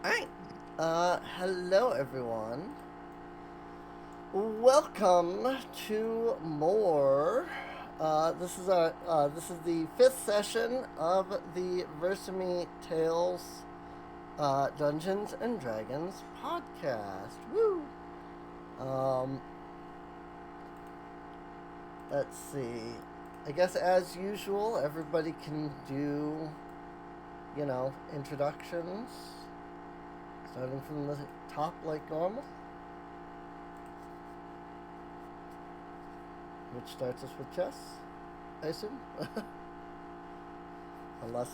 Alright. Hello everyone. Welcome to more. This is the fifth session of the Versumi Tales Dungeons and Dragons podcast. Woo! Um, let's see. I guess as usual, everybody can do, introductions. Starting from the top like normal. Which starts us with Chess, I assume? Unless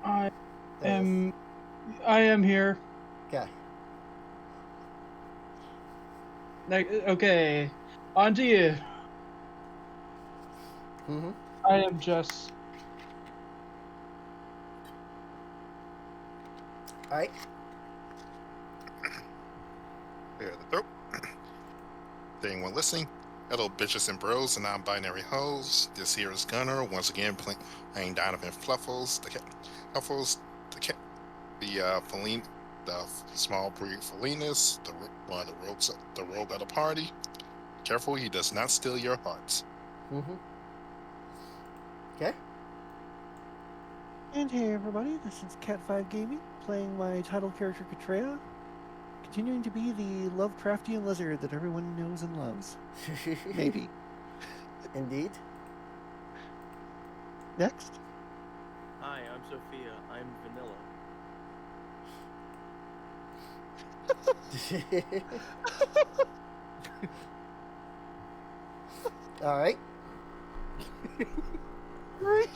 I there was... am I am here. Okay. Okay. On to you. Mm-hmm. I am Jess. Alright. Clear the throat. To anyone listening, hello bitches and bros and non-binary hoes. This here is Gunner once again playing Donovan Fluffles, Feline, the small breed Felinus, one of the rogue of the party. Careful, he does not steal your hearts. Mm-hmm. Okay. And hey everybody, this is Cat5 Gaming, playing my title character Katreya, continuing to be the Lovecraftian lizard that everyone knows and loves. Maybe. Indeed. Next. Hi, I'm Sophia. I'm Vanilla. Alright. Right.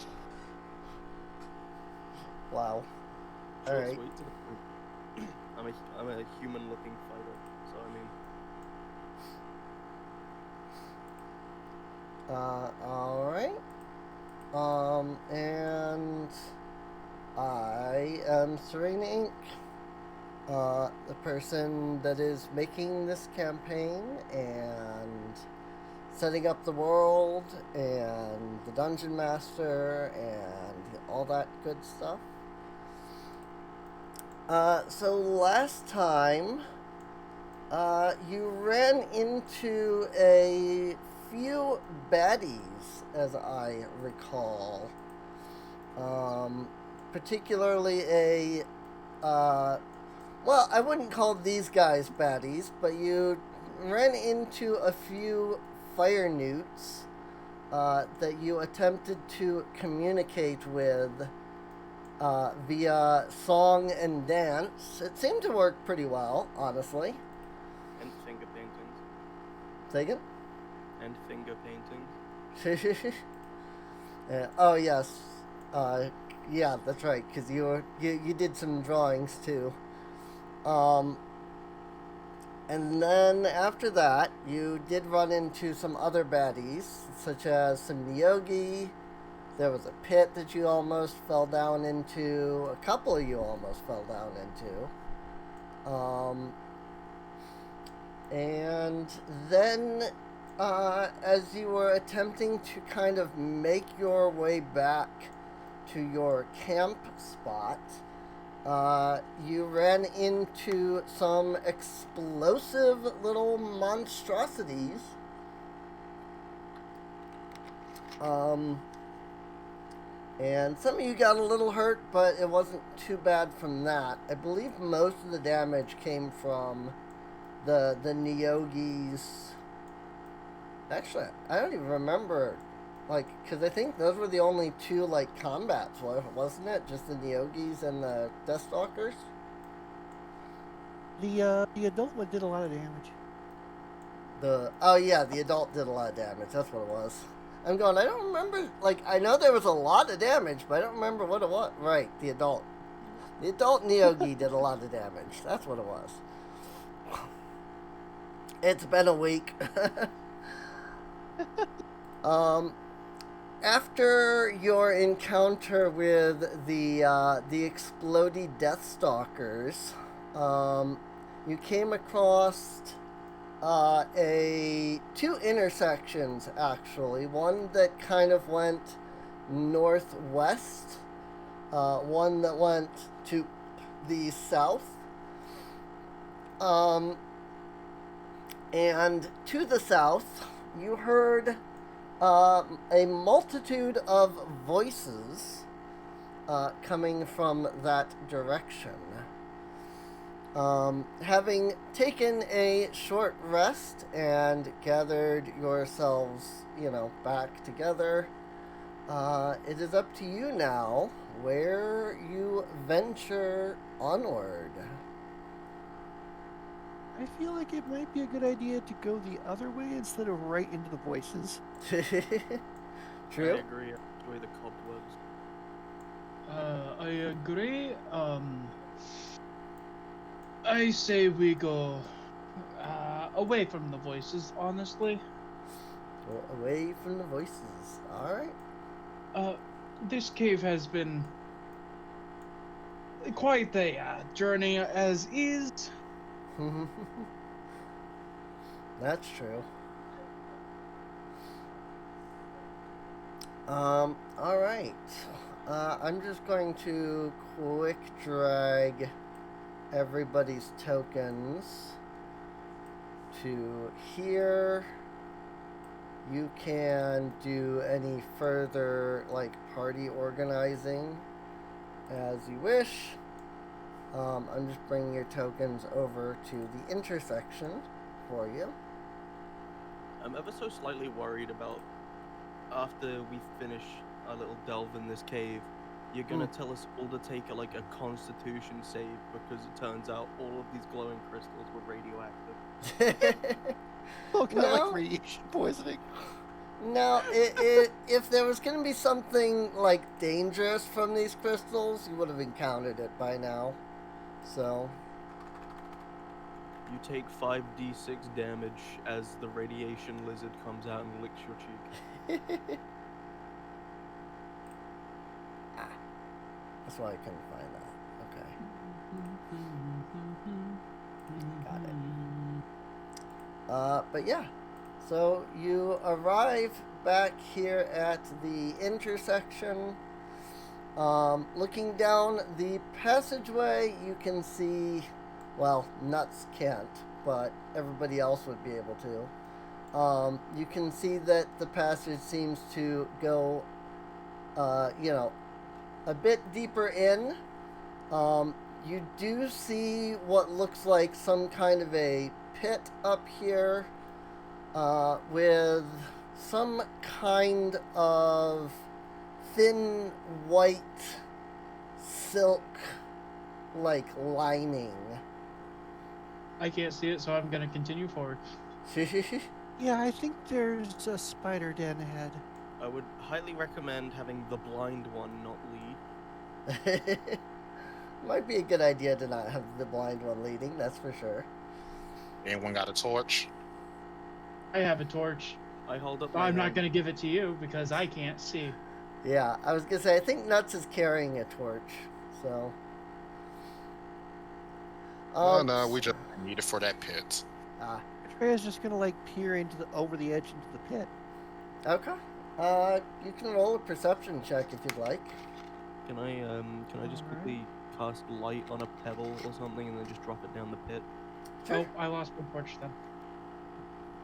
Wow. Short, Alright. sweet. I'm a human-looking fighter, so Alright. And I am Serena Inc., the person that is making this campaign and setting up the world and the dungeon master and all that good stuff. So last time, you ran into a few baddies, as I recall. Particularly well, I wouldn't call these guys baddies, but you ran into a few fire newts that you attempted to communicate with via song and dance. It seemed to work pretty well, honestly. and finger paintings. Say again? And finger paintings. Oh yes, yeah, that's right. Because you did some drawings too. And then after that, you did run into some other baddies, such as some Nyogi. There was a pit that you almost fell down into. A couple of you almost fell down into. And then, as you were attempting to kind of make your way back to your camp spot, you ran into some explosive little monstrosities. And some of you got a little hurt, but it wasn't too bad from that. I believe most of the damage came from the Nyogis. Actually, I don't even remember, because I think those were the only two, combats, wasn't it? Just the Nyogis and the Deathstalkers? The adult one did a lot of damage. Oh yeah, the adult did a lot of damage, that's what it was. I don't remember, I know there was a lot of damage, but I don't remember what it was. Right, the adult. The adult Nyogi did a lot of damage, that's what it was. It's been a week. After your encounter with the explodey Deathstalkers, you came across two intersections, actually. One that kind of went northwest, one that went to the south. And to the south, you heard a multitude of voices coming from that direction. Having taken a short rest and gathered yourselves, back together, it is up to you now where you venture onward. I feel like it might be a good idea to go the other way instead of right into the voices. True? I agree. Enjoy the cobwebs. I agree. I say we go away from the voices, honestly. Go away from the voices. Alright. This cave has been quite the journey as is. That's true. Alright. I'm just going to quick drag everybody's tokens to here. You can do any further, party organizing as you wish. I'm just bringing your tokens over to the intersection for you. I'm ever so slightly worried about after we finish our little delve in this cave, you're gonna tell us all to take a constitution save because it turns out all of these glowing crystals were radioactive. Oh, kind of No. like radiation poisoning. Now, if there was going to be something, dangerous from these crystals, you would have encountered it by now. So, You take 5d6 damage as the radiation lizard comes out and licks your cheek. That's why I couldn't find that. Okay. Got it. But yeah. So you arrive back here at the intersection. Looking down the passageway, you can see, well, Nuts can't, but everybody else would be able to. You can see that the passage seems to go, a bit deeper in. You do see what looks like some kind of a pit up here. With some kind of thin white silk lining. I can't see it, so I'm gonna continue forward. Yeah, I think there's a spider den ahead. I would highly recommend having the blind one not lead. Might be a good idea to not have the blind one leading, that's for sure. Anyone got a torch? I have a torch. I hold up But my I'm not hand. gonna give it to you because I can't see. Yeah, I was gonna say, I think Nuts is carrying a torch, so. No, we just need it for that pit. Treya's just gonna peer over the edge into the pit. Okay. You can roll a perception check if you'd like. Can I just quickly cast light on a pebble or something and then just drop it down the pit? Sure. Oh, I lost my torch then.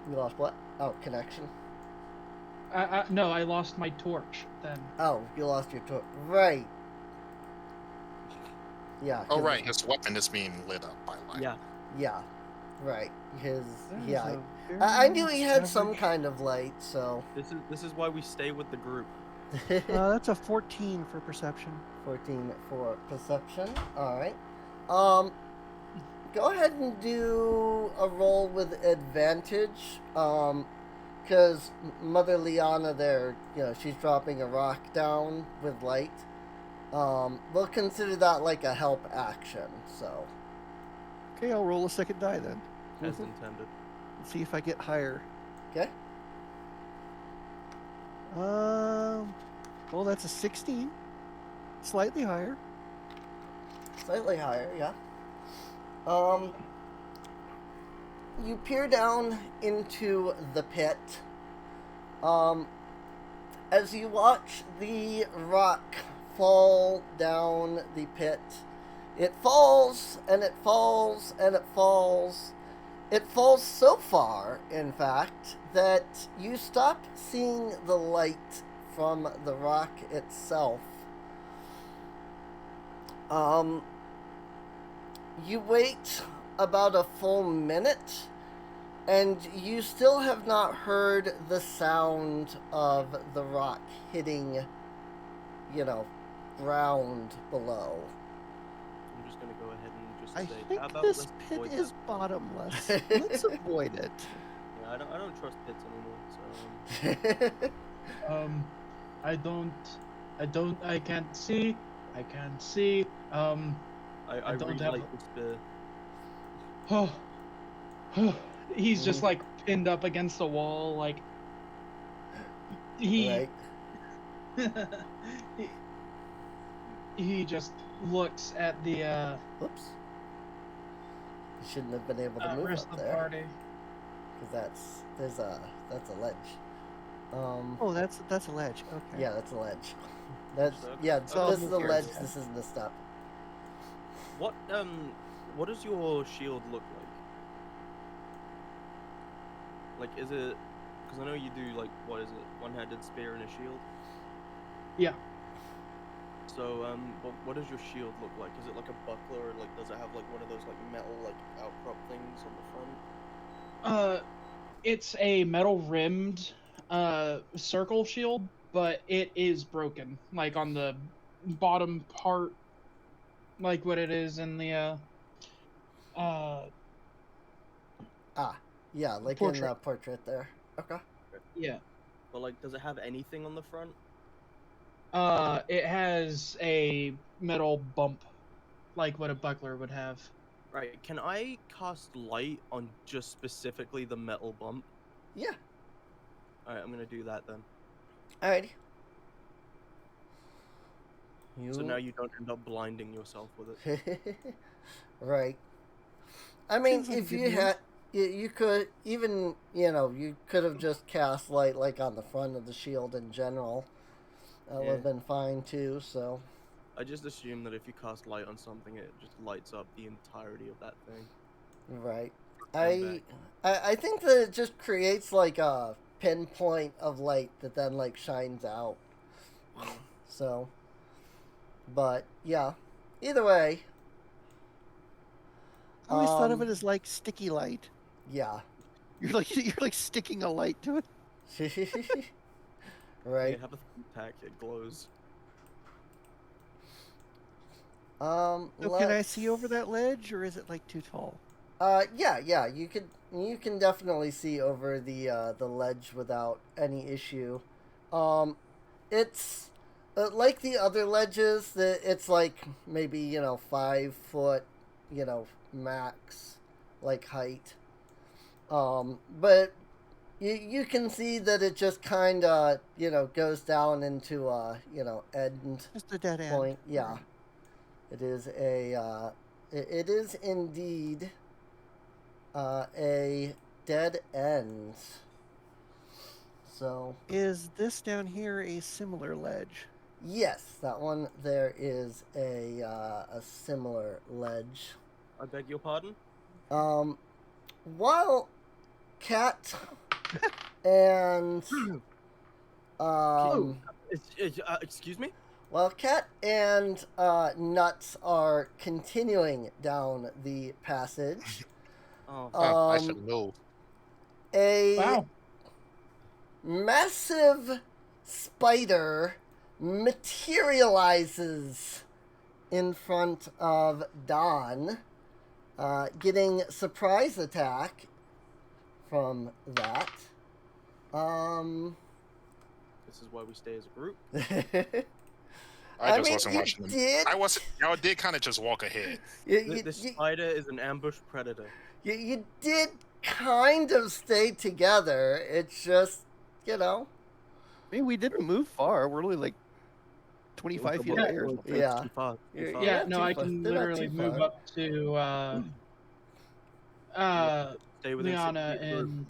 You lost what? Oh, connection. No, I lost my torch then. Oh, you lost your torch. Right. Yeah. Oh, 'cause- right. His weapon is being lit up by light. Yeah. Yeah. Right. His. That is Yeah. a I very knew he had some average- kind of light, so. This is why we stay with the group. That's a 14 for perception. 14 for perception. Alright. Go ahead and do a roll with advantage. Because Mother Liana there, she's dropping a rock down with light. We'll consider that like a help action, so. Okay, I'll roll a second die then. As intended. Let's see if I get higher. Okay. Well, that's a 16. Slightly higher. Slightly higher, yeah. You peer down into the pit. As you watch the rock fall down the pit, It falls, and it falls, and it falls. It falls so far, in fact, that you stop seeing the light from the rock itself. You wait about a full minute, and you still have not heard the sound of the rock hitting, ground below. I'm just gonna go ahead and just I say, think how about this let's pit avoid is that? bottomless. Let's avoid it. Yeah, I don't trust pits anymore. So I can't see. I can't see. I don't really have like this spear. He's just like pinned up against the wall, like he Right. he just looks at the Oops. You shouldn't have been able to move rest up of the there. party. Because that's a ledge. Oh, that's a ledge. Okay. Yeah, that's a ledge. That's So, yeah. I'll This is move a here ledge. instead. This isn't a step. What does your shield look like? Like, is it? Because I know you do like what is it? One-handed spear and a shield. Yeah. So what does your shield look like? Is it like a buckler, or like does it have like one of those like metal like outcrop things on the front? It's a metal rimmed circle shield, but it is broken, like on the bottom part, like what it is in the Yeah, like in portrait. the portrait there. Okay. Yeah. But like, does it have anything on the front? It has a metal bump, like what a buckler would have. Right. Can I cast light on just specifically the metal bump? Yeah. All right, I'm gonna do that then. Alrighty. So now you don't end up blinding yourself with it. Right. I mean, Seems like if good you news. had, you could even, you could have just cast light like on the front of the shield in general. That would have Yeah. been fine too. So. I just assume that if you cast light on something, it just lights up the entirety of that thing. Right. Stand I think that it just creates like a pinpoint of light that then like shines out. back. So. But yeah. Either way. I always thought of it as like sticky light. Yeah. You're like sticking a light to it. Right. Yeah, have a thumbtack, it glows. So can I see over that ledge, or is it like too tall? Yeah, you can definitely see over the ledge without any issue. It's like the other ledges that it's like maybe 5 foot, max, like height. But you can see that it just kind of goes down into end Just a dead end. point. Yeah, it is it is indeed a dead end. So Is this down here a similar ledge? yes, that one there is a similar ledge. I beg your pardon? While Cat and Excuse me? while Cat and Nuts are continuing down the passage, Oh, I should know. a Wow. massive spider materializes in front of Don, getting surprise attack from that. this is why we stay as a group. I just mean, wasn't you watching them. did. Y'all did kind of just walk ahead. The spider is an ambush predator. You did kind of stay together. It's just, I mean, we didn't move far. We're only like 25 feet away or something. Yeah. Too far. You're- Too far. Yeah, not no, too I far. can They're not literally too move far. up to Stay within 6 Liana feet of the group.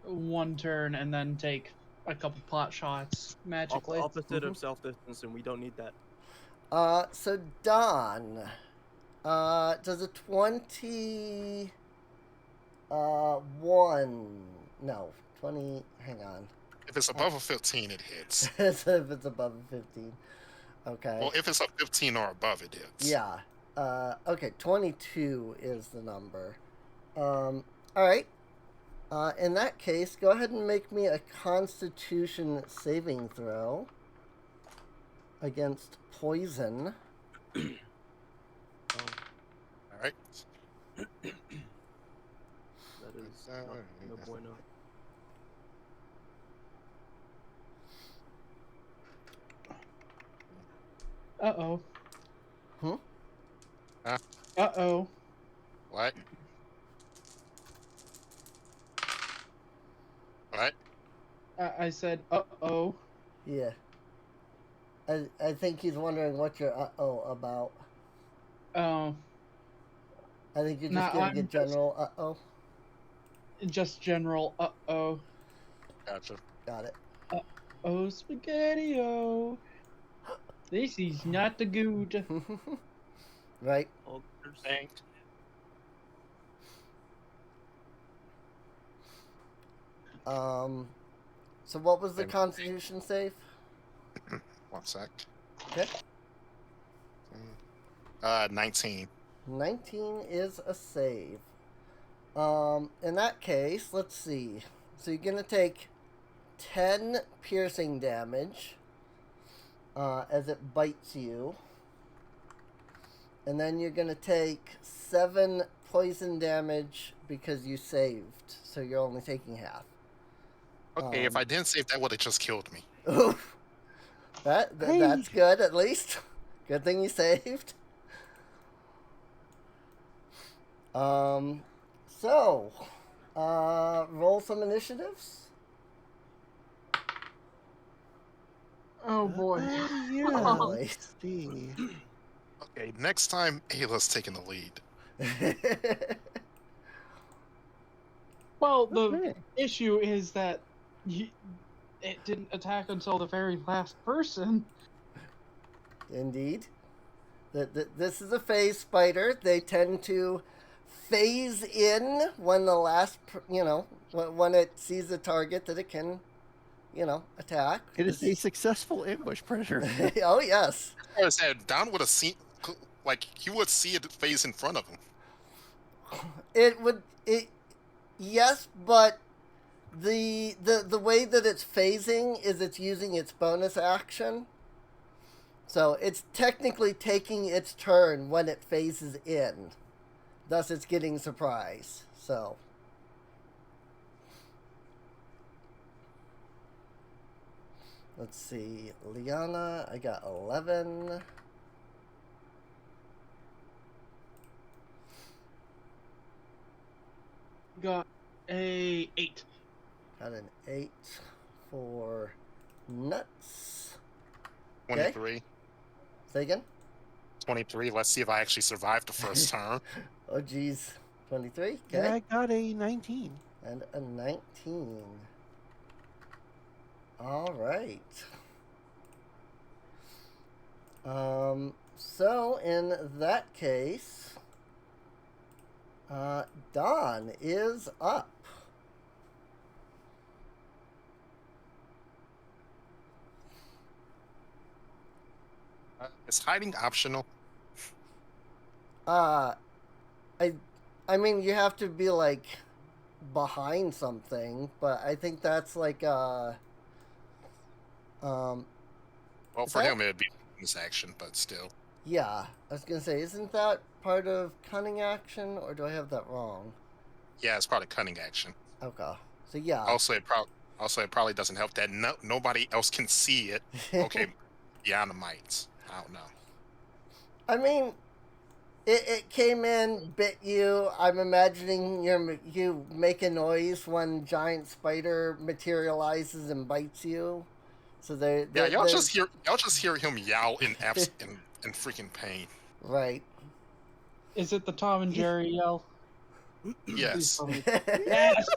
in one turn and then take a couple pot shots magically. Opposite Mhm. of self-distance, and we don't need that. So Don, does a 20, no, 20, hang on. If it's above a 15, it hits. If it's above a 15. Okay. Well, if it's a 15 or above, it hits. Yeah. Okay, 22 is the number. All right. In that case, go ahead and make me a Constitution saving throw against poison. All right. That is no bueno. Uh-oh. Huh? Uh-oh. What? What? I said, uh-oh. Yeah. I think he's wondering what you're uh-oh about. Oh. I think you're just Nah, gonna I'm get general uh-oh. Just general, uh-oh. Gotcha. Got it. Oh, spaghetti-o. This is not the good. Right? Oh, Thanks. So what was the And- Constitution save? 1 sec. Okay. 19. 19 is a save. In that case, let's see. So you're gonna take 10 piercing damage as it bites you. And then you're gonna take 7 poison damage because you saved. So you're only taking half. Okay, if I didn't save, that would have just killed me. Oof. That's good, at least. Good thing you saved. So, roll some initiatives. Oh, boy. Yeah, Really? let's see. Okay, next time, Ayla's taking the lead. Well, the Okay. issue is that it didn't attack until the very last person. Indeed. This is a phase spider. They tend to phase in when the last, when it sees a target that it can, attack. It is a successful ambush predator. Oh, yes. I said, Don would have seen, like, he would see it phase in front of him. Yes, but the way that it's phasing is it's using its bonus action. So it's technically taking its turn when it phases in. Thus it's getting surprise. So let's see. Liana, I got 11. Got a 8. Got an 8 for nuts. Okay. 23. Say again? 23. Let's see if I actually survive the first turn. Oh, geez. 23? Okay. Yeah, I got a 19. And a 19. All right. So in that case, Dawn is up. Is hiding optional? I mean, you have to be like behind something, but I think that's like Well, Is for that- him, it'd be this action, but still. yeah. I was gonna say, isn't that part of cunning action, or do I have that wrong? Yeah, it's probably cunning action. Okay. So yeah. Also, it probably doesn't help that nobody else can see it. Okay, beyond the mites. I don't know. I mean, it came in, bit you. I'm imagining you make a noise when giant spider materializes and bites you. So Yeah, y'all just hear him yowl in in freaking pain. right. Is it the Tom and Jerry yell? Yes. Yes!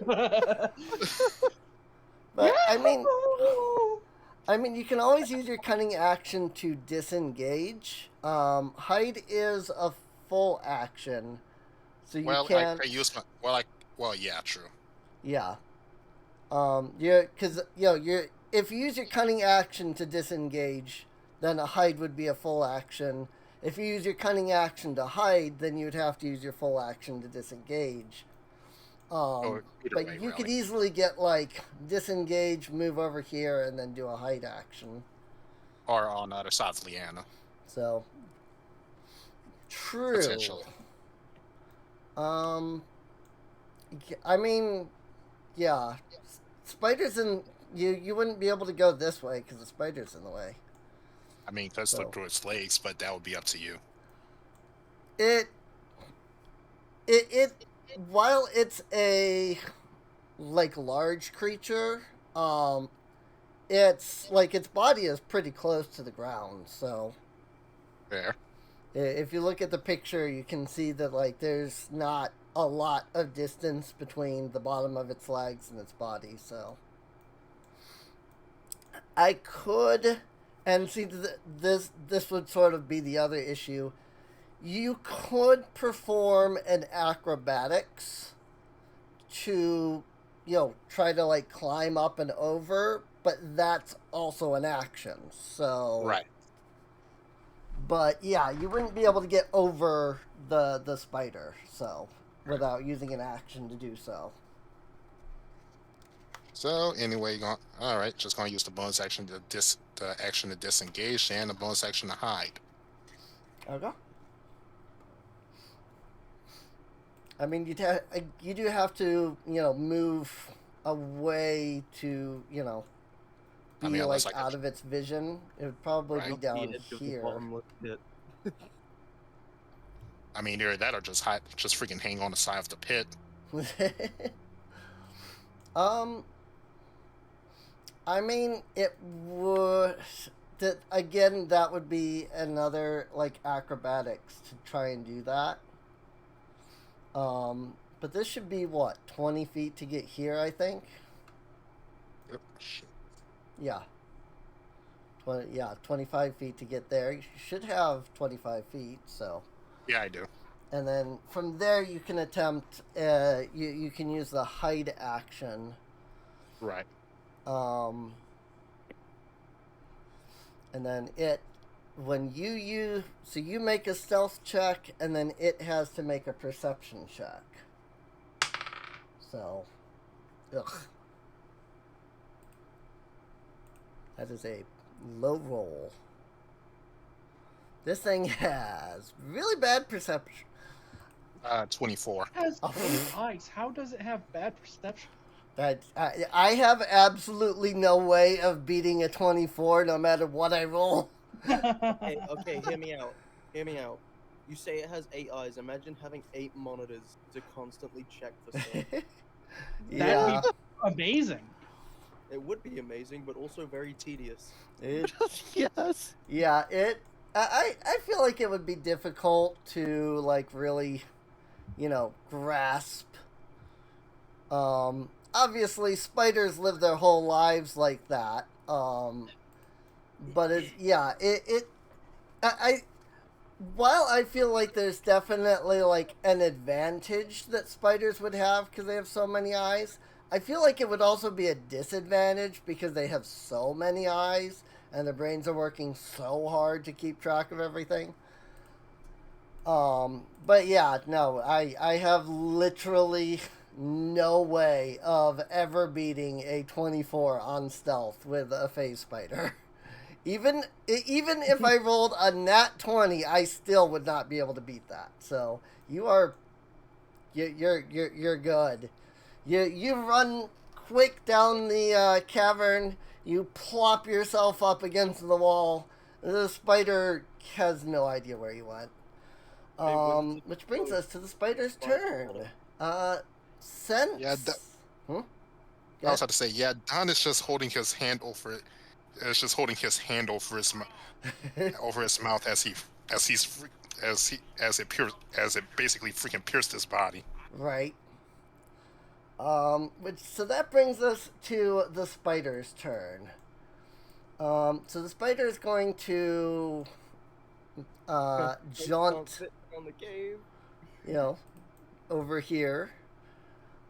But I mean, I mean, you can always use your cunning action to disengage. Hide is a full action, so you Well, can't. I use my well, yeah, true. Yeah. You're because you're if you use your cunning action to disengage, then a hide would be a full action. If you use your cunning action to hide, then you'd have to use your full action to disengage. Or either But way, you could really. easily get like disengage, move over here, and then do a hide action. Or on the other side of Leanna, So true. potentially. Um, I mean, yeah, spiders in you wouldn't be able to go this way because the spider's in the way. I mean, could So- slip through its legs, but that would be up to you. It while it's a like large creature, it's like its body is pretty close to the ground. So There. if you look at the picture, you can see that like there's not a lot of distance between the bottom of its legs and its body. So I could, and see this would sort of be the other issue. You could perform an acrobatics to, try to like climb up and over, but that's also an action. So Right. But yeah, you wouldn't be able to get over the spider, so without using an action to do so. So anyway, all right. Just gonna use the bonus action to action to disengage and the bonus action to hide. Okay. I mean, you do have to, move away to, be I mean, unless like I could- out of its vision. It would probably be Right. down The edge of the here. bottomless pit. I mean, either that or just hide, just freaking hang on the side of the pit. I mean, it would. That again, that would be another like acrobatics to try and do that. But this should be what 20 feet to get here, I think. Yep. Shit. Yeah. 25 feet to get there. You should have 25 feet, so. Yeah, I do. And then from there, you can attempt. You can use the hide action. Right. And then when you make a stealth check, and then it has to make a perception check. So, ugh. That is a low roll. This thing has really bad perception. 24. It has Oh. 8 eyes. How does it have bad perception? I have absolutely no way of beating a 24 no matter what I roll. Okay, hear me out. Hear me out. You say it has 8 eyes. Imagine having 8 monitors to constantly check for stuff. Yeah. That'd be amazing. It would be amazing, but also very tedious. Yes. Yeah, I feel like it would be difficult to like really, grasp. Obviously spiders live their whole lives like that. But while I feel like there's definitely like an advantage that spiders would have because they have so many eyes, I feel like it would also be a disadvantage because they have so many eyes and their brains are working so hard to keep track of everything. But yeah, no, I have literally no way of ever beating a 24 on stealth with a phase spider. Even if I rolled a nat 20, I still would not be able to beat that. So you're good. You run quick down the cavern. You plop yourself up against the wall. The spider has no idea where you went. Which brings us to the spider's turn. Sense. Yeah, I was about to say, yeah, Don is just holding his hand over it. It's just holding his hand over his over his mouth as it basically freaking pierced his body. Right. So that brings us to the spider's turn. So the spider is going to jaunt, on the cave. you know, over here.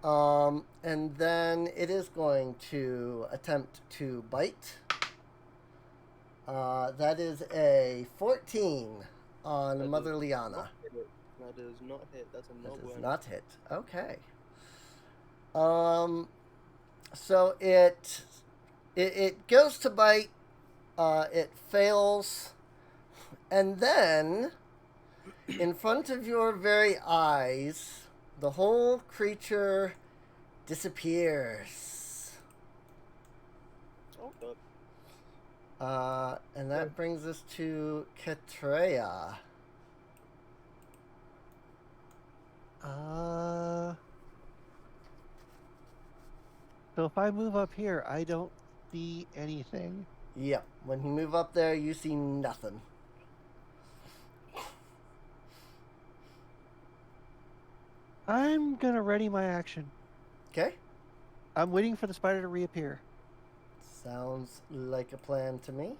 And then it is going to attempt to bite. That is a 14 on That Mother does Liana. not hit it. That does not hit. That's a no That does bueno. not hit. Okay. So it goes to bite. It fails, and then in front of your very eyes, the whole creature disappears. Oh, God. And that brings us to Katreya. So if I move up here, I don't see anything. Yep. When you move up there, you see nothing. I'm gonna ready my action. Okay. I'm waiting for the spider to reappear. Sounds like a plan to me.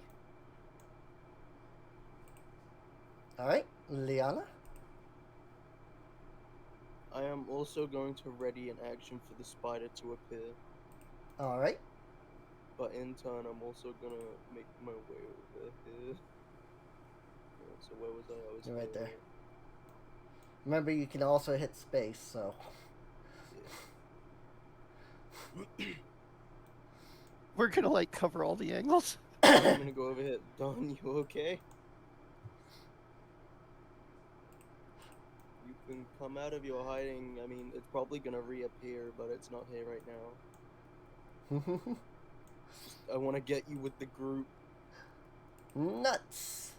All right, Liana. I am also going to ready an action for the spider to appear. All right. But in turn, I'm also gonna make my way over here. So where was I? I was You're right here. there. Remember, you can also hit space, so. We're gonna like cover all the angles. I'm gonna go over here. Don, you okay? You can come out of your hiding. I mean, it's probably gonna reappear, but it's not here right now. I want to get you with the group. Nuts.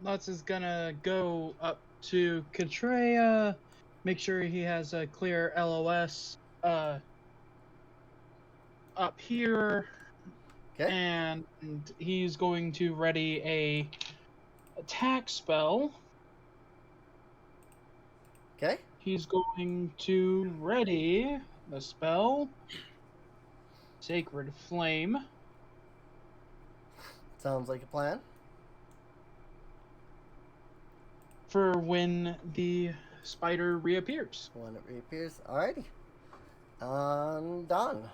Nuts is gonna go up to Katreya, make sure he has a clear LOS up here, Okay. and he's going to ready a attack spell. Okay. He's going to ready the spell Sacred Flame. Sounds like a plan. For when the spider reappears. When it reappears. Alrighty. Done.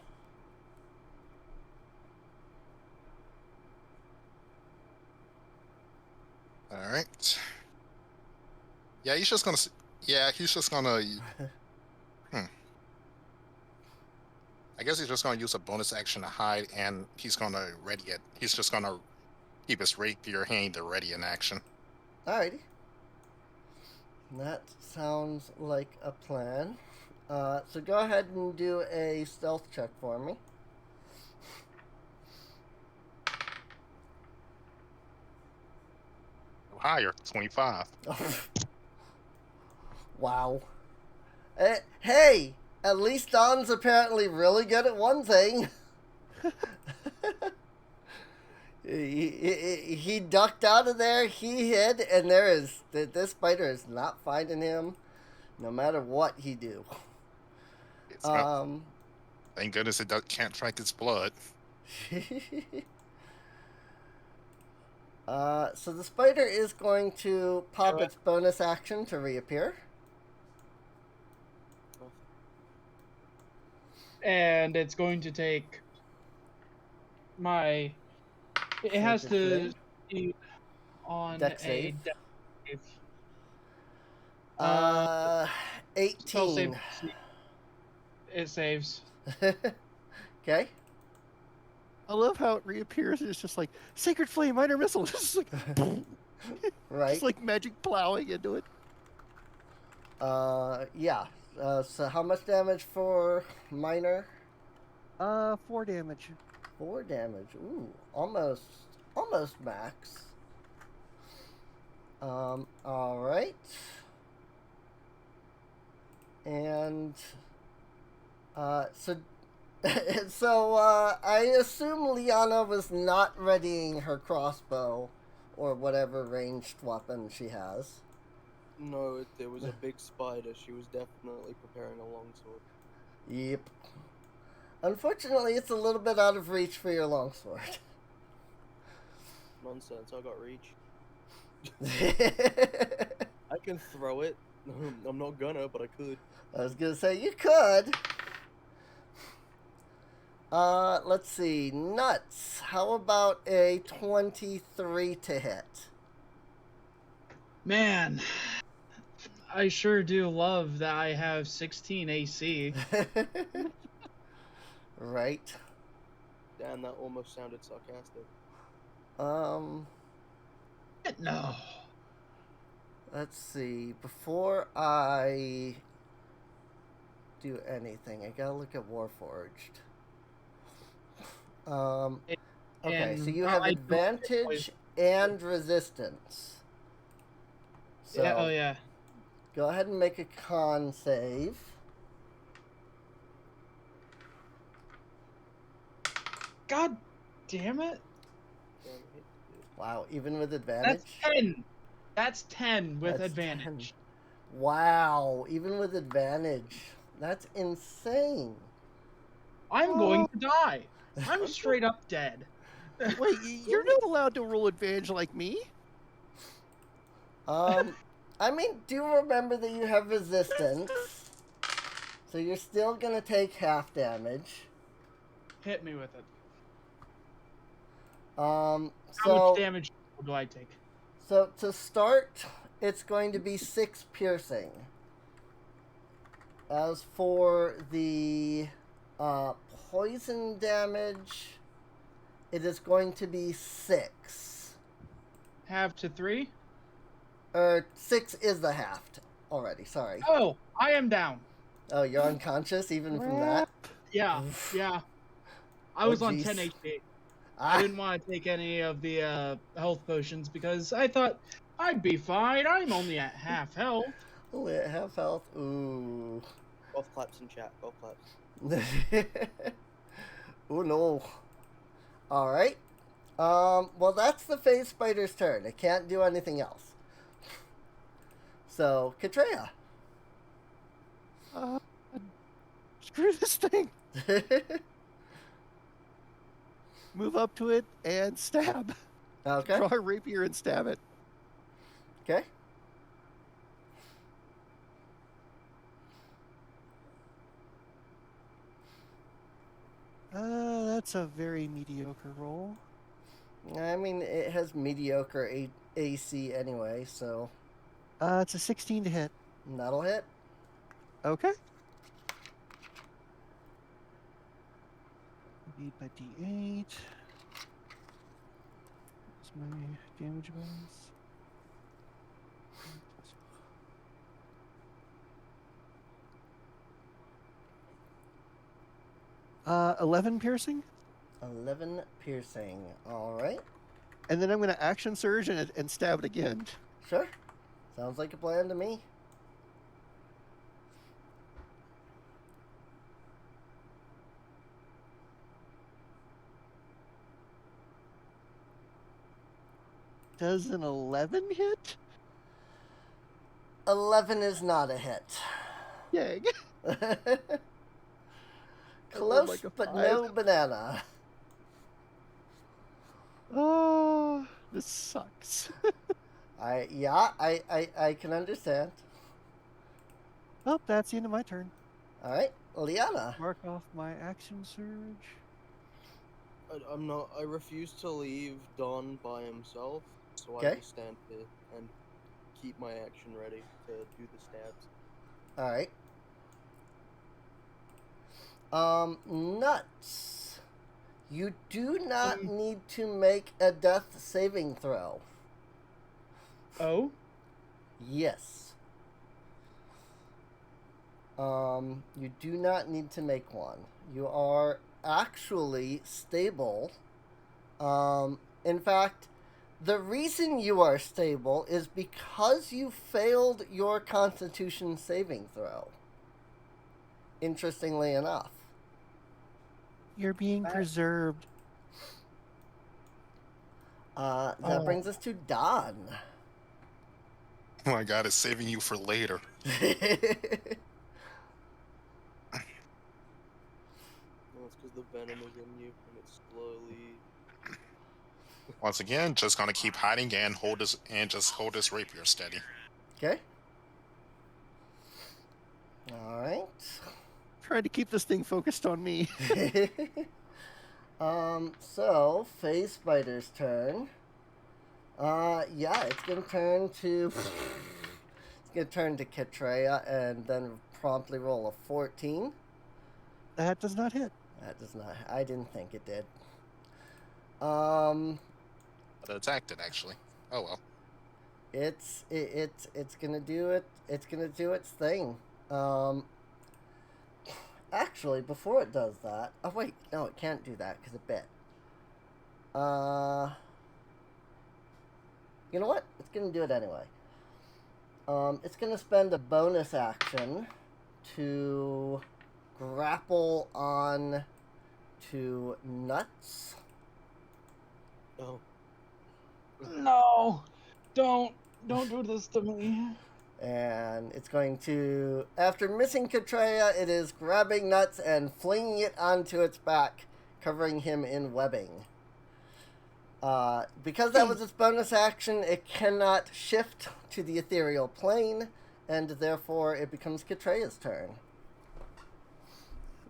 All right. Yeah, he's just gonna. He's just gonna. I guess he's just gonna use a bonus action to hide, and he's gonna ready it. He's just gonna keep his rapier hand to ready in action. Alrighty. That sounds like a plan. So go ahead and do a stealth check for me. Higher, 25. Wow. Hey, at least Don's apparently really good at one thing. He ducked out of there, he hid, and this spider is not finding him no matter what he do. Thank goodness it can't track its blood. So the spider is going to pop its bonus action to reappear. And it's going to take my... It has to be on Dex a save. dex save. 18. It saves. Okay. I love how it reappears and it's just like Sacred Flame, minor missile. Just like, Right. just like magic plowing into it. Yeah. So how much damage for minor? 4 damage. 4 damage. Ooh, almost max. All right. And so I assume Liana was not readying her crossbow or whatever ranged weapon she has. No, there was a big spider. She was definitely preparing a longsword. Yep. Unfortunately, it's a little bit out of reach for your longsword. Nonsense, I got reach. I can throw it. I'm not gonna, but I could. I was gonna say you could. Let's see. Nuts. How about a 23 to hit? Man, I sure do love that I have 16 AC. Right. Damn, that almost sounded sarcastic. No. Let's see. Before I do anything, I gotta look at Warforged. Okay, so you have I don't advantage and resistance. So Yeah, oh yeah. go ahead and make a con save. God damn it. Damn it. Wow, even with advantage? That's 10. That's 10 with That's advantage. 10. Wow, even with advantage. That's insane. I'm going to die. I'm straight up dead. Wait, you're not allowed to roll advantage like me? I mean, do remember that you have resistance. So you're still gonna take half damage. Hit me with it. So How much damage do I take? So to start, it's going to be 6 piercing. As for the poison damage, it is going to be 6. Half to 3? 6 is the halved already, sorry. Oh, I am down. Oh, you're unconscious even from that? Yeah, Oof. yeah. I Oh, was on jeez. 10 HP. Ah, I didn't want to take any of the health potions because I thought I'd be fine. I'm only at half health. only at half health. Ooh. Golf claps in chat. Golf claps. Oh no. Alright. Well, that's the phase spider's turn. It can't do anything else. So, Katreya. Screw this thing. Move up to it and stab. Okay. Draw a rapier and stab it. Okay. That's a very mediocre roll. I mean, it has mediocre AC anyway, so It's a 16 to hit. that'll hit. Okay. Beat by D8. What's my damage bonus? 11 piercing. 11 piercing. Alright. And then I'm going to action surge and stab it again. Sure. Sounds like a plan to me. Does an 11 hit? 11 is not a hit. Dang. Close, like a but 5. no banana. Oh, this sucks. I can understand. Well, that's the end of my turn. Alright, Liana. Mark off my action surge. I'm not. I refuse to leave Don by himself, so I Okay. will stand here and keep my action ready to do the stabs. Alright. Nuts. You do not need to make a death saving throw. Oh? Yes. You do not need to make one. You are actually stable. In fact, the reason you are stable is because you failed your Constitution saving throw. Interestingly enough. You're being preserved. That brings us to Don. Oh my god, it's saving you for later. Well, it's because the venom is in you and it's slowly Once again, just gonna keep hiding and just hold his rapier steady. Okay. All right. Trying to keep this thing focused on me. So Phase Spider's turn. Yeah, it's gonna turn to Katreya and then promptly roll a 14. That does not hit. That does not. I didn't think it did. But it attacked it actually. Oh well. It's gonna do it. It's gonna do its thing. Actually, before it does that, oh wait, no, it can't do that because it bit. You know what? It's gonna do it anyway. It's gonna spend a bonus action to grapple on to Nuts. Oh. No, don't do this to me. And it's going to, after missing Katreya, it is grabbing Nuts and flinging it onto its back, covering him in webbing. Because that was its bonus action, it cannot shift to the ethereal plane, and therefore it becomes Katreya's turn.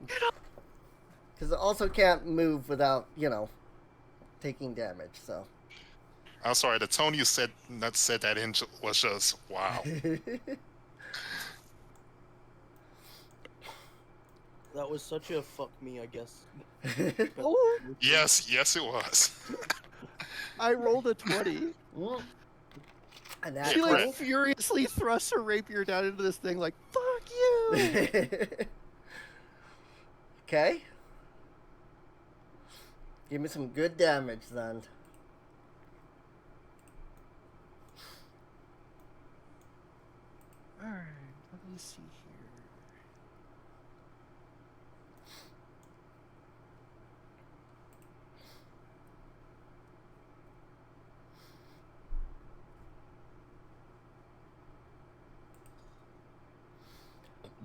Because it also can't move without, taking damage, so. I'm sorry, the tone you said that in was just wow. That was such a fuck me, I guess. Oh, Yes, it was. I rolled a 20. And that She like crit. furiously thrusts her rapier down into this thing like, fuck you! Okay. Give me some good damage then. Alright, let me see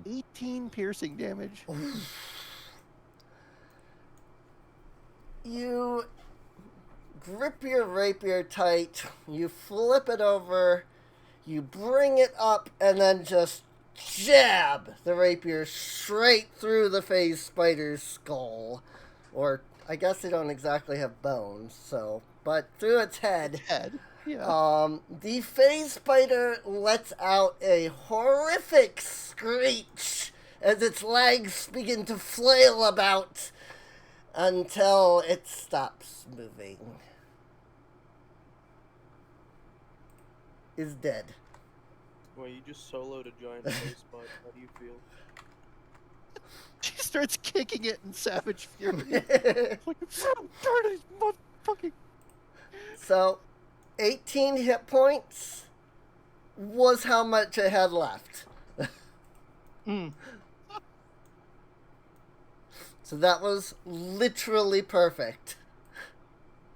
here. $18 piercing damage. You grip your rapier tight, you flip it over, you bring it up, and then just jab the rapier straight through the phase spider's skull. Or, I guess they don't exactly have bones, so, but through its head. Head. Yeah. The phase spider lets out a horrific screech as its legs begin to flail about until it stops moving. Is dead. Well, you just soloed a giant face spider. How do you feel? She starts kicking it in savage fury. Like, I'm so dirty, motherfucking. So, 18 hit points was how much it had left. So that was literally perfect.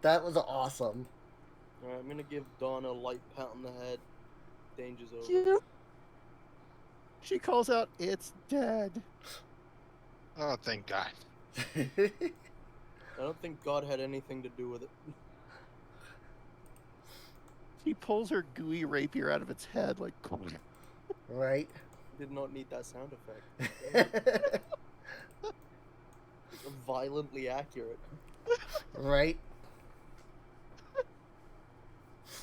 That was awesome. Alright, I'm gonna give Dawn a light pat on the head. Danger's over. Yeah. She calls out, "It's dead." Oh, thank God. I don't think God had anything to do with it. She pulls her gooey rapier out of its head, like. Right? Did not need that sound effect. Violently accurate. Right?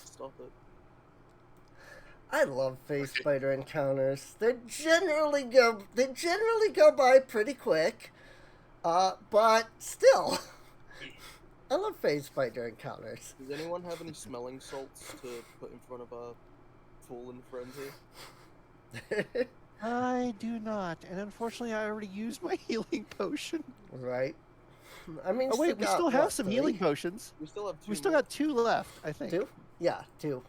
Stop it. I love phase spider encounters. They generally go by pretty quick. But still. I love phase spider encounters. Does anyone have any smelling salts to put in front of a fallen friend here? I do not, and unfortunately, I already used my healing potion. Right? I mean, Oh wait, we still have some healing three? potions. We still have two. We still got 2 left, I think. 2? Yeah, 2.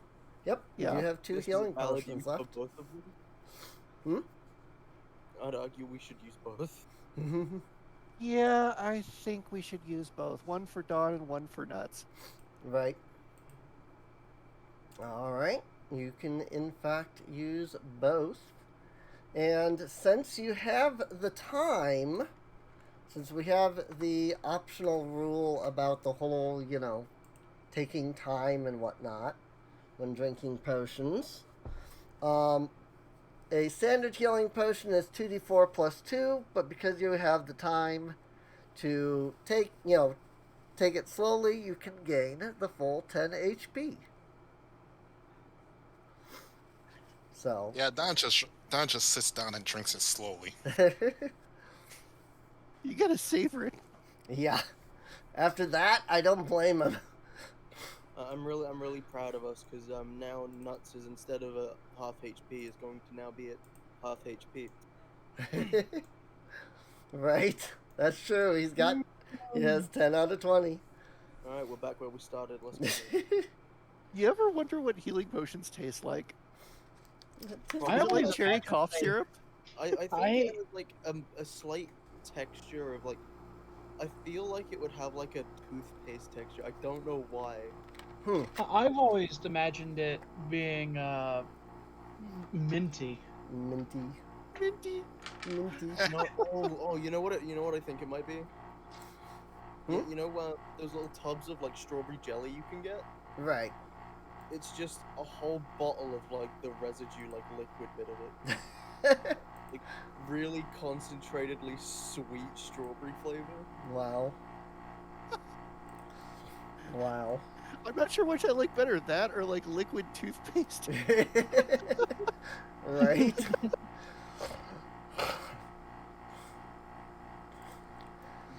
Yep. Yeah. You have 2 This is healing valid potions use left. of both of them? Hmm? I'd argue we should use both. Yeah, I think we should use both. One for Dawn and one for Nuts. Right. Alright. You can, in fact, use both. And since you have the time, since we have the optional rule about the whole, taking time and whatnot when drinking potions. A standard healing potion is 2d4 plus 2, but because you have the time to take it slowly, you can gain the full 10 HP. So. Yeah, Don just sits down and drinks it slowly. You gotta savor it. Yeah. After that, I don't blame him. I'm really proud of us because now Nuts is instead of a half HP is going to now be at half HP. Right? That's true. He has 10 out of 20. All right, we're back where we started. Let's go. You ever wonder what healing potions taste like? I Is it like always cherry imagine cough they- syrup? I think it has like a slight texture of like. I feel like it would have like a toothpaste texture. I don't know why. I've always imagined it being minty. Minty. Minty. No, oh, you know what? You know what I think it might be. Hmm? You know those little tubs of like strawberry jelly you can get. Right. It's just a whole bottle of like the residue, like liquid bit of it. Like really concentratedly sweet strawberry flavor. Wow. Wow. I'm not sure which I like better, that or like liquid toothpaste. Right?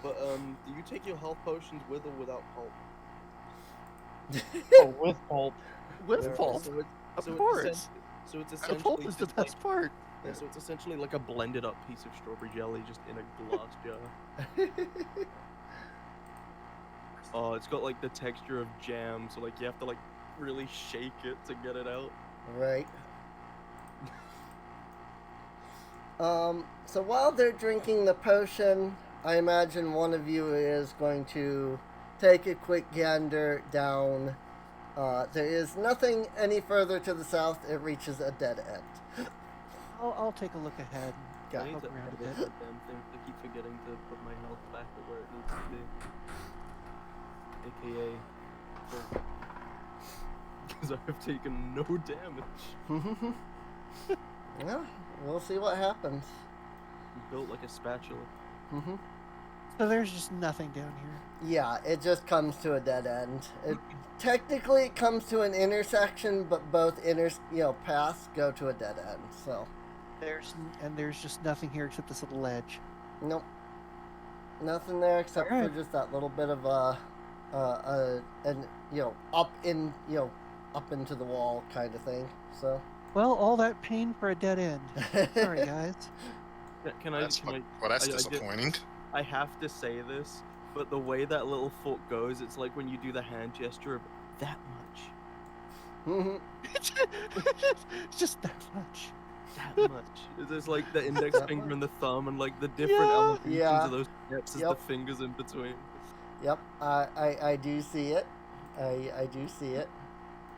But do you take your health potions with or without pulp? Oh, with pulp. With Yeah, pulp. So it's, Of so course. So it's The essentially pulp is the just like- best part. Yeah, so it's essentially like a blended up piece of strawberry jelly just in a glass jar. Oh, it's got like the texture of jam, so like you have to like really shake it to get it out. Right. So while they're drinking the potion, I imagine one of you is going to take a quick gander down. There is nothing any further to the south. It reaches a dead end. I'll take a look ahead. Got I it. need to Poke around a edit bit. the damn thing. I keep forgetting to put my health back at where it needs to be. AKA. Because I have taken no damage. Well, we'll see what happens. Built like a spatula. So there's just nothing down here. Yeah, it just comes to a dead end. Technically, it comes to an intersection, but both paths go to a dead end. So, There's just nothing here except this little ledge. nope, nothing there except Alright. for just that little bit of up into the wall kind of thing. So, Well, all that pain for a dead end. Sorry, guys. Can That's I disappointing. I have to say this, but the way that little foot goes, it's like when you do the hand gesture of that much. It's just that much. That much. There's like the index That finger much. and the thumb and like the different Yeah. elevations Yeah. of those steps as Yep. the fingers in between. Yep, I do see it. I do see it.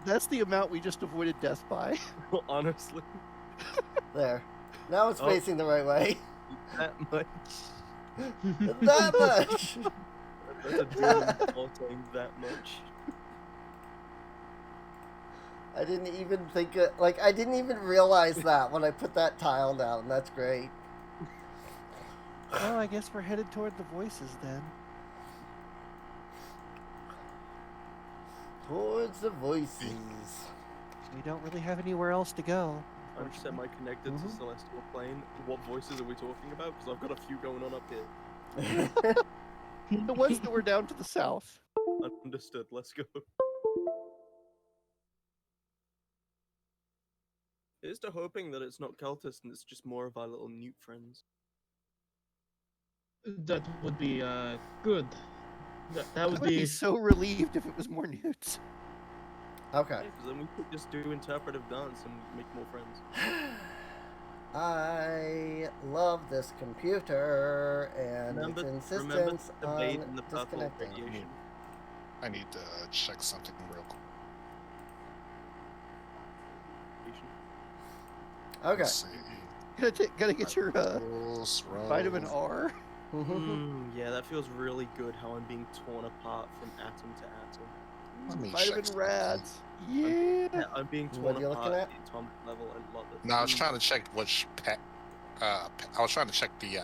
That's the amount we just avoided death by. Honestly, There. Now it's Oh. facing the right way. that much. That much. That's a dual ball saying that much. I didn't even think it. Like, I didn't even realize that when I put that tile down. That's great. Well, I guess we're headed toward the voices then. Towards the voices. We don't really have anywhere else to go. I'm unfortunately. semi-connected Mhm. to Celestial Plane. What voices are we talking about? Because I've got a few going on up here. The ones that were down to the south. Understood. Let's go. Here's to hoping that it's not cultist and it's just more of our little newt friends. That would be good. That I would would be be. so relieved if it was more newts. Okay. Because then we could just do interpretive dance and make more friends. I love this computer and its Remember insistence to bathe on in the purple disconnecting. radiation. I need to check something real quick. Okay. Let's see. Gotta get your Rules, vitamin roll. R. Yeah, that feels really good how I'm being torn apart from atom to atom. Let me Vitamin check. rats. Yeah. Yeah, I'm being What torn are you looking apart at? at the atomic level and lot of No, I was trying to check which pack. I was trying to check the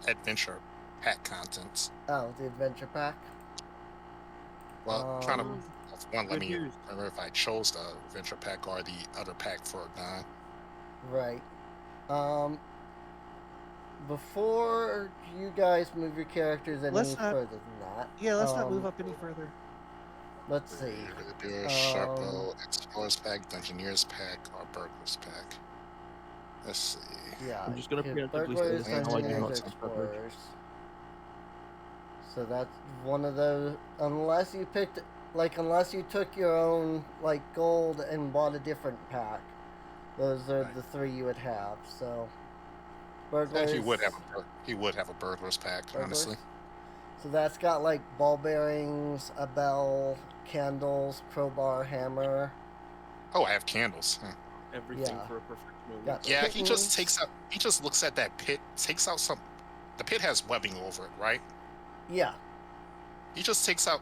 adventure pack contents. Oh, the adventure pack. Well, trying to Um, one. Let Good me news. remember if I chose the adventure pack or the other pack for 9. Right. Um, before you guys move your characters any Let's not- further than that. Yeah, let's not move up any further. Let's see. Beer, Sharpo, Explorers pack, Dungeoneers pack, or Burglars pack. Let's see. Yeah. I'm just gonna here, preemptively say burglars, this now I do dungeoneers, not or sound privileged. explorers. So that's one of those. Unless you picked, unless you took your own gold and bought a different pack, those are Right. the 3 you would have. So, And burglars. he would have a Burglars pack, honestly. burglars. So that's got ball bearings, a bell, candles, crowbar, hammer. Oh, I have candles. Huh. Everything Yeah. for a professional. Got Yeah, he just kittens. he just looks at that pit, takes out some. The pit has webbing over it, right? Yeah. He just takes out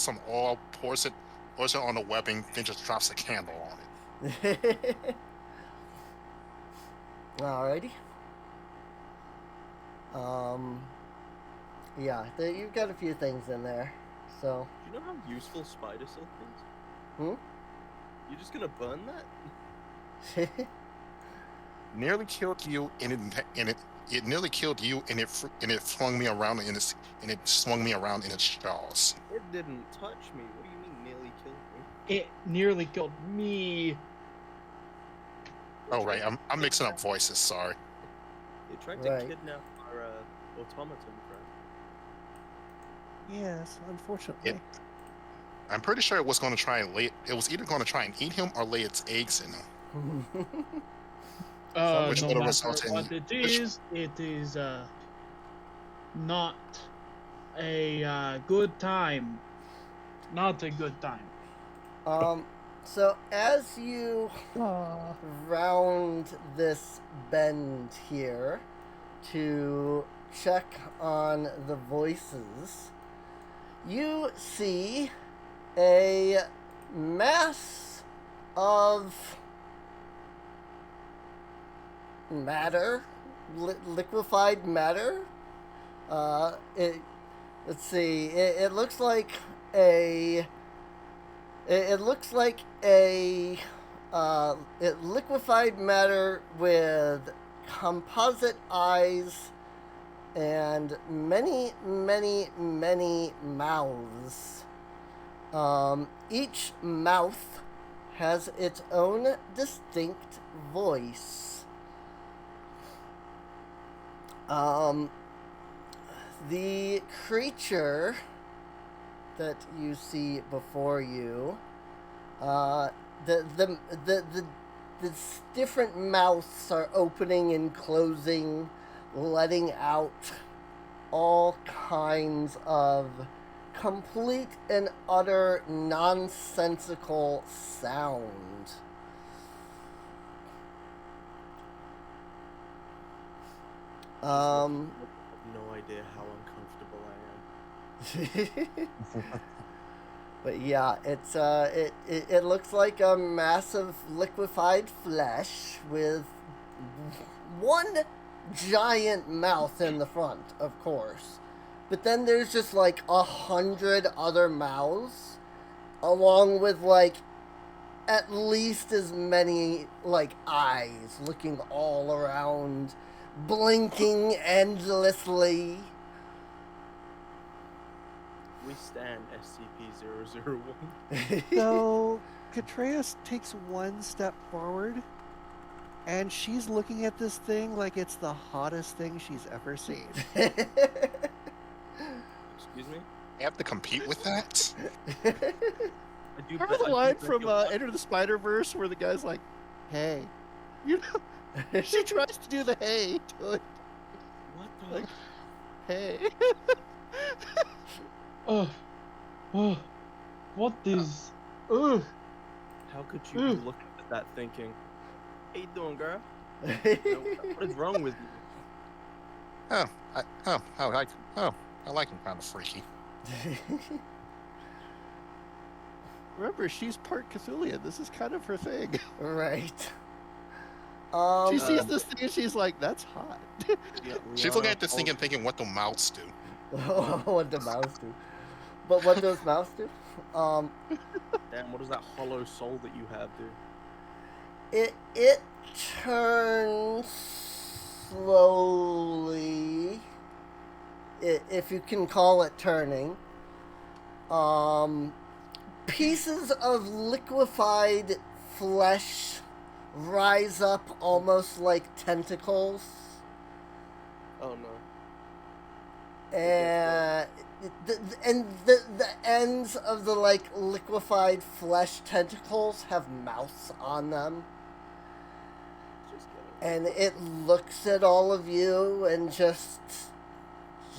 some oil, pours it on the webbing, then just drops a candle on it. Alrighty. Yeah, you've got a few things in there. So, Do you know how useful spider silk is? Hmm? You're just gonna burn that? Nearly killed you, and it nearly killed you, and it flung me around in its and it swung me around in its jaws. It didn't touch me. What do you mean nearly killed me? It nearly killed me. Oh right, I'm mixing up voices. Sorry. They tried to Right. kidnap our automaton friend. Yes, unfortunately. I'm pretty sure it was going to try and lay. It was either going to try and eat him or lay its eggs in him. Which No would have matter resulted in- what it is not a good time. Not a good time. So as you Aw. round this bend here to check on the voices, you see a mass of matter, liquefied matter. Let's see. It looks like a. It looks like a liquefied matter with composite eyes and many, many, many mouths. Each mouth has its own distinct voice. The creature that you see before you, the different mouths are opening and closing, letting out all kinds of complete and utter nonsensical sound. I have no idea how uncomfortable I am. But yeah, it looks like a massive liquefied flesh with one giant mouth in the front, of course. But then there's just 100 other mouths, along with at least as many eyes looking all around, blinking endlessly. We stand SCP-001. So, Katreus takes one step forward, and she's looking at this thing like it's the hottest thing she's ever seen. Excuse me? You have to compete with that. I do Remember the line from Enter the Spider-Verse where the guy's like, "Hey," you know? She tries to do the "hey" to it. What the? Like, "Hey." What is? Ugh. How could you be looking at that thinking, "How you doing, girl? What is wrong with you?" I like him kind of freaky. Remember, she's part Cthulian. This is kind of her thing. Right. She sees Um, this thing and she's like, "That's hot." Yeah, She's looking Liana at this thing and thinking, what do mouths do? What do mouse do? But what does mouse do? Damn, what does that hollow soul that you have do? It turns slowly, if you can call it turning. Pieces of liquefied flesh rise up almost like tentacles, Oh no. and the ends of the like liquefied flesh tentacles have mouths on them. Just kidding. And it looks at all of you and just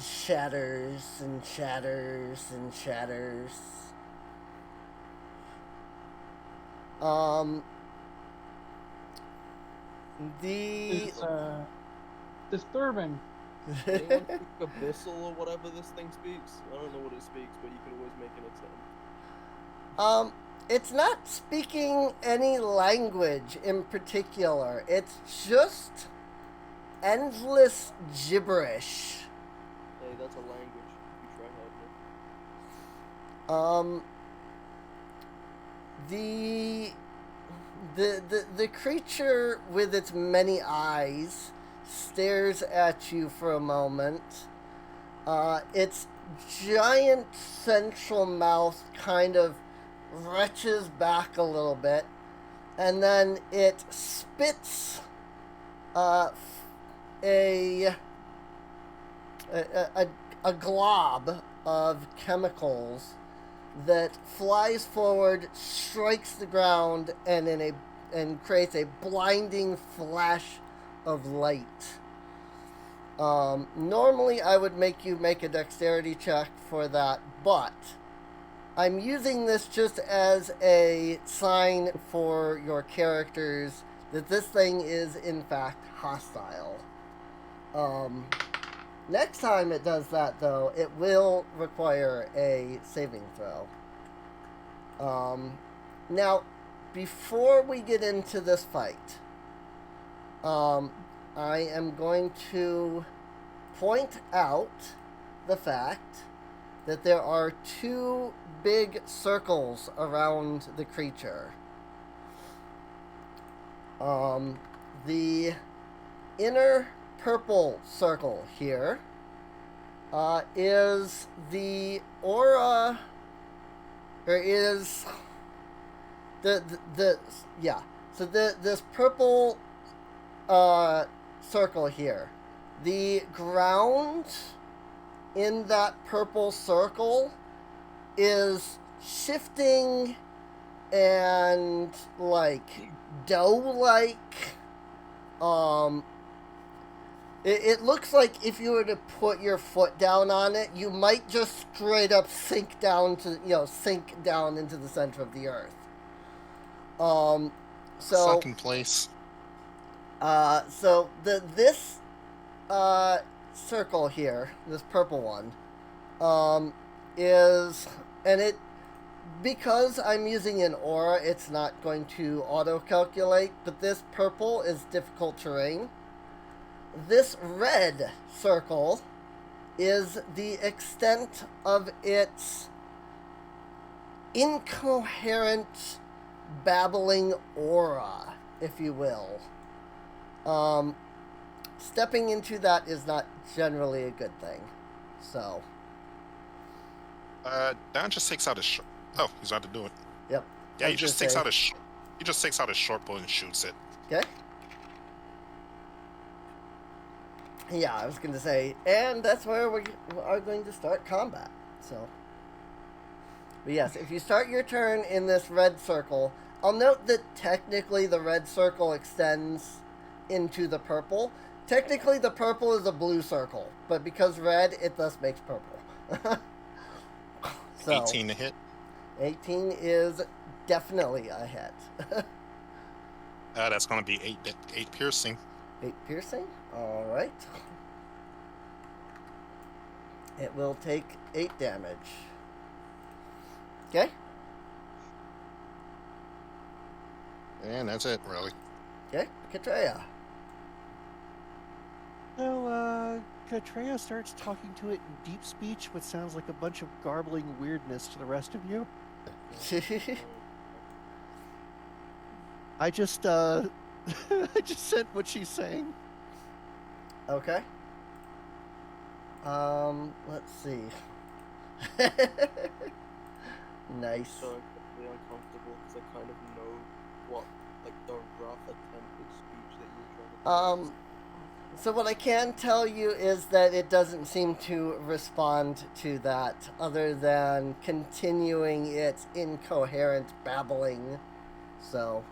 shatters and shatters and shatters. The It's disturbing. Anyone speak Abyssal or whatever this thing speaks? I don't know what it speaks, but you can always make an attempt. it's not speaking any language in particular. It's just endless gibberish. Hey, that's a language. You try hard. The creature with its many eyes stares at you for a moment. Its giant central mouth kind of retches back a little bit, and then it spits a glob of chemicals that flies forward, strikes the ground, and creates a blinding flash of light. Normally I would make you make a dexterity check for that, but I'm using this just as a sign for your characters that this thing is in fact hostile. Next time it does that, though, it will require a saving throw. Now, before we get into this fight, I am going to point out the fact that there are two big circles around the creature. The inner purple circle here is the aura, or is so this purple circle here, the ground in that purple circle is shifting and like dough-like. It looks like if you were to put your foot down on it, you might just straight up sink down into the center of the earth. Sunken place. So this circle here, this purple one, is, and it, because I'm using an aura, it's not going to auto-calculate, but this purple is difficult terrain. This red circle is the extent of its incoherent, babbling aura, if you will. Stepping into that is not generally a good thing. So. Don just takes out his short. Oh, he's about to do it. Yep. Yeah, he just takes out his. He just takes out his short bow and shoots it. Okay. Yeah, I was going to say, and that's where we are going to start combat. So, but yes, if you start your turn in this red circle, I'll note that technically the red circle extends into the purple. Technically, the purple is a blue circle, but because red, it thus makes purple. So, 18 to hit. 18 is definitely a hit. That's going to be 8 piercing. 8 piercing? Alright. It will take 8 damage. Okay? And that's it, really. Okay, Katreya. So, Katreya starts talking to it in deep speech, which sounds like a bunch of garbling weirdness to the rest of you. I just, I just sent what she's saying. Okay. Let's see. Nice. So incredibly uncomfortable because I kind of know what, like, the rough attempted speech that you're trying to do. So what I can tell you is that it doesn't seem to respond to that, other than continuing its incoherent babbling. So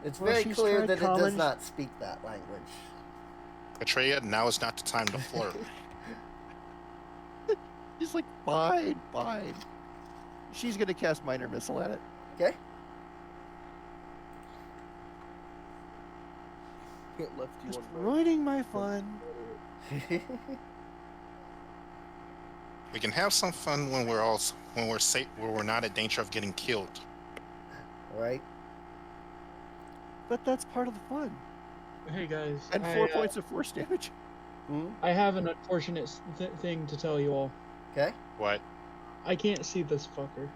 it's Well, very she's clear tried that it does common- not speak that language. Atreya, now is not the time to flirt. She's like, fine, fine. She's gonna cast Minor Missile at it. Okay. It left you Just on red. ruining my fun. We can have some fun when we're safe, where we're not in danger of getting killed. Right. But that's part of the fun. Hey guys, And 4 points of force damage. Hmm? I have an unfortunate thing to tell you all. Okay. What? I can't see this fucker.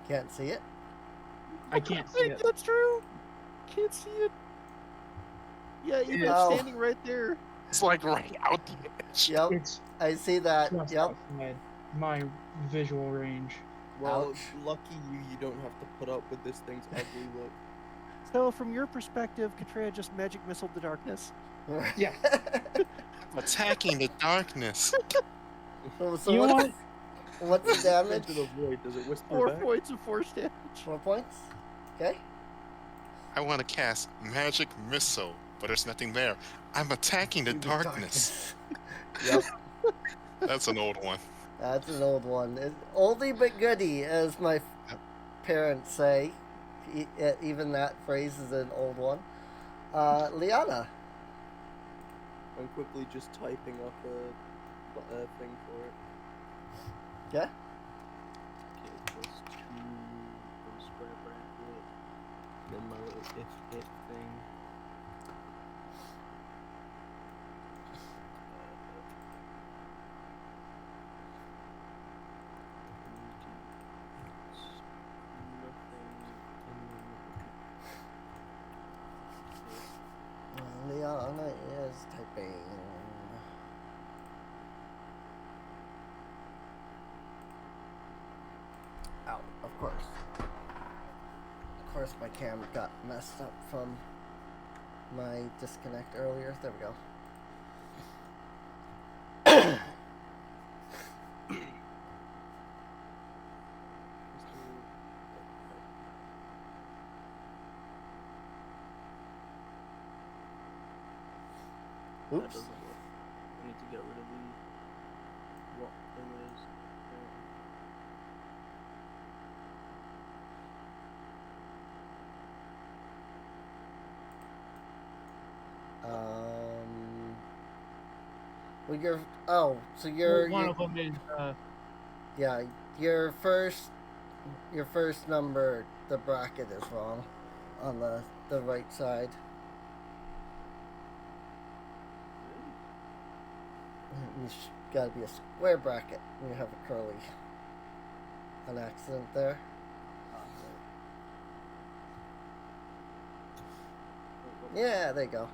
Can't see it. I can't see it. That's true. Can't see it. Yeah, even Oh. standing right there. It's like right out the edge. Yep. It's I see that. just Yep. outside my visual range. Well, Ouch. lucky you don't have to put up with this thing's ugly look. So, from your perspective, Katreya just magic missiled the darkness. Yeah. Attacking the darkness. So You know what? what's the damage? Into the void, does it whisper 4 back? points of force damage. 4 points. Okay. I want to cast magic missile, but there's nothing there. I'm attacking the darkness. Yep. That's an old one. That's an old one. Oldie but goodie, as my parents say. Even that phrase is an old one. Liana. I'm quickly just typing up a thing for it. Yeah. Okay, plus 2 for the square bracket. Then my little if it thing. Liana is typing. Ow, of course. Of course my camera got messed up from my disconnect earlier. There we go. That Oops. doesn't work. I need to get rid of the what thing is. Well, so you're One of them is yeah, your first number, the bracket is wrong on the right side. Gotta be a square bracket when you have a curly. An accident there. Yeah, there you go.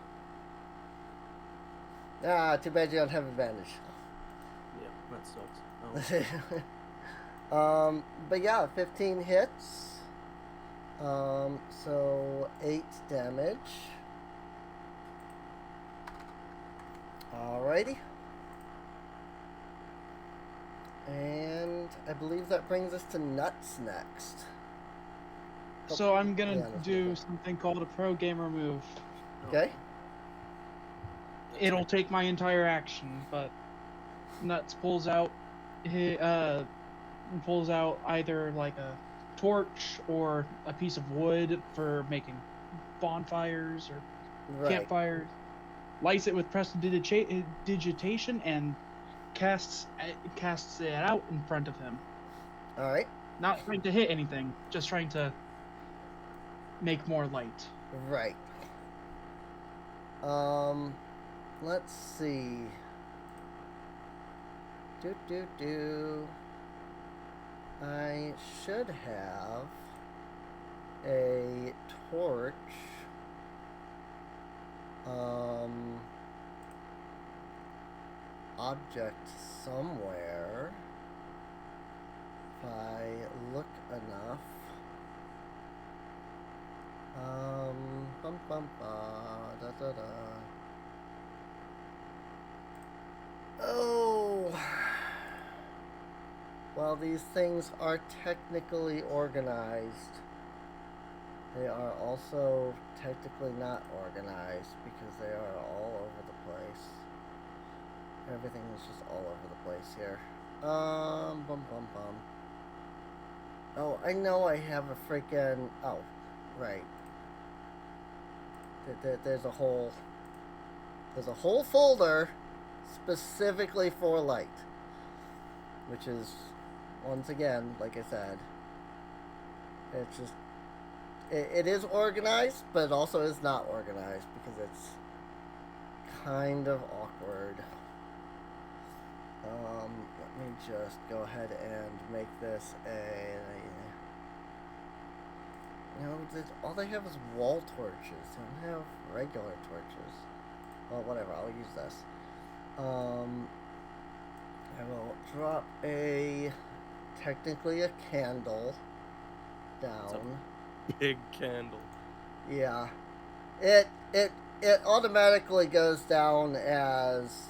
Ah, too bad you don't have advantage. Yeah, that sucks. Oh. But yeah, 15 hits. So 8 damage. Alrighty. And I believe that brings us to Nuts next. so I'm gonna Yeah, that's do good. something called a pro gamer move. Okay. It'll take my entire action, but Nuts pulls out either like a torch or a piece of wood for making bonfires or Right. campfires, lights it with prestidigitation, and casts it out in front of him. Alright. Not trying to hit anything, just trying to make more light. Right. Let's see. I should have a torch. Object somewhere. If I look enough. Bum bum ba da da da. Oh. Well, these things are technically organized. They are also technically not organized because they are all over the place. Everything is just all over the place here. Bum bum bum. Oh, I know I have a freaking. Oh, right. There's a whole folder specifically for light, which is, once again, like I said, it's just it is organized, but it also is not organized because it's kind of awkward. Let me just go ahead and make this a. You know, all they have is wall torches. They don't have regular torches. Well, whatever. I'll use this. I will drop technically a candle down. Big candle. Yeah. It automatically goes down as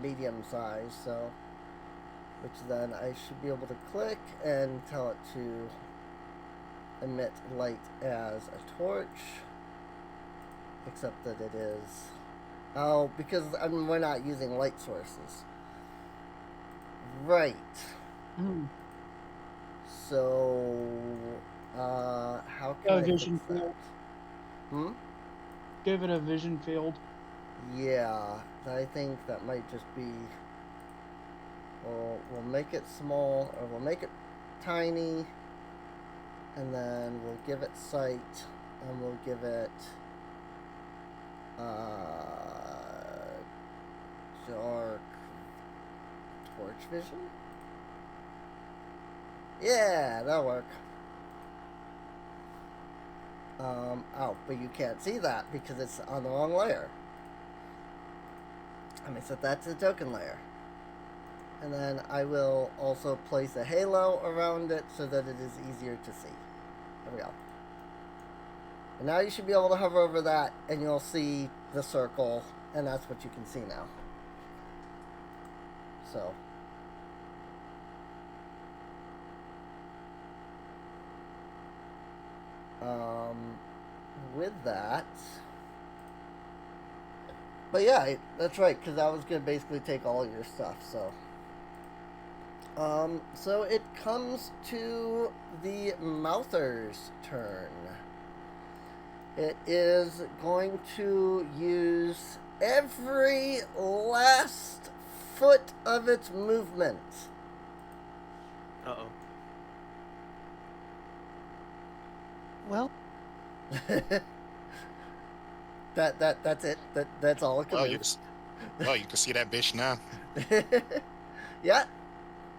medium size, so which then I should be able to click and tell it to emit light as a torch, except that it is because we're not using light sources, right? So how can I vision fix that? field. Give it a vision field. Yeah, I think that might just be. We'll make it small, or we'll make it tiny, and then we'll give it sight, and we'll give it dark torch vision. Yeah, that'll work. Oh, but you can't see that because it's on the wrong layer. I mean, so that's a token layer. And then I will also place a halo around it so that it is easier to see. There we go. And now you should be able to hover over that and you'll see the circle, and that's what you can see now. So. With that. But yeah, that's right, because I was going to basically take all your stuff, so. So it comes to the Mouther's turn. It is going to use every last foot of its movement. Uh-oh. Well, that's it. That's all it can do. You can see that bitch now. Yeah.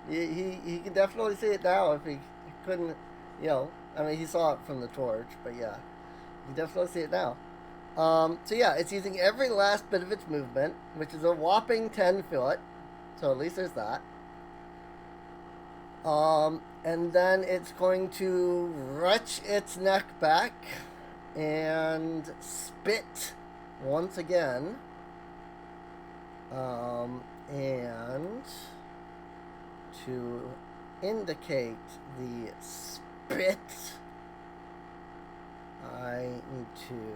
He can definitely see it now if he couldn't, I mean, he saw it from the torch, but yeah, you can definitely see it now. So yeah, it's using every last bit of its movement, which is a whopping 10 foot, so at least there's that. And then it's going to retch its neck back and spit once again. And to indicate the spit, I need to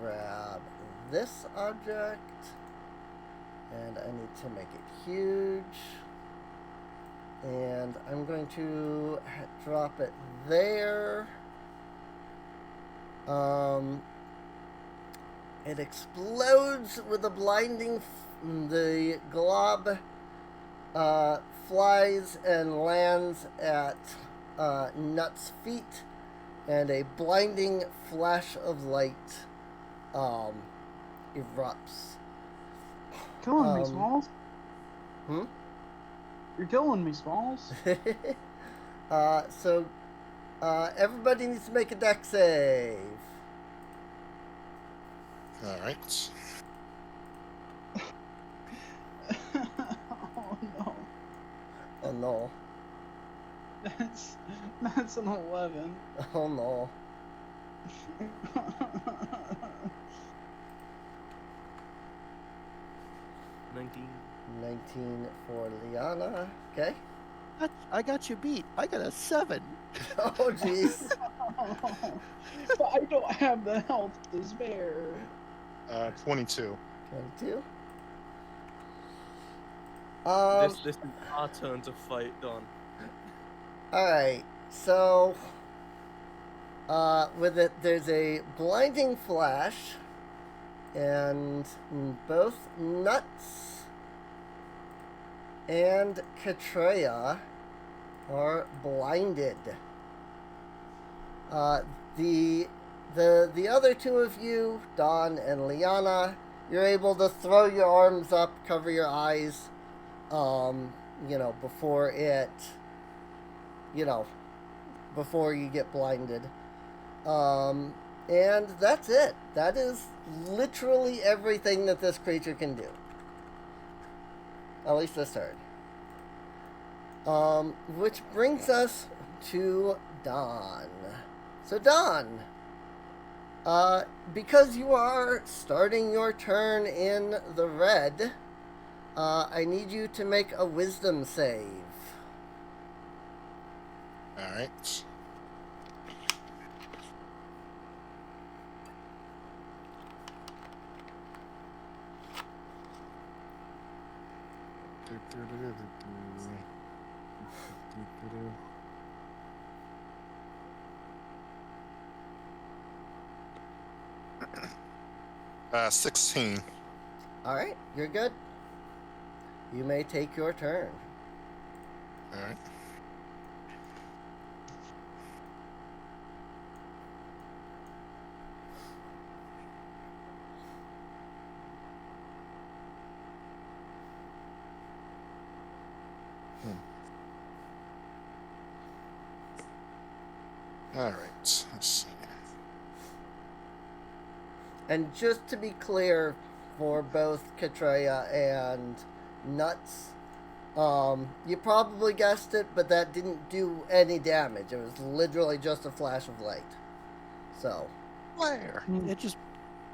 grab this object and I need to make it huge. And I'm going to drop it there. It explodes with a blinding, the glob flies and lands at Nut's feet, and a blinding flash of light erupts. Killing me, Smalls. Hmm? You're killing me, Smalls. So everybody needs to make a deck save. All right. Oh no. Oh no. That's an 11. Oh no. 19 for Liana. Okay. I got you beat. I got a 7. Oh jeez. But I don't have the health to spare. 22. 22. This is our turn to fight, Don. Alright, so with it there's a blinding flash, and both Nuts and Katreya are blinded. The other two of you, Don and Liana, you're able to throw your arms up, cover your eyes, before it, before you get blinded. And that's it. That is literally everything that this creature can do. At least this turn. Which brings us to Don. So Don, because you are starting your turn in the red, I need you to make a wisdom save. All right. Uh, 16. Alright, you're good. You may take your turn. All right. All right. Let's see. And just to be clear, for both Katreya and Nuts, you probably guessed it, but that didn't do any damage. It was literally just a flash of light. So. Where? We're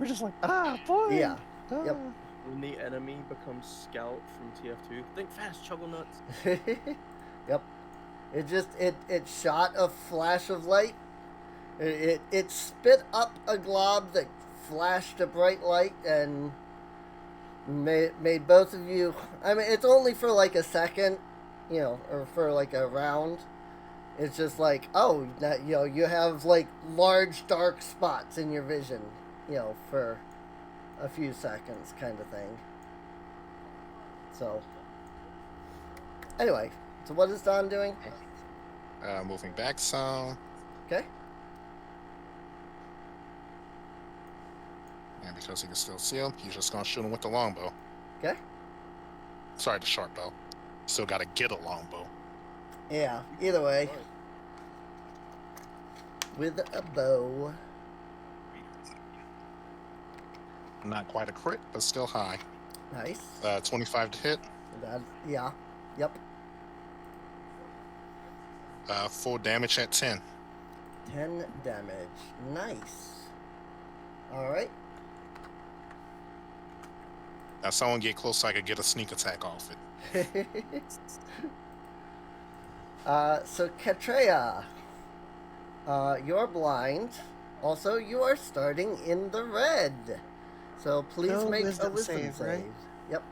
just like, boy. Yeah. Ah. Yep. When the enemy becomes Scout from TF2, think fast, Chuggle Nuts. Yep. It shot a flash of light. It spit up a glob that flashed a bright light and made both of you. I mean, it's only for like a second, or for like a round. It's just like, oh, that, you have like large dark spots in your vision, for a few seconds, kind of thing. So, anyway, so what is Don doing? Moving back some. Okay. And because he can still see him, he's just gonna shoot him with the longbow. Okay. Sorry, the short bow. Still gotta get a longbow. Yeah, either way. With a bow. Not quite a crit, but still high. Nice. 25 to hit. Yeah. Yep. 4 damage at 10. 10 damage. Nice. Alright. Now someone get close so I could get a sneak attack off it. So Katreya, you're blind. Also, you are starting in the red. So please No make a wisdom wisdom save, save. right? Yep.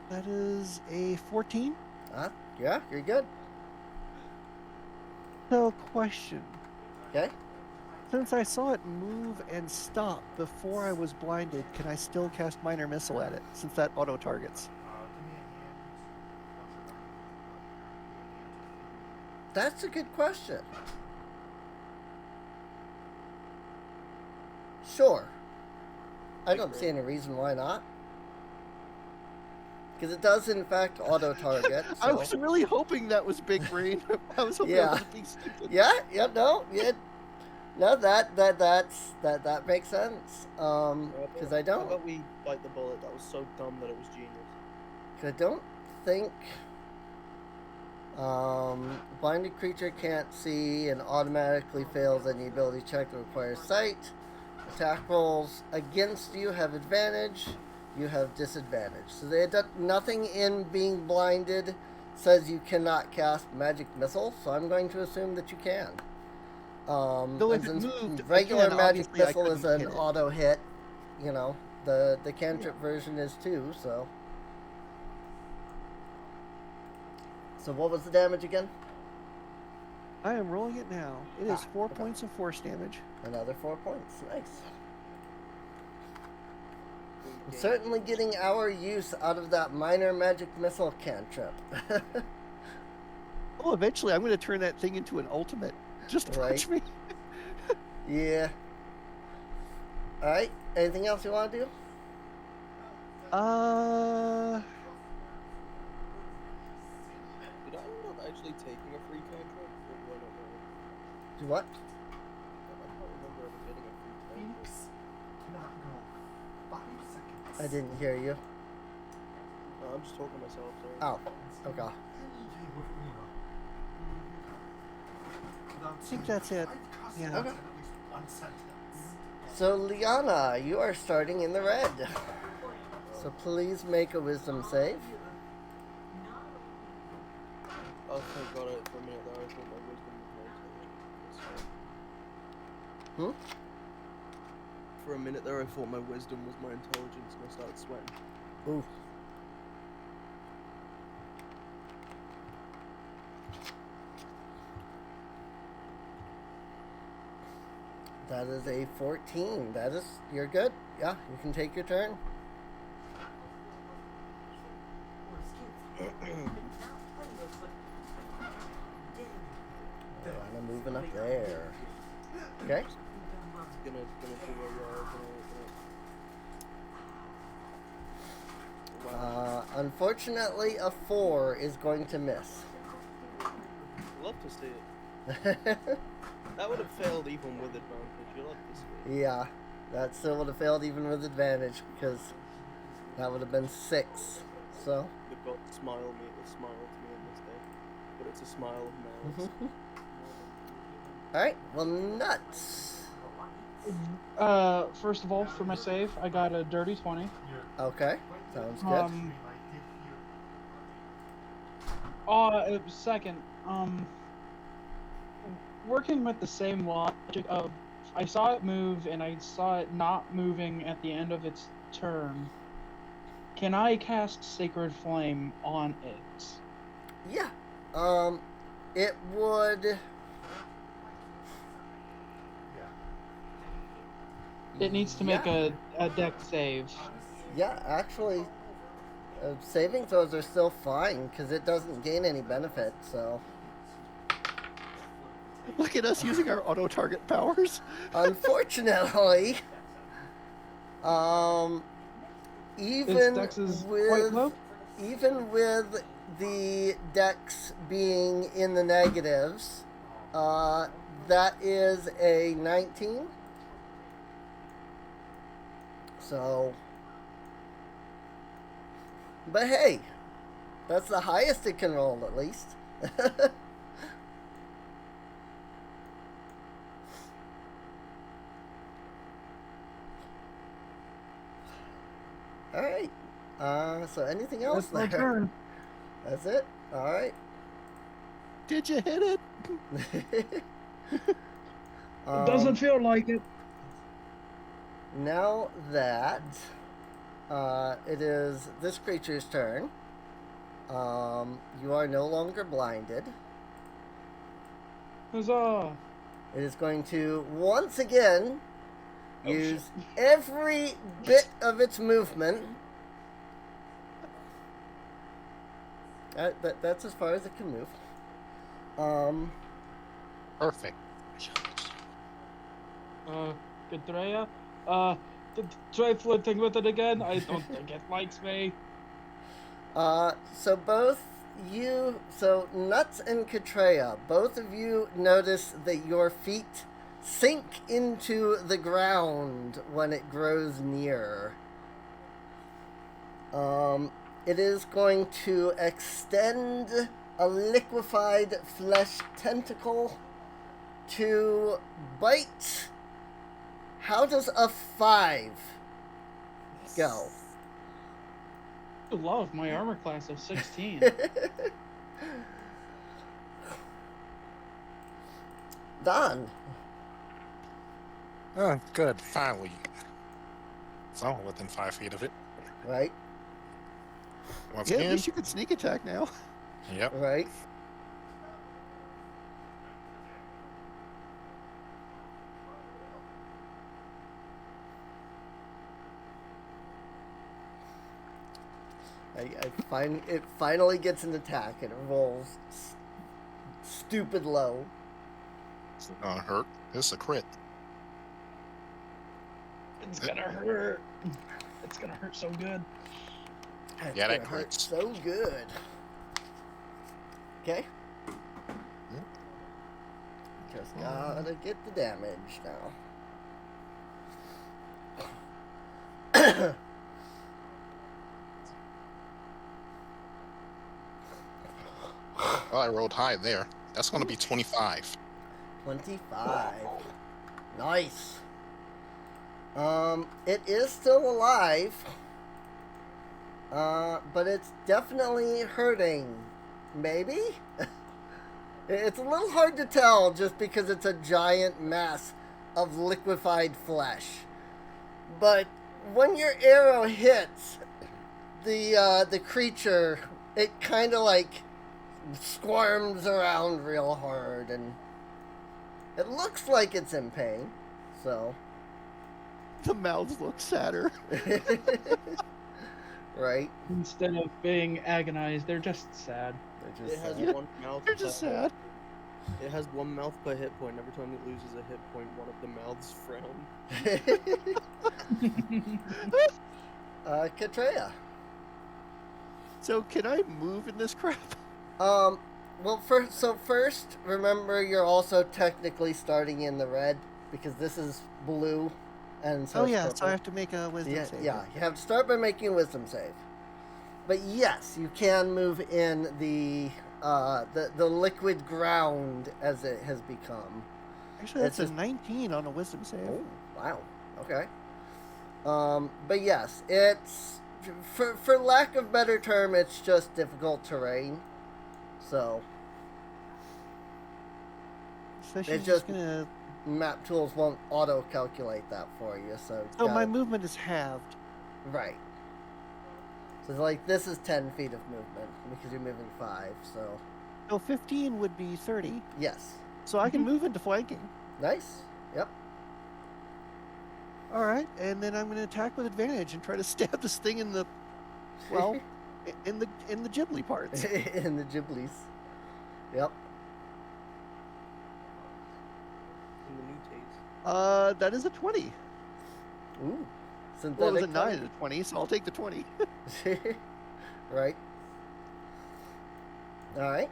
That is a 14. Yeah, you're good. So, question. Okay. Since I saw it move and stop before I was blinded, can I still cast Minor Missile at it, since that auto-targets? That's a good question. Sure. I don't see any reason why not. Because it does, in fact, auto-target. So. I was really hoping that was Big Brain. I was hoping Yeah. I wasn't being stupid. Yeah, no, that makes sense. Because I How don't, about we bite the bullet? That was so dumb that it was genius. I don't think blinded creature can't see and automatically fails any ability check that requires sight. Attack rolls against you have advantage. You have disadvantage. So nothing in being blinded says you cannot cast magic missile. So I'm going to assume that you can. Though if it since moved, regular again, magic obviously I missile is couldn't an hit it. auto hit, you know, the cantrip version is too. So what was the damage again? I am rolling it now. It is 4 points of force damage. Another 4 points. Nice. I'm certainly getting our use out of that minor magic missile cantrip. Oh, eventually I'm going to turn that thing into an ultimate. Just watch me. Yeah. Alright, anything else you want to do? Did I end up actually taking a free cantrip? Or do I not know? Do what? I can't remember ever getting a free cantrip. I didn't hear you. No, I'm just talking to myself, sorry. Oh, okay. I think that's it. Yeah. Okay. So, Liana, you are starting in the red. So please make a wisdom save. Oh, thank God, for a minute there I thought my wisdom was my intelligence. For a minute there I thought my wisdom was my intelligence and I started sweating. Ooh. That is a 14. You're good. Yeah, you can take your turn. I'm moving up there. Okay. Gonna do a Unfortunately, a 4 is going to miss. love to see it. That would have failed even with advantage. You love to see it. Yeah, that still would have failed even with advantage because that would have been 6. So. The gods smile to me in this day, but it's a smile of malice. Alright, well, nuts. First of all, for my save, I got a dirty 20. Okay, sounds good. Second, working with the same logic of, I saw it move and I saw it not moving at the end of its turn. Can I cast Sacred Flame on it? Yeah. It would. It needs to make a deck save. Yeah, actually, saving throws are still fine because it doesn't gain any benefit. So. Look at us using our auto-target powers. Unfortunately, even with the dex being in the negatives, that is a 19. So, but hey, that's the highest it can roll, at least. All right. So anything else That's my there? turn. That's it. All right. Did you hit it? It doesn't feel like it. Now that it is this creature's turn, you are no longer blinded. Huzzah! It is going to once again Oh, use shit. every bit of its movement. That's as far as it can move. Perfect. Katreya, try flirting with it again. I don't think it likes me. So both so Nuts and Katreya, both of you notice that your feet sink into the ground when it grows near. It is going to extend a liquefied flesh tentacle to bite. How does a 5 go? I love my armor class of 16. Don. Oh, good. Finally. Someone within 5 feet of it. Right? Once Yeah, at again. least you can sneak attack now. Yep. Right? It finally gets an attack and it rolls stupid low. It's gonna hurt. This is a crit. It's gonna hurt. It's gonna hurt so good. It's Yeah, that gonna hurt crits. so good. Okay. Yep. Just gotta get the damage now. Well, I rolled high there. That's gonna be 25. 25. Nice. It is still alive. But it's definitely hurting. Maybe? It's a little hard to tell just because it's a giant mass of liquefied flesh. But when your arrow hits the creature, it kind of like squirms around real hard, and it looks like it's in pain. So, The mouths look sadder. right? Instead of being agonized, they're just sad. They're It just has sad. one mouth. They're just per hit sad. point. It has one mouth per hit point. Every time it loses a hit point, one of the mouths frown. Katreya. So can I move in this crap? Well, first, remember you're also technically starting in the red because this is blue, and so Oh it's yeah, so purple. I have to make a wisdom Yeah, save. yeah. You have to start by making a wisdom save. But yes, you can move in the liquid ground as it has become. Actually, that's It's a 19 on a wisdom save. Oh, wow. Okay. But yes, it's for lack of better term, it's just difficult terrain. So So she's It just just- gonna. map tools won't auto calculate that for you. So Oh, my gotta- movement is halved. right. So like this is 10 feet of movement because you're moving 5. So So 15 would be 30. yes, So I can move into flanking. nice. Yep. All right, and then I'm gonna attack with advantage and try to stab this thing in the, well, in the ghibli parts. In the Ghiblies. Yep. In the mutates. That is a 20. Ooh. Synthetic. Well, it was a 9 and a 20, so I'll take the 20. Right. All right.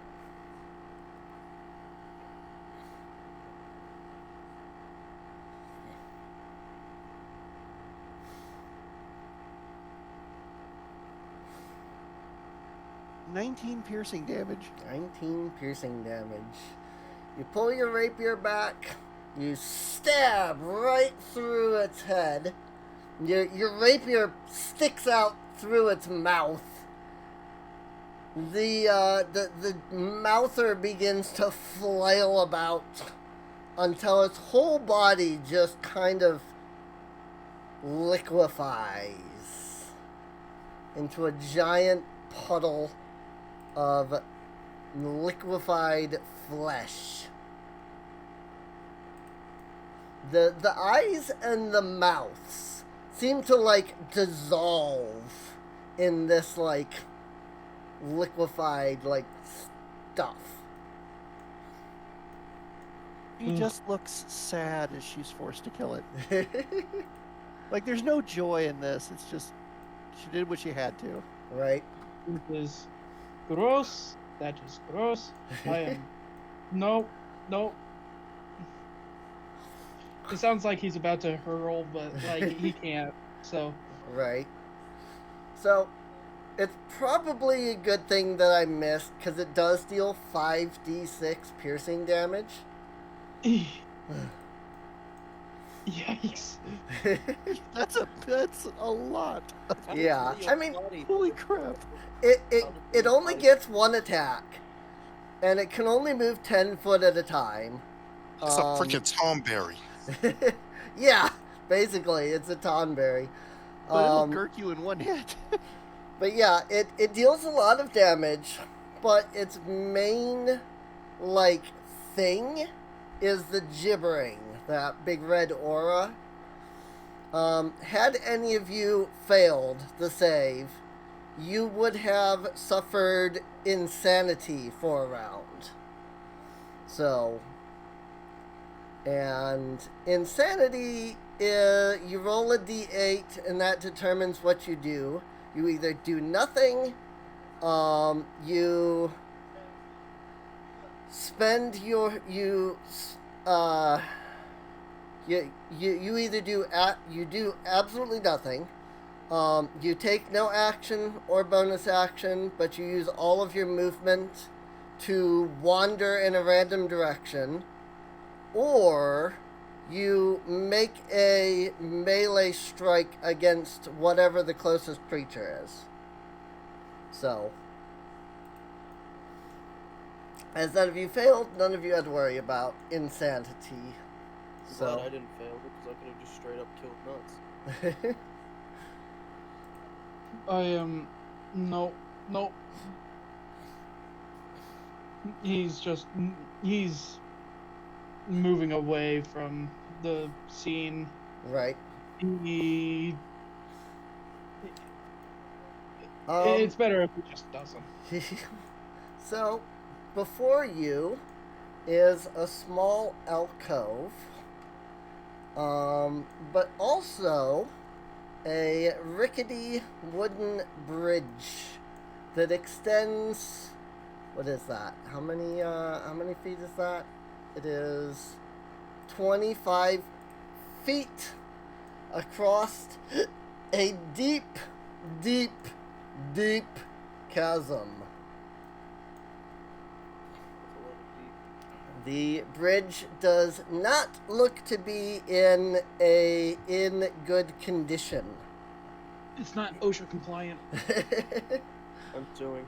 $19 piercing damage. 19 piercing damage. You pull your rapier back. You stab right through its head. Your rapier sticks out through its mouth. The mouther begins to flail about until its whole body just kind of liquefies into a giant puddle of liquefied flesh. the eyes and the mouths seem to like dissolve in this like liquefied like stuff. She just looks sad as she's forced to kill it. Like, there's no joy in this. It's just, she did what she had to. Right. It is gross. That is gross. I am. Nope. Nope. It sounds like he's about to hurl, but like he can't. So. Right. So, it's probably a good thing that I missed because it does deal 5d6 piercing damage. Yikes. That's a lot. Yeah, I mean, Holy crap. It only gets one attack, and it can only move 10 foot at a time. It's a freaking Tomberry. Yeah, basically, it's a Tonberry. But it'll gurk you in one hit. But yeah, it deals a lot of damage, but its main, like, thing is the gibbering, that big red aura. Had any of you failed the save, you would have suffered insanity for a round. So, and insanity, you roll a d8 and that determines what you do. You either do nothing, you spend your, you either do absolutely nothing, you take no action or bonus action, but you use all of your movement to wander in a random direction, or you make a melee strike against whatever the closest creature is. So, as none of you failed, none of you had to worry about insanity. Glad I didn't fail because I could have just straight up killed nuts. I am. Nope. He's moving away from the scene. Right. It's better if he just doesn't. So, before you is a small alcove, but also a rickety wooden bridge that extends. What is that? How many feet is that? It is 25 feet across a deep chasm. The bridge does not look to be in good condition. It's not OSHA compliant. I'm doing.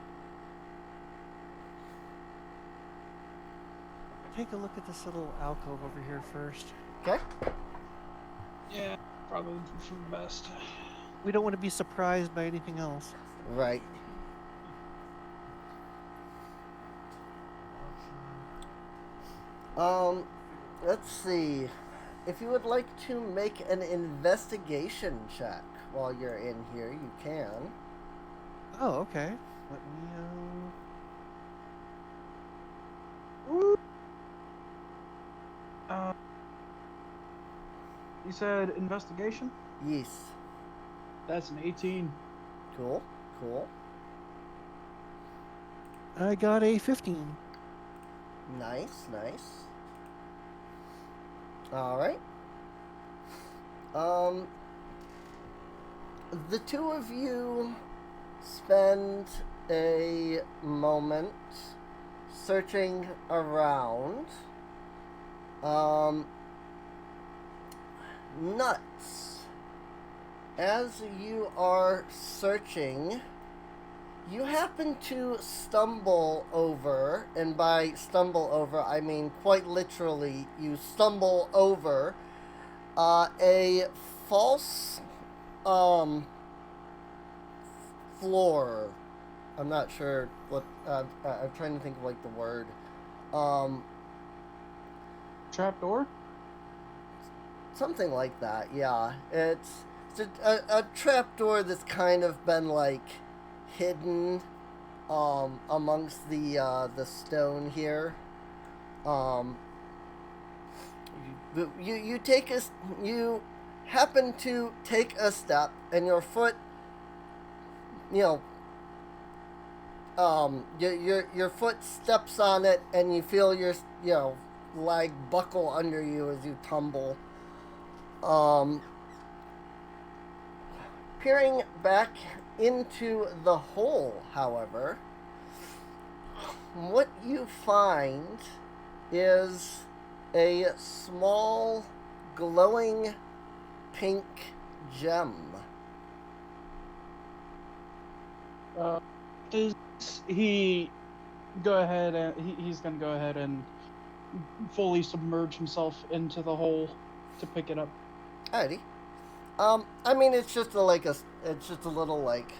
Take a look at this little alcove over here first. Okay. Yeah, probably for the best. We don't want to be surprised by anything else. Right. Let's see. If you would like to make an investigation check while you're in here, you can. Oh, okay. Let me, You said investigation? Yes. That's an 18. Cool. I got a 15. Nice. Alright. The two of you spend a moment searching around. Nuts. As you are searching, you happen to stumble over, and by stumble over, I mean quite literally, you stumble over a false floor. I'm not sure what, I'm trying to think of like the word. Trapdoor? something like that. Yeah, it's a trapdoor that's kind of been like hidden amongst the stone here. Um, you take a you happen to take a step, and your foot, you know, your foot steps on it, and you feel your leg buckle under you as you tumble. Um, Peering back into the hole, however, what you find is a small glowing pink gem. Does he go ahead and he's gonna go ahead and fully submerge himself into the hole to pick it up? Alrighty. I mean, it's just it's just a little like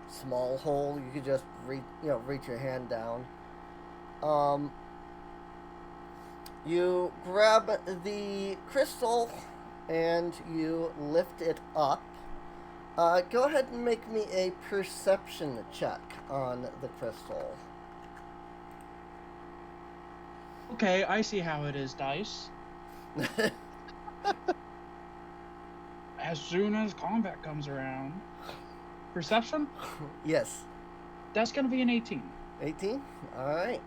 small hole. You could just reach your hand down. You grab the crystal and you lift it up. Go ahead and make me a perception check on the crystal. Okay, I see how it is, Dice. As soon as combat comes around. Perception? Yes. That's gonna be an 18. 18? Alright.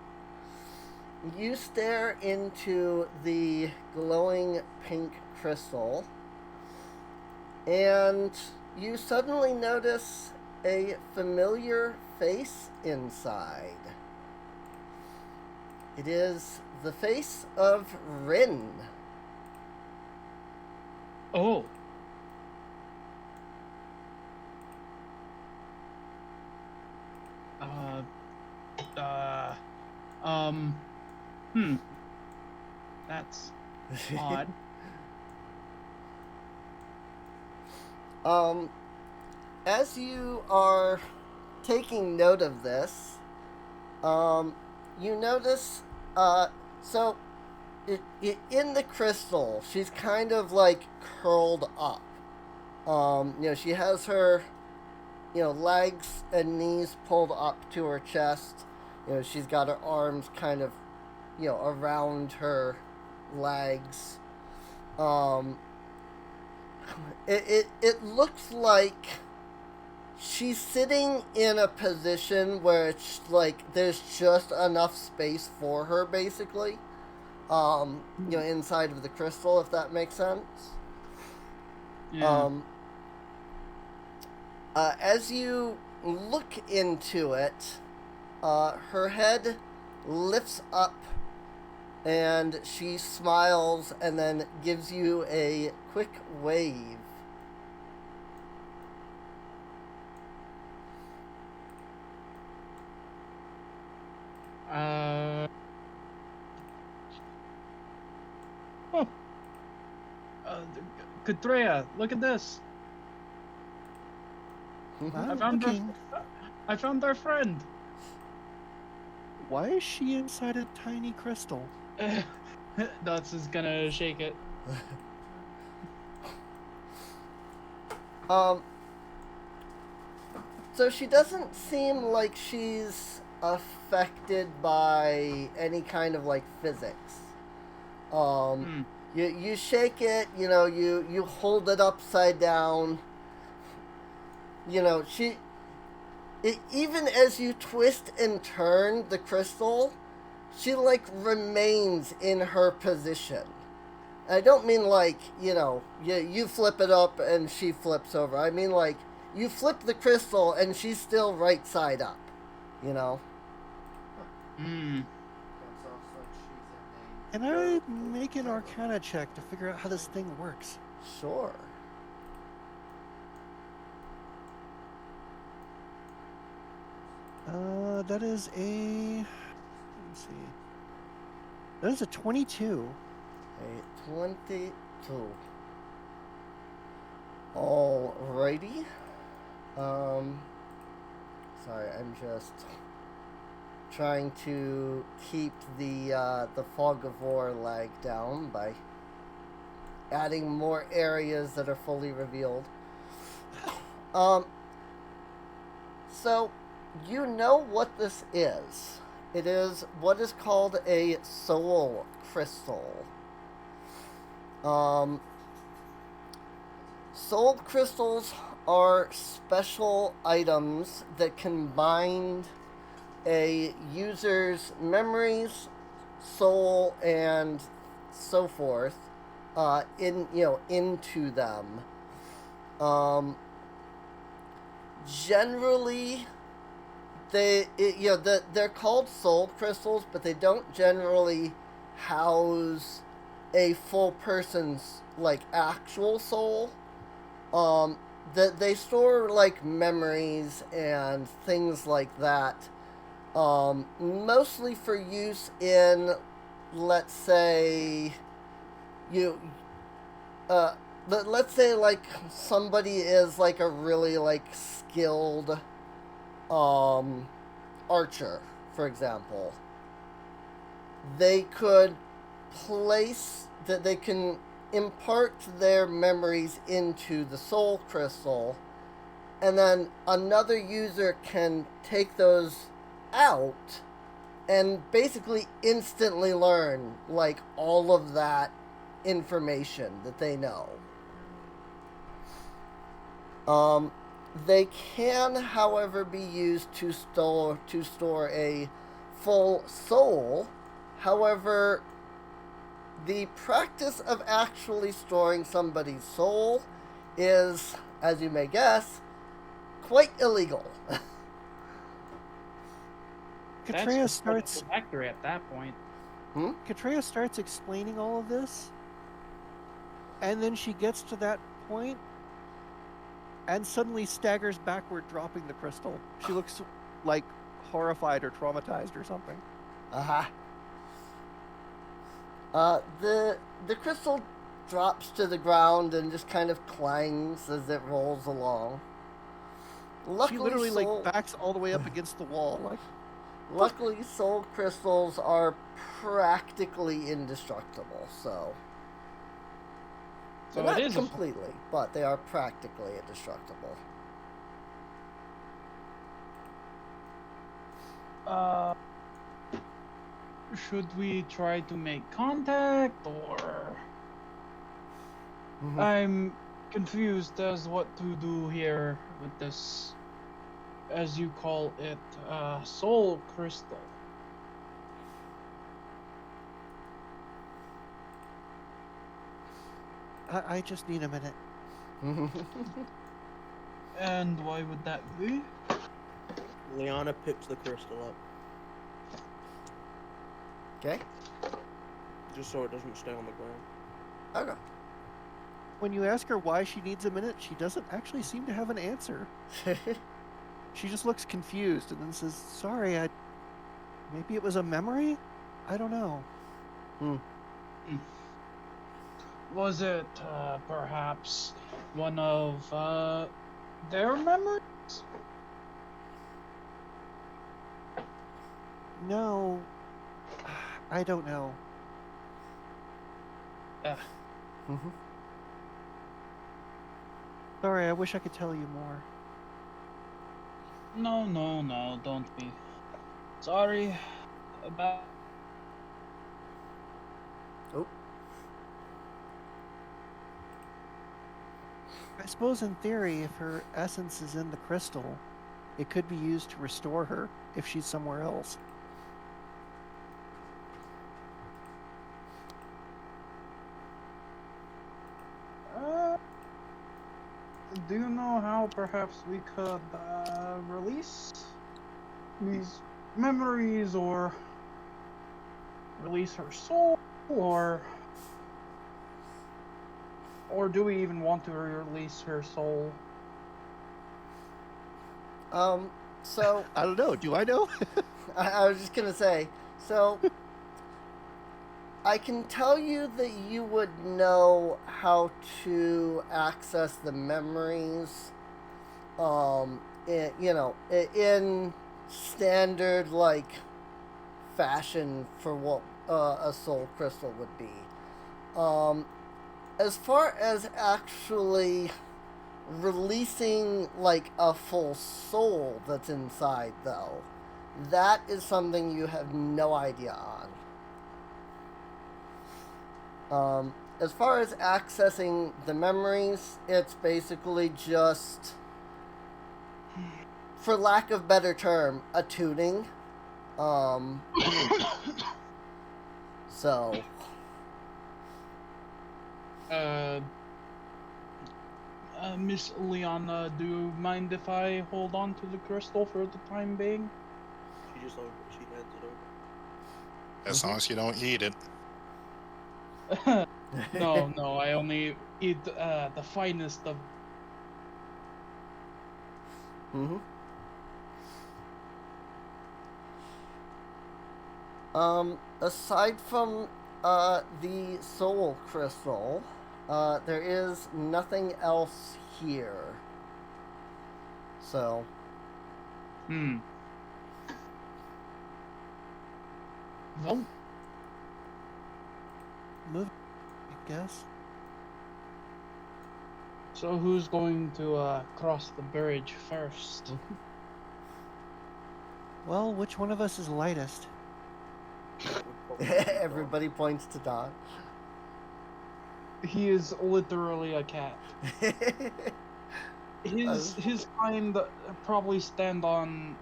You stare into the glowing pink crystal, and you suddenly notice a familiar face inside. It is the face of Rin. Oh. That's odd. As you are taking note of this, you notice, so in the crystal, she's kind of like curled up. She has her, legs and knees pulled up to her chest. She's got her arms kind of, around her legs. It looks like she's sitting in a position where it's like there's just enough space for her, basically. Inside of the crystal, if that makes sense. Yeah. As you look into it, her head lifts up and she smiles and then gives you a quick wave. Katreya, look at this. I found our friend. Why is she inside a tiny crystal? Dots is gonna shake it. So she doesn't seem like she's affected by any kind of like physics. You shake it, you hold it upside down. Even as you twist and turn the crystal, she like remains in her position. I don't mean like, you flip it up and she flips over. I mean like you flip the crystal and she's still right side up, Can I make an Arcana check to figure out how this thing works? Sure. That is a... Let me see. That is a 22. A 22. Alrighty. Sorry, I'm just trying to keep the fog of war lag down by adding more areas that are fully revealed. So, you know what this is. It is what is called a soul crystal. Soul crystals are special items that can bind a user's memories, soul, and so forth, into them. Generally, they're called soul crystals, but they don't generally house a full person's like actual soul. They store like memories and things like that. Mostly for use in, let's say, let's say like somebody is like a really like skilled archer, for example. They could place that they can impart their memories into the soul crystal, and then another user can take those out and basically instantly learn like all of that information that they know. They can, however, be used to store a full soul. However, the practice of actually storing somebody's soul is, as you may guess, quite illegal. Katreya starts accurate at that point. Katreya starts explaining all of this, and then she gets to that point and suddenly staggers backward, dropping the crystal. She looks like horrified or traumatized or something. The crystal drops to the ground and just kind of clangs as it rolls along. She literally like backs all the way up against the wall. Luckily, soul crystals are practically indestructible, so not completely, but they are practically indestructible. Should we try to make contact, or I'm confused as what to do here with this, as you call it, soul crystal. I just need a minute. And why would that be? Liana picks the crystal up. Okay. Just so it doesn't stay on the ground. Okay. When you ask her why she needs a minute, she doesn't actually seem to have an answer. She just looks confused and then says, "Sorry, maybe it was a memory? I don't know." Was it perhaps one of their memories? No, I don't know. Sorry, I wish I could tell you more. No, don't be sorry about. I suppose in theory, if her essence is in the crystal, it could be used to restore her if she's somewhere else. Do you know how perhaps we could release these memories, or release her soul, or do we even want to release her soul? So I don't know. Do I know? I was just gonna say, so I can tell you that you would know how to access the memories, in standard like fashion for what a soul crystal would be. as far as actually releasing like a full soul that's inside, though, that is something you have no idea on. As far as accessing the memories, it's basically just, for lack of better term, a tuning. So. Miss Liana, do you mind if I hold on to the crystal for the time being? She hands it over. As long as you don't eat it. No, I only eat the finest of. Aside from the soul crystal, there is nothing else here. So. Well, Move, I guess. so who's going to cross the bridge first? Well, which one of us is lightest? Everybody points to Don. He is literally a cat. His kind probably stand on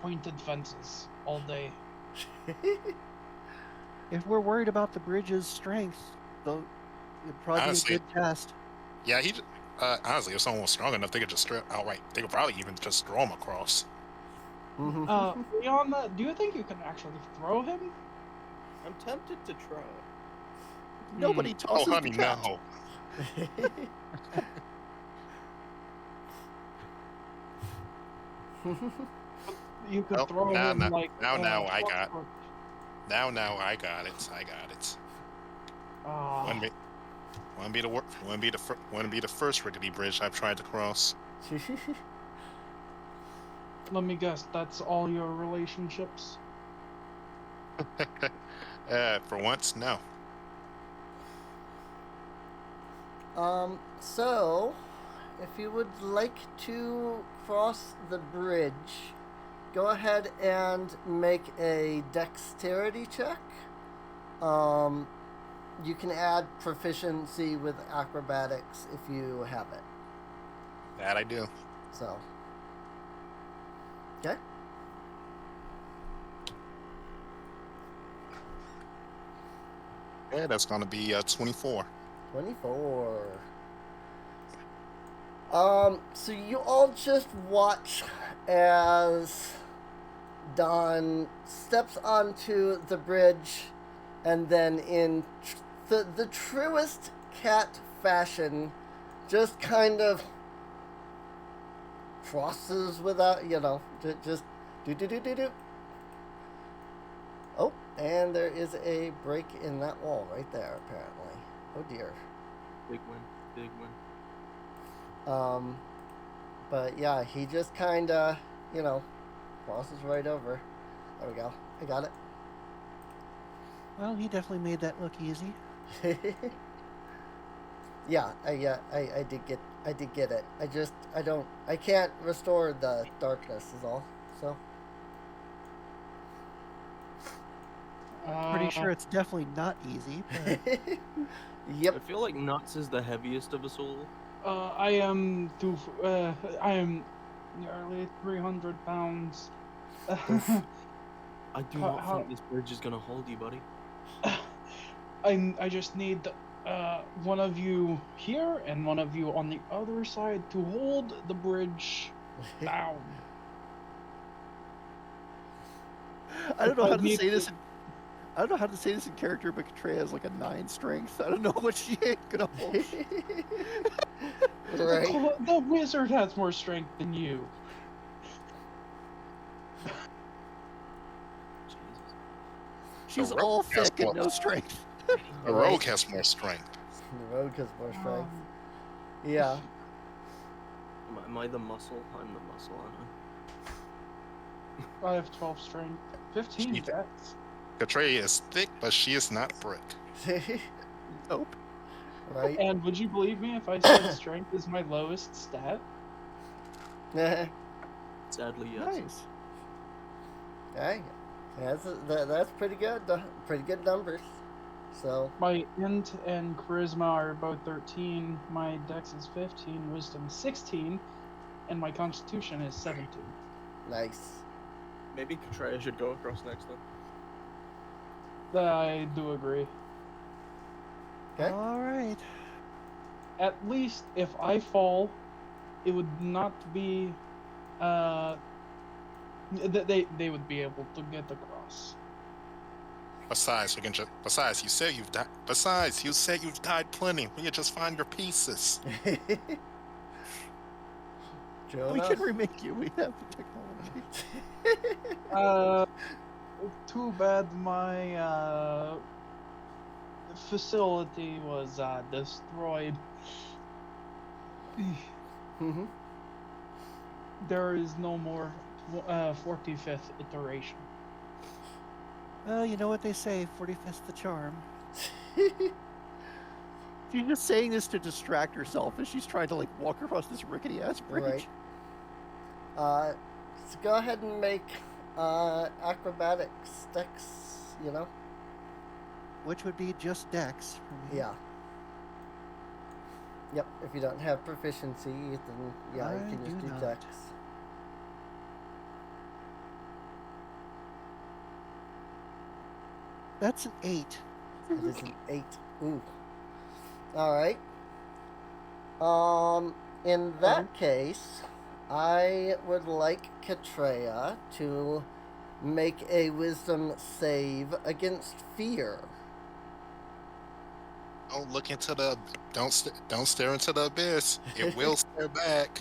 pointed fences all day. If we're worried about the bridge's strength, though, it'd probably Honestly, be a good test. Yeah, honestly, if someone was strong enough, they could just they could probably even just throw him across. Leon, do you think you can actually throw him? I'm tempted to try. Nobody tosses Oh, honey, the cat. no. You could Oh, throw nah, him nah. like. Now I got it. I got it. Wouldn't be the first rickety bridge I've tried to cross. Let me guess, that's all your relationships? For once, no. So, if you would like to cross the bridge, go ahead and make a dexterity check. You can add proficiency with acrobatics if you have it. That I do. So, okay. Yeah, that's gonna be 24. 24. So you all just watch as Don steps onto the bridge and then in the truest cat fashion just kind of crosses without, just do. Oh, and there is a break in that wall right there, apparently. Oh dear. Big win. But yeah, he just kinda, crosses right over. There we go. I got it. Well, he definitely made that look easy. Yeah, I did get it. I can't restore the darkness is all. So. Pretty sure it's definitely not easy. But... Yep. I feel like Nuts is the heaviest of us all. I am nearly 300 pounds. I do not think this bridge is gonna hold you, buddy. I just need one of you here and one of you on the other side to hold the bridge down. I don't know how to say this. I don't know how to say this in character, but Katreya has like a 9 strength. I don't know what she ain't gonna hold. Right. The wizard has more strength than you. She's all thick and no strength. The rogue has more strength. The rogue has more strength. Yeah. Am I the muscle? I'm the muscle, aren't I have 12 strength. 15 dex. Katreya is thick, but she is not brick. Nope. Right? And would you believe me if I said strength is my lowest stat? Sadly, yes. Nice. Hey, that's pretty good. Pretty good numbers. So, My int and charisma are both 13, my dex is 15, wisdom is 16, and my constitution is 17. nice. Maybe Katreya should go across next then. I do agree. Okay. All right. At least if I fall, it would not be they would be able to get across. Besides, we can just. Besides, you said you've died. Besides, you said you've died plenty. We can just find your pieces. Jonah. We can remake you. We have the technology. Too bad my facility was destroyed. Mhm. There is no more 45th iteration. Well, you know what they say, 45th's the charm. She's just saying this to distract herself as she's trying to like walk across this rickety ass bridge. Right. So go ahead and make acrobatics, dex, you know? Which would be just dex for me. Yeah. Yep, if you don't have proficiency, then yeah, I you can just do do not. dex. That's an 8. That is an 8. Ooh. Alright. In that case, I would like Katreya to make a wisdom save against fear. Don't look into the. Don't stare into the abyss. It will stare back,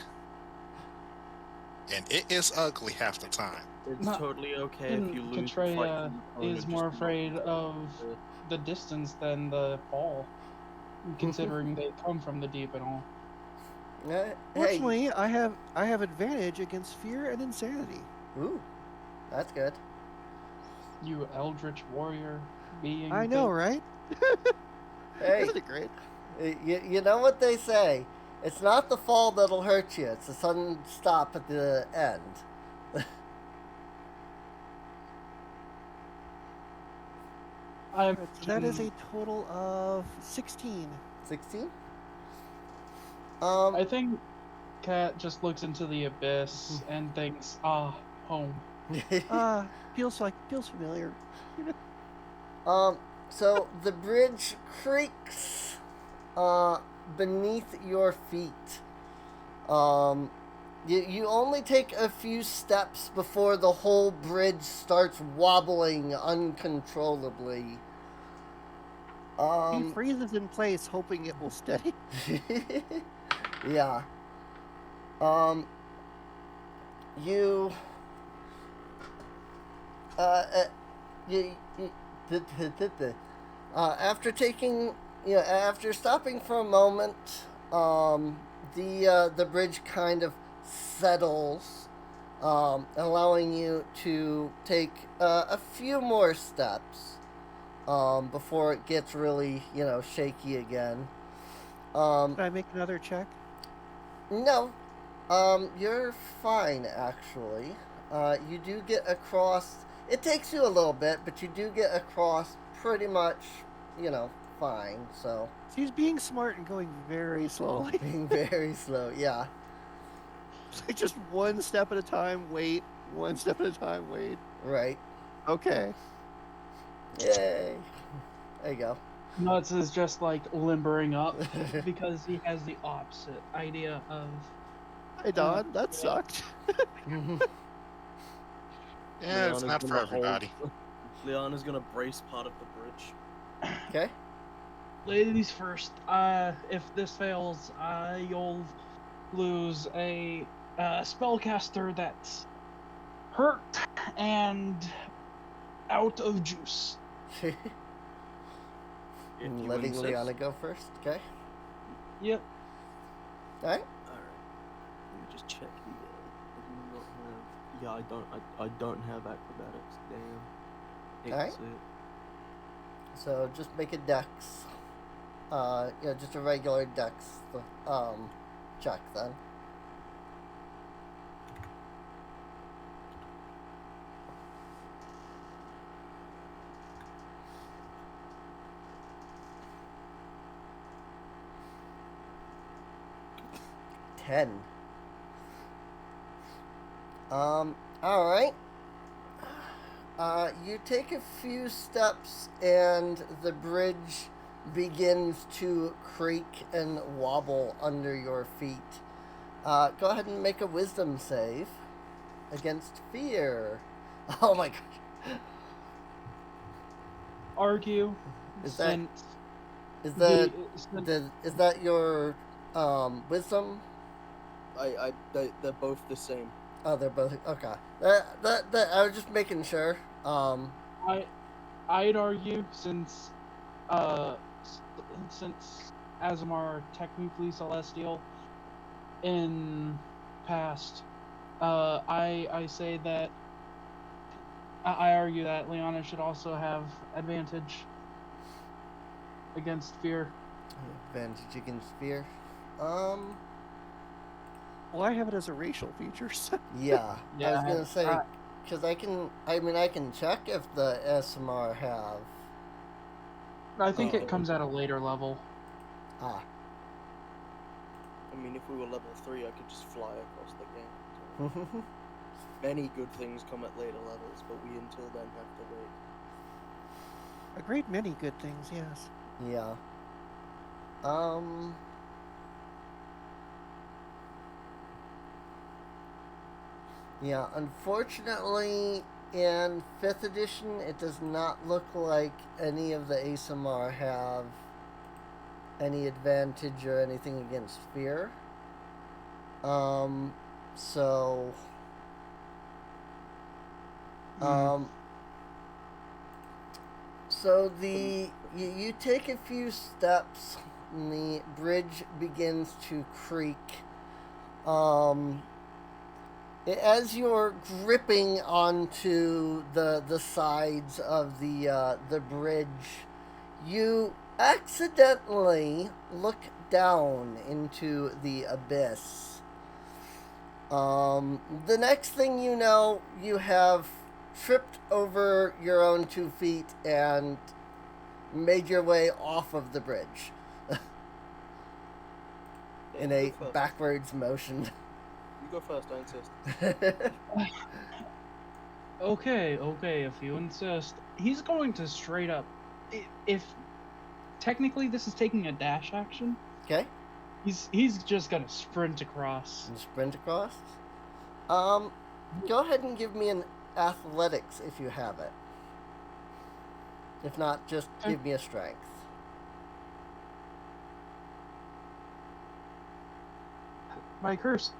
and it is ugly half the time. It's Not- totally okay if you lose the fight Katreya from the opponent, is just more not afraid the- of the distance than the fall, considering they come from the deep and all. Hey. Fortunately, I have advantage against fear and insanity. Ooh. That's good. You eldritch warrior being. I know, right? Hey. Isn't it great? You know what they say? It's not the fall that'll hurt you, it's the sudden stop at the end. I'm. So that is a total of 16. 16? I think Cat just looks into the abyss and thinks, home. Feels familiar. So the bridge creaks beneath your feet. You only take a few steps before the whole bridge starts wobbling uncontrollably. He freezes in place, hoping it will steady. Yeah. You after taking, after stopping for a moment, the bridge kind of settles, allowing you to take a few more steps before it gets really, shaky again. Can I make another check? No, you're fine actually. You do get across. It takes you a little bit, but you do get across pretty much, fine. So She's being smart and going very slowly. being very slow, yeah. Like just one step at a time, wait. One step at a time, wait. Right. Okay. Yay. There you go. Nuts is just like limbering up because he has the opposite idea of. Hey, Don, that sucked. Yeah, it's Leanna's not for gonna hold- everybody. Liana's gonna brace part of the bridge. Okay. Ladies first. If this fails, you'll lose a spellcaster that's hurt and out of juice. If you Letting insist. Liana go first. Okay. Yep. All right. Alright. Let me just check here. I do not have. Yeah, I don't have acrobatics. Damn. Alright. Exit. So just make a dex. Yeah, just a regular dex check then. Ten. Alright. You take a few steps and the bridge begins to creak and wobble under your feet. Go ahead and make a wisdom save against fear. Oh my gosh. Argue. Is that since is the- that is that your wisdom? They're both the same. Oh, they're both okay. That I was just making sure. I'd argue since Azamar are technically celestial in past, I say that I argue that Liana should also have advantage against fear. Advantage against fear. Well, I have it as a racial feature. So. Yeah. I was Yeah, gonna say because I can check if the SMR have. I think Oh. it comes at a later level. Ah. I mean, if we were level 3, I could just fly across the game. So. Many good things come at later levels, but we until then have to wait. A great many good things, yes. Yeah. Yeah, unfortunately, in 5th edition, it does not look like any of the ASMR have any advantage or anything against fear. So... So you take a few steps, and the bridge begins to creak. As you're gripping onto the sides of the bridge, you accidentally look down into the abyss. The next thing you know, you have tripped over your own 2 feet and made your way off of the bridge in a backwards motion. You go first, I insist. Okay, if you insist. He's going to straight up. If technically this is taking a dash action, Okay. he's just gonna sprint across. And sprint across. Go ahead and give me an athletics if you have it. If not, just Okay. give me a strength. My curse.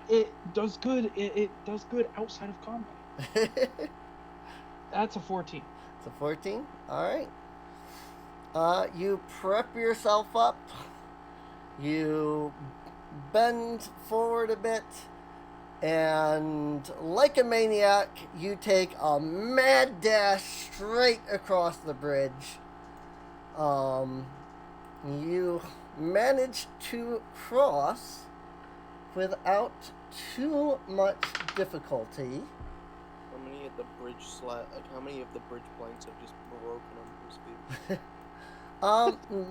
It does good. It does good outside of combat. That's a 14. It's a 14. All right. You prep yourself up. You bend forward a bit, and like a maniac, you take a mad dash straight across the bridge. You manage to cross without too much difficulty. How many of the bridge planks have just broken on his feet?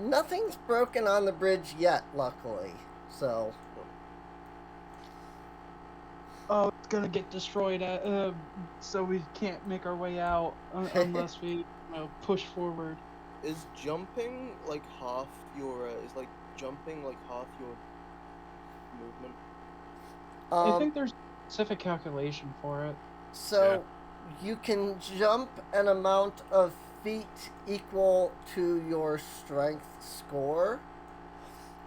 Nothing's broken on the bridge yet, luckily. So. Oh, it's gonna get destroyed. So we can't make our way out unless we push forward. Is jumping like half your movement? I think there's a specific calculation for it. So, you can jump an amount of feet equal to your strength score.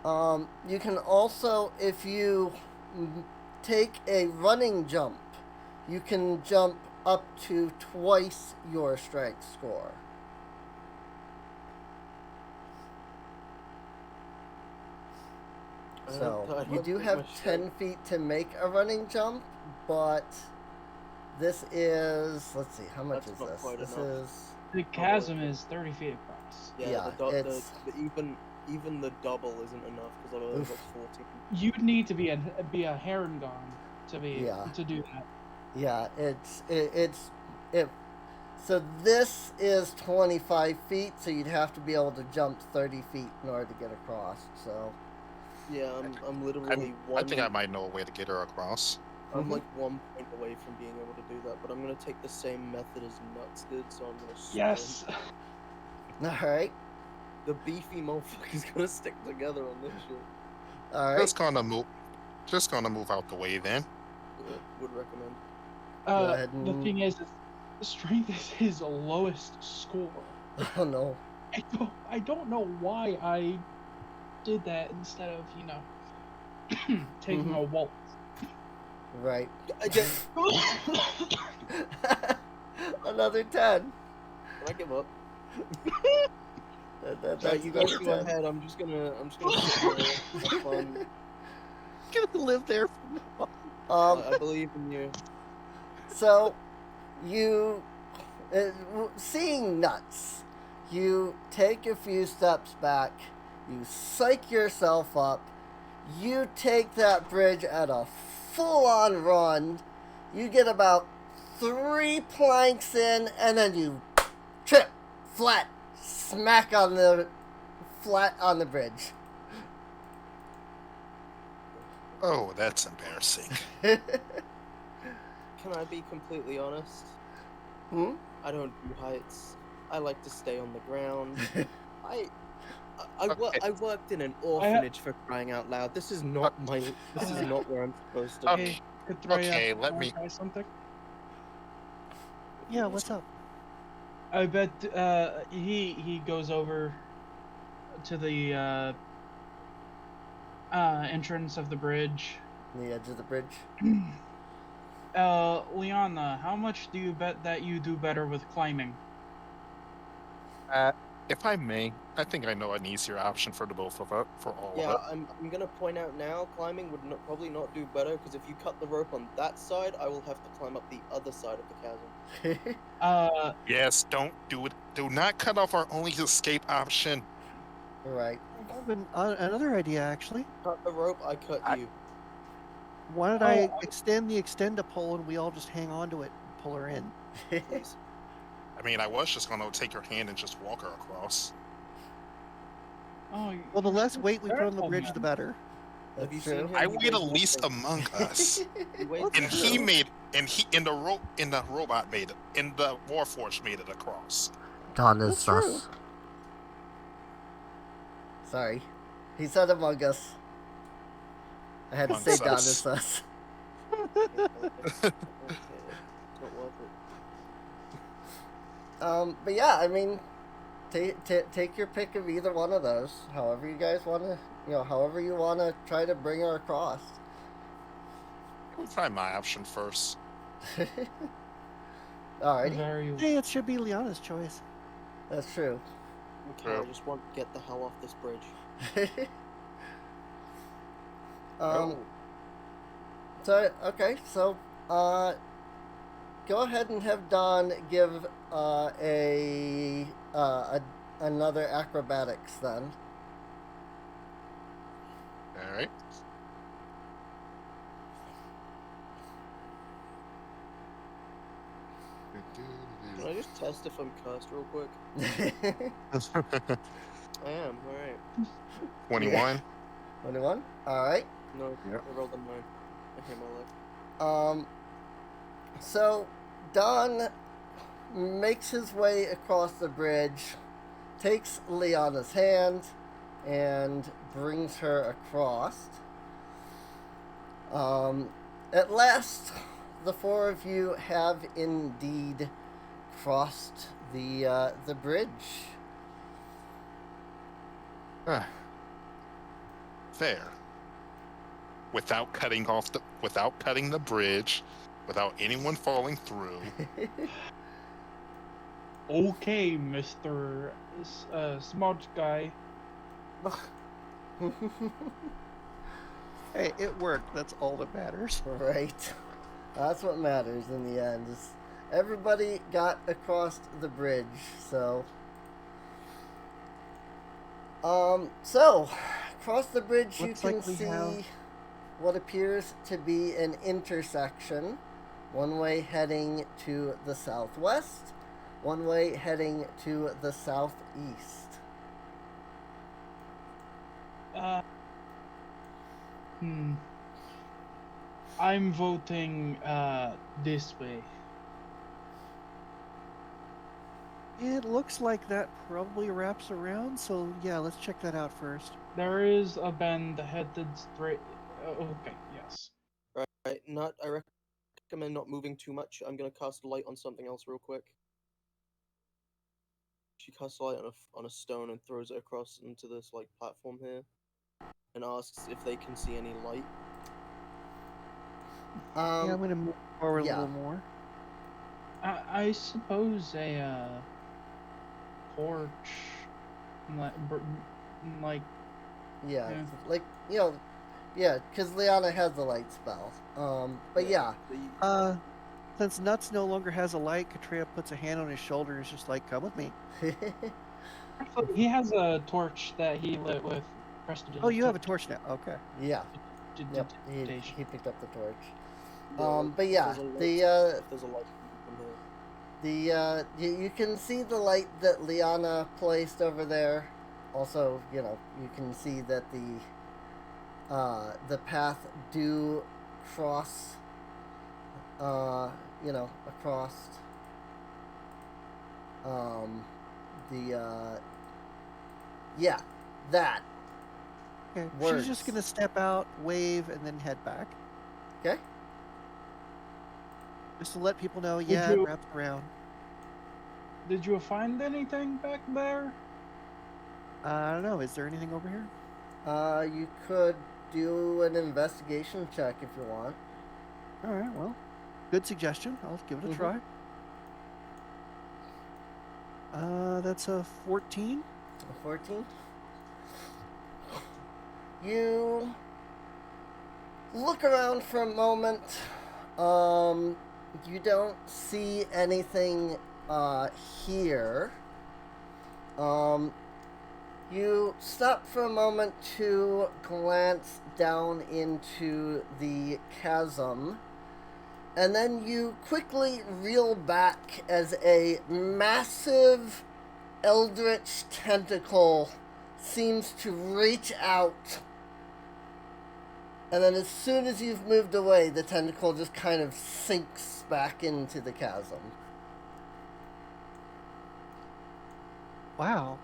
You can also, if you take a running jump, you can jump up to twice your strength score. So, you do have 10 feet to make a running jump, but this is, let's see, how much That's is not this? quite This enough. is, The chasm is 30 feet across. Yeah, the it's- even even the double isn't enough because I've only got 14. You'd need to be a Herringon to Yeah. to do that. Yeah, it. So this is 25 feet, so you'd have to be able to jump 30 feet in order to get across. So Yeah, I'm literally I think I might know a way to get her across. I'm like 1 point away from being able to do that, but I'm gonna take the same method as Nuts did, so I'm gonna sprint. Yes. all right, The beefy motherfucker's gonna stick together on this shit. all right. Just gonna move out the way then. Yeah, would recommend. Go ahead The and- thing is, strength is his lowest score. Oh no. I don't know why I did that instead of taking a waltz. Right. I get. Another 10. Can I give up? That's Right, you guys another go 10. ahead. I'm just gonna sit there. Have fun. Gonna live there. I believe in you. So, you, seeing Nuts, you take a few steps back, you psych yourself up, you take that bridge at a full-on run, you get about 3 planks in, and then you trip, flat, smack on the, flat on the bridge. Oh, that's embarrassing. Can I be completely honest? Hmm? I don't do heights. I like to stay on the ground. I Okay. I worked in an orphanage for crying out loud. This is not my. This is not where I'm supposed to be. Okay. Could Threa Okay, let wanna me- try something. Yeah, what's up? I bet he goes over to the entrance of the bridge. The edge of the bridge. Liana, how much do you bet that you do better with climbing? If I may, I think I know an easier option for the both of us, for all Yeah, of us. I'm gonna point out now. Climbing would probably not do better because if you cut the rope on that side, I will have to climb up the other side of the chasm. Yes, don't do it. Do not cut off our only escape option. Right. Another idea, actually. Cut the rope, I cut you. Why don't I extend the extend-a-pole and we all just hang on to it and pull her in? Please. I mean, I was just gonna take her hand and just walk her across. Oh, Well, the less weight we put on the careful, bridge, man. the better. Have you That's seen true. him? I He weighed weighs the more least than- among us, he weighs and more he than- made, and the robot made it, and the Warforged made it across. Don is That's sus. True. Sorry. He said Among Us. I had to Among say Don Us. is sus. Okay, it's not worth it. But yeah, I mean, take your pick of either one of those. However you guys want to, however you want to try to bring her across. I'll try my option first. Alrighty, Very. Hey, it should be Liana's choice. that's true. Okay, I just want to get the hell off this bridge. Oh. So okay, so go ahead and have Don give another acrobatics then. All right. Can I just test if I'm cursed real quick? I am, alright. 21. 21. All right. No, Yep. I rolled a 9. I hate my life. So Don makes his way across the bridge, takes Liana's hand, and brings her across. At last, the four of you have indeed crossed the bridge. There. Without cutting the bridge, without anyone falling through. Okay, Mr. Smart Guy. Hey, it worked. That's all that matters. Right. That's what matters in the end. Is everybody got across the bridge, so So across the bridge Looks you can like we see have- what appears to be an intersection. One way heading to the southwest, one way heading to the southeast. I'm voting this way. It looks like that probably wraps around, so yeah, let's check that out first. There is a bend headed straight. Okay, yes. Right, I recommend not moving too much. I'm gonna cast light on something else real quick. She casts light on a stone and throws it across into this like platform here, and asks if they can see any light. Yeah, I'm gonna move forward yeah. a little more. I suppose a torch, like Yeah, Yeah. like, you know, yeah, because Liana has the light spell. But yeah. Since Nuts no longer has a light, Katrea puts a hand on his shoulder and is just like, "Come with me." actually, he has a torch that he lit with prestidigitation. Oh, you have a torch now. Okay. Yeah. Yep, he picked up the torch. But if yeah, there's a light- the if there's a light from here. you can see the light that Liana placed over there. Also, you know, you can see that the path do cross, you know, across, yeah, that. Okay. Words. She's just gonna step out, wave, and then head back, Okay. just to let people know. Would Yeah, you- it wraps around. Did you find anything back there? I don't know. Is there anything over here? You could do an investigation check if you want. All right. Well, good suggestion. I'll give it a Mhm. try. That's a 14. 14. You look around for a moment. You don't see anything here. You stop for a moment to glance down into the chasm, and then you quickly reel back as a massive eldritch tentacle seems to reach out, and then as soon as you've moved away, the tentacle just kind of sinks back into the chasm. Wow.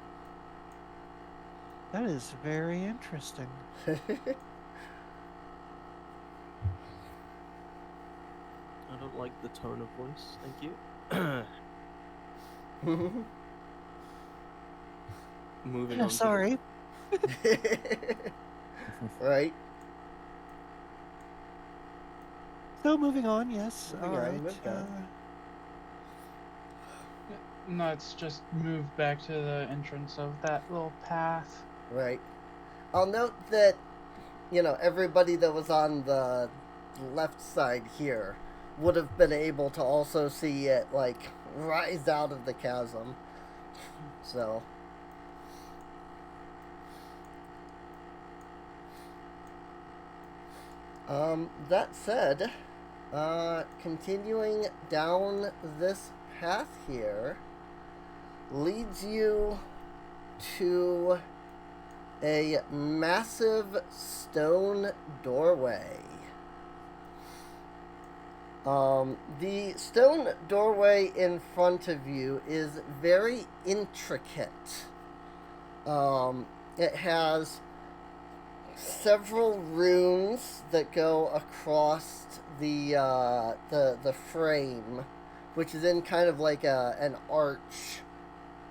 That is very interesting. I don't like the tone of voice. Thank you. Moving Yeah, on. sorry. Right? So moving on. Yes. Moving All on, right. moved on. Nuts just moved back to the entrance of that little path. Right. I'll note that, you know, everybody that was on the left side here would have been able to also see it, like, rise out of the chasm. So. That said, continuing down this path here leads you to a massive stone doorway. The stone doorway in front of you is very intricate. It has several runes that go across the frame, which is in kind of like an arch,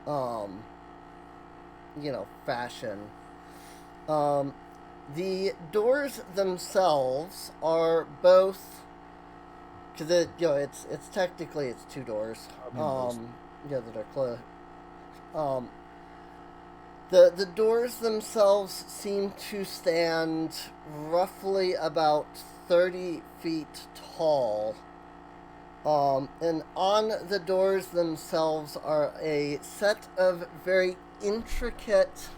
you know, fashion. The doors themselves are both, because it's technically it's two doors, that are closed. The doors themselves seem to stand roughly about 30 feet tall. And on the doors themselves are a set of very intricate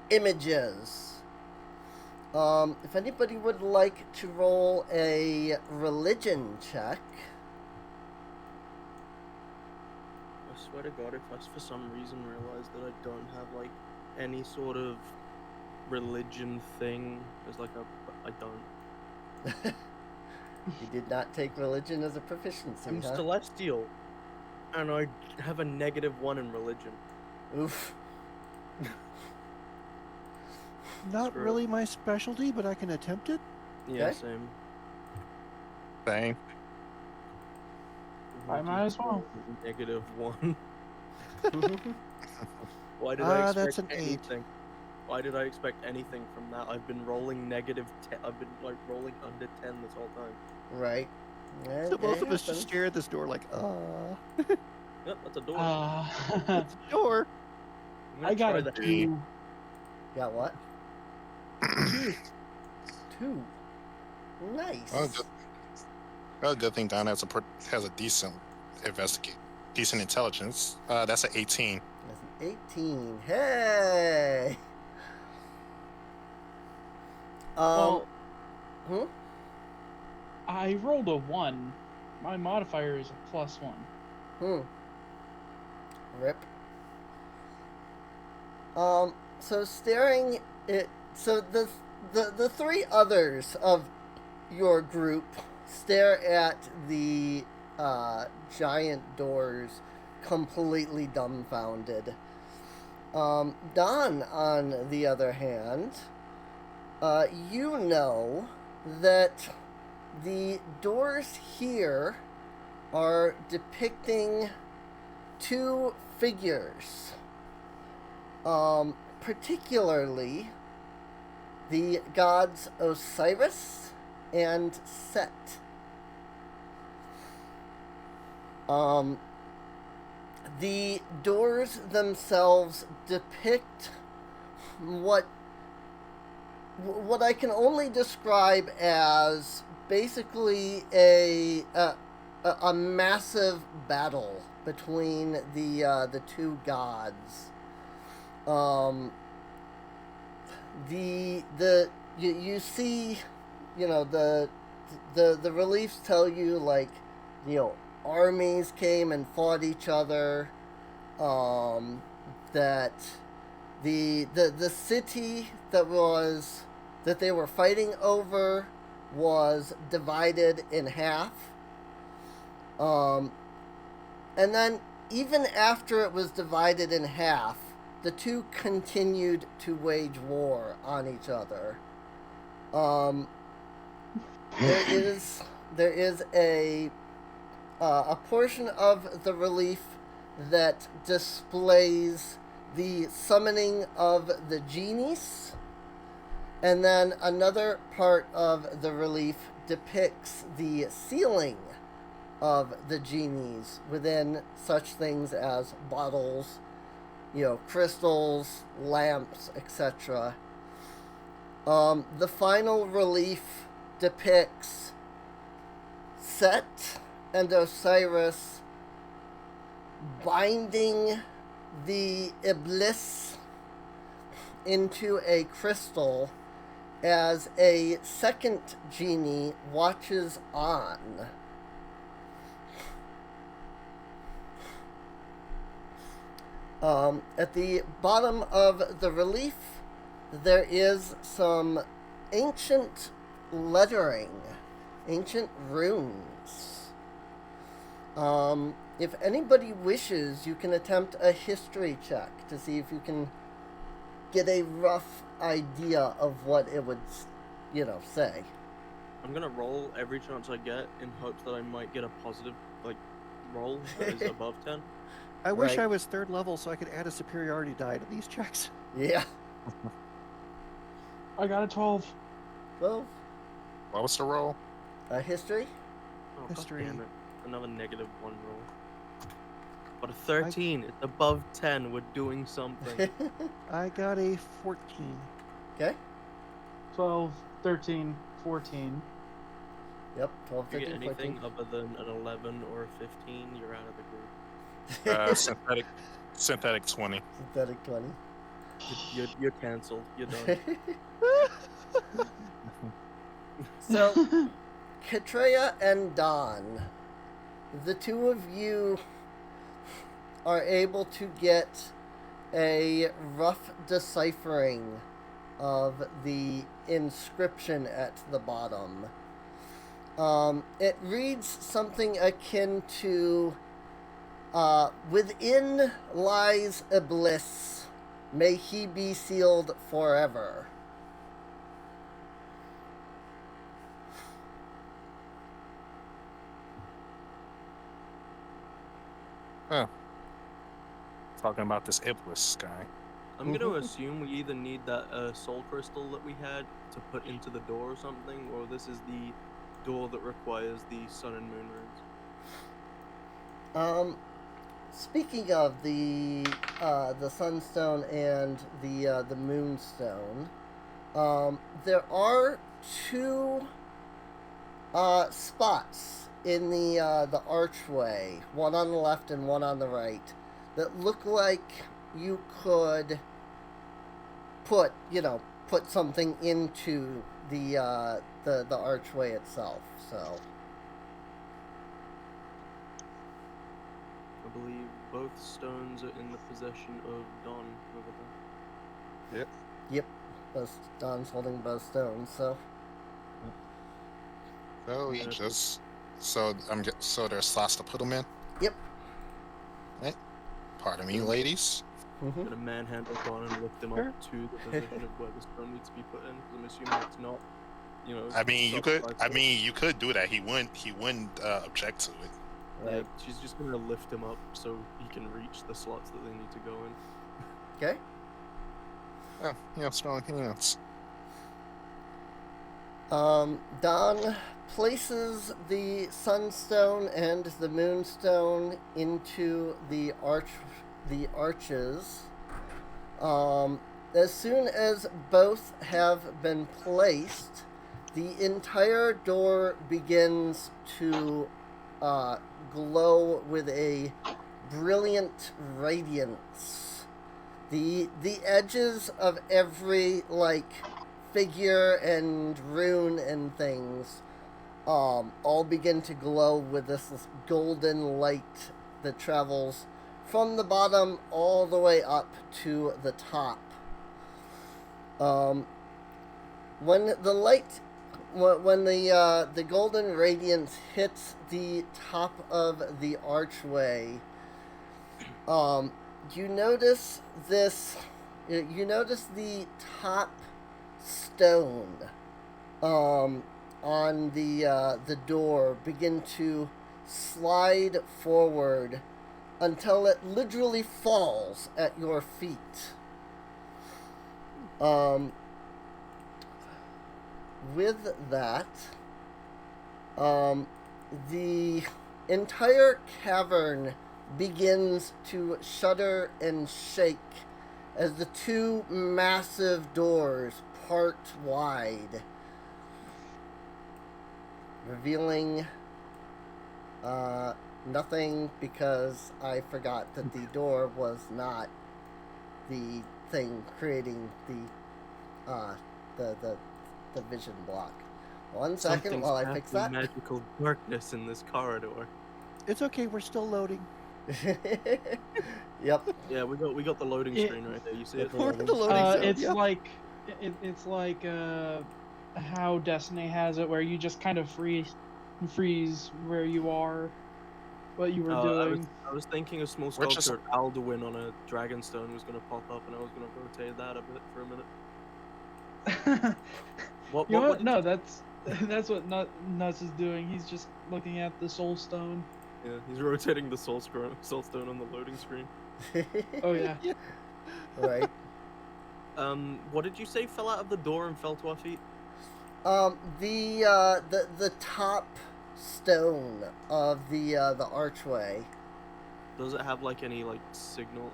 images. If anybody would like to roll a religion check. I swear to God, if I for some reason realize that I don't have like any sort of religion thing, as like I don't. You did not take religion as a proficiency, I'm huh? celestial, and I have a -1 in religion. Oof. Not Screw it. really my specialty, but I can attempt it. Yeah, Okay. same. Same. I might as well. -1. Why did I expect That's an 8. anything? Why did I expect anything from that? I've been rolling -10. I've been like rolling under 10 this whole time. Right. Yeah, So both it of us just happens. stare at this door like, Yep, that's a door. it's a door. I'm gonna I got try a the 2. Got what? 2. Nice. Good thing Don has a decent decent intelligence. That's an 18. That's an 18. Hey. Well, Hmm? I rolled a 1. My modifier is a +1. Rip. So staring it. So the three others of your group stare at the giant doors, completely dumbfounded. Don, on the other hand, you know that the doors here are depicting two figures. Particularly the gods Osiris and Set. The doors themselves depict what I can only describe as basically a massive battle between the two gods. You see, you know, the reliefs tell you, like, you know, armies came and fought each other, that the city that they were fighting over was divided in half, and then even after it was divided in half, the two continued to wage war on each other. There is a portion of the relief that displays the summoning of the genies, and then another part of the relief depicts the sealing of the genies within such things as bottles, you know, crystals, lamps, etc. The final relief depicts Set and Osiris binding the Iblis into a crystal as a second genie watches on. At the bottom of the relief, there is some ancient lettering, ancient runes. If anybody wishes, you can attempt a history check to see if you can get a rough idea of what it would, you know, say. I'm gonna roll every chance I get in hopes that I might get a positive, like, roll that is above 10. I wish Right. I was 3rd level so I could add a superiority die to these checks. Yeah. I got a 12. Well, What was the roll? history? Oh, History. God damn it. Another -1 roll. But a 13, it's above 10, we're doing something. I got a 14. Okay. 12, 13, 14. Yep. 12, If you get 13, anything 14. other than an 11 or a 15, you're out of the group. Synthetic 20. Synthetic 20. You're cancelled. You're done. So, Katreya and Don, the two of you are able to get a rough deciphering of the inscription at the bottom. It reads something akin to, within lies a bliss, may he be sealed forever. Huh. Talking about this Iblis guy. I'm gonna assume we either need that soul crystal that we had to put into the door or something, or this is the door that requires the sun and moon runes. Speaking of the sunstone and the moonstone, there are two spots in the archway, one on the left and one on the right, that look like you could put something into the archway itself. So I believe both stones are in the possession of Don over there. yep, both Don's holding both stones. So So he just so there's slots to put them in. yep. Right. Pardon me, ladies. Gonna manhandle Don and lift him Sure. up to the position of where the stone needs to be put in. 'Cause I'm assuming it's not, I mean, you could. stuck I by mean, you could do that. He wouldn't object to it. Yeah, Right. she's just gonna lift him up so he can reach the slots that they need to go in. Okay. Yeah, strong hands. Don places the sunstone and the moonstone into the arches. As soon as both have been placed, the entire door begins to glow with a brilliant radiance. The edges of every figure and rune and things all begin to glow with this golden light that travels from the bottom all the way up to the top. When the golden radiance hits the top of the archway, you notice this. You notice the top stone on the door begin to slide forward until it literally falls at your feet. With that, the entire cavern begins to shudder and shake as the two massive doors part wide, revealing nothing, because I forgot that the door was not the thing creating the vision block. 1 second Something's while I fix that. happening, magical darkness in this corridor. It's okay, we're still loading. Yep. Yeah, we got the loading screen right there. You see it? We're at the loading zone, It's yeah. it's like how Destiny has it, where you just kind of freeze where you are, what you were doing. I was thinking a small We're just- sculpture Alduin on a dragonstone was gonna pop up, and I was gonna rotate that a bit for a minute. What? You know what? did No, that's what Nuts is doing. He's just looking at the soul stone. Yeah, he's rotating the soul stone on the loading screen. Oh yeah. Right. What did you say fell out of the door and fell to our feet? The top stone of the archway. Does it have any signal,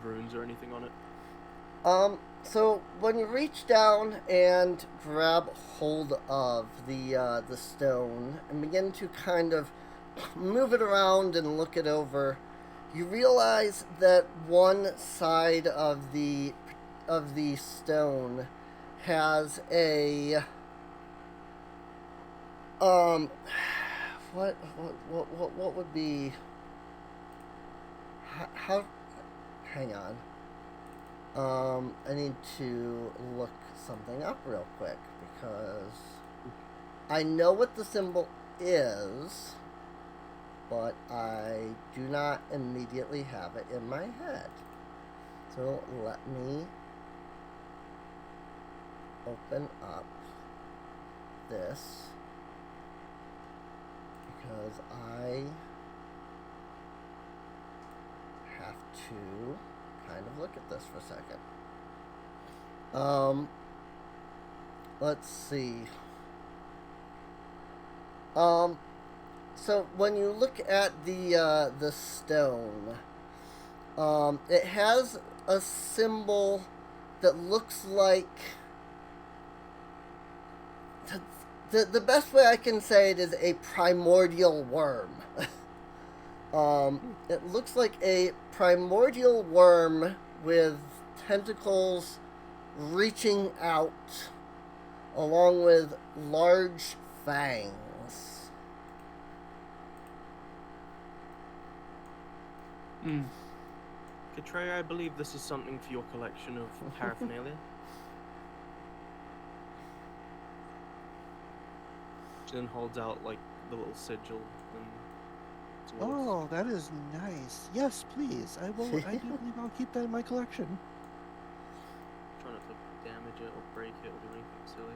runes or anything on it? So when you reach down and grab hold of the stone and begin to kind of move it around and look it over, you realize that one side of the stone has a what would be how hang on. I need to look something up real quick because I know what the symbol is, but I do not immediately have it in my head. So let me open up this because I have to kind of look at this for a second. Let's see. So when you look at the stone, it has a symbol that looks like the best way I can say it is a primordial worm. It looks like a primordial worm with tentacles reaching out, along with large fangs. Katreya, I believe this is something for your collection of paraphernalia. She then holds out like the little sigil and Oh, that is nice. Yes, please. I will. I do believe I'll keep that in my collection. Try not to damage it or break it or do anything silly.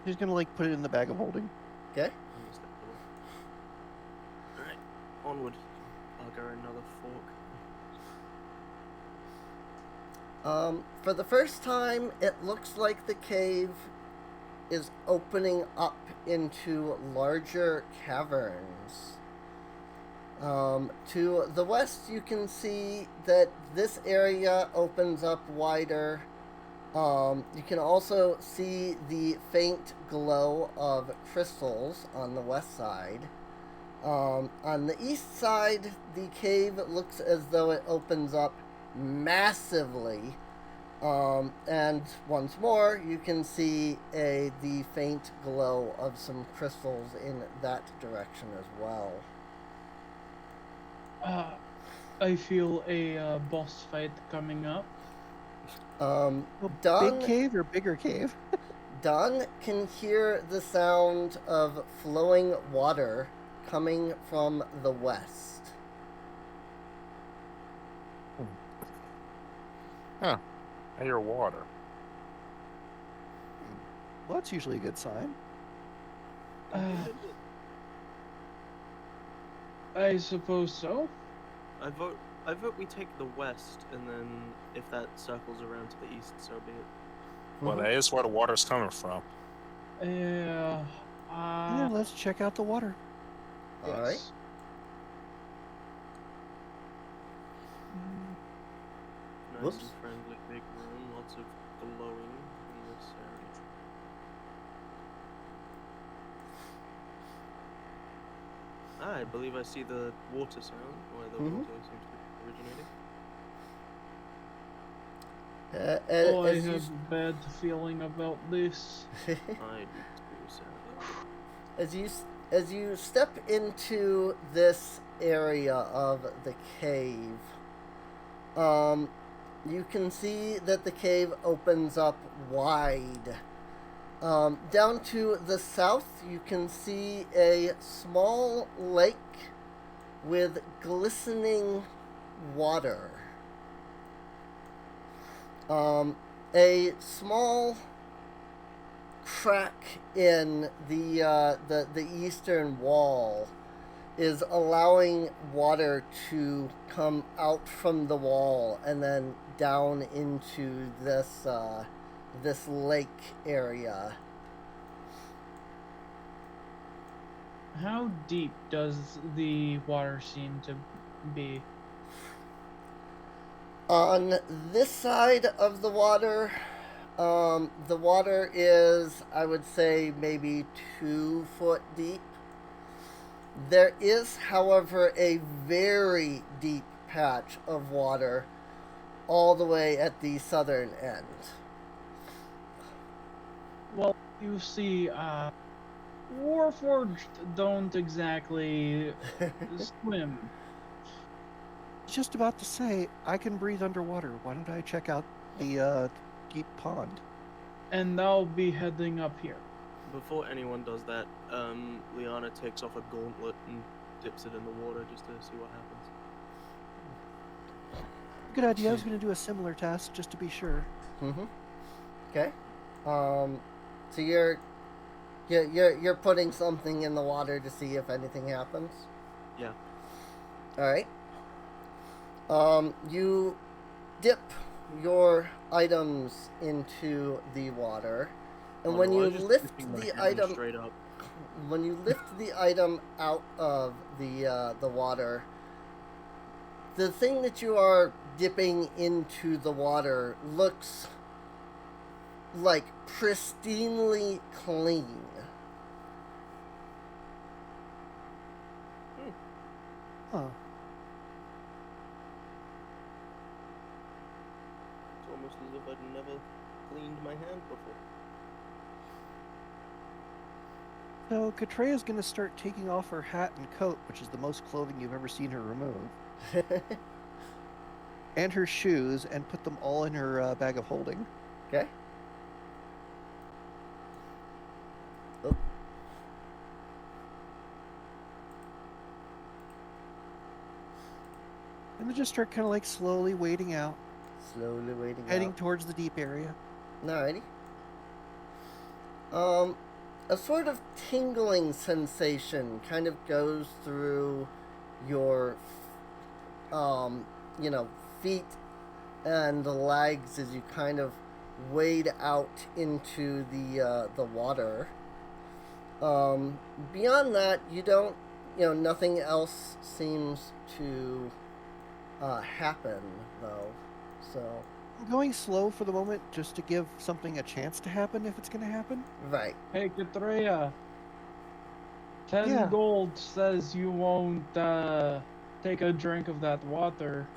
He's gonna like put it in the bag of holding. Okay. Alright, onward. I'll go another fork. For the first time, it looks like the cave is opening up into larger caverns. To the west, you can see that this area opens up wider. You can also see the faint glow of crystals on the west side. On the east side, the cave looks as though it opens up massively. And once more, you can see the faint glow of some crystals in that direction as well. I feel a boss fight coming up. Don, Big cave or bigger cave? Don can hear the sound of flowing water coming from the west. Huh. I hear water. Well, that's usually a good sign. I suppose so. I vote we take the west, and then if that circles around to the east, so be it. Well, that is where the water's coming from. Yeah. Yeah, let's check out the water. All right. Yes. Nice Whoops. and friendly big room, lots of glowing in this area. I believe I see the water sound, where the water seems to be originating. Oh, I have a bad feeling about this. I do too, sadly. As you step into this area of the cave, you can see that the cave opens up wide. Down to the south, you can see a small lake with glistening water. A small crack in the eastern wall is allowing water to come out from the wall and then down into this lake area. How deep does the water seem to be? On this side of the water is, I would say, maybe 2 foot deep. There is, however, a very deep patch of water all the way at the southern end. Well, you see, Warforged don't exactly swim. Just about to say, I can breathe underwater. Why don't I check out the deep pond? And they'll be heading up here. Before anyone does that, Liana takes off a gauntlet and dips it in the water just to see what happens. Good idea. I was going to do a similar task just to be sure. Mm-hmm. Okay. So you're putting something in the water to see if anything happens? Yeah. Alright. You dip your items into the water, and when you lift the item straight up. When you lift the item out of the water, the thing that you are dipping into the water looks like pristinely clean. Huh. It's almost as if I'd never cleaned my hand before. So Katreya's going to start taking off her hat and coat, which is the most clothing you've ever seen her remove, and her shoes, and put them all in her bag of holding. Okay. Oh. And then just start kind of like slowly wading out, Slowly wading heading out. towards the deep area. Alrighty. A sort of tingling sensation kind of goes through your, feet and legs as you kind of wade out into the water. Beyond that, you don't, nothing else seems to happen, though. So. I'm going slow for the moment just to give something a chance to happen if it's going to happen. Right. Hey, Katreya. 10 Yeah. gold says you won't take a drink of that water.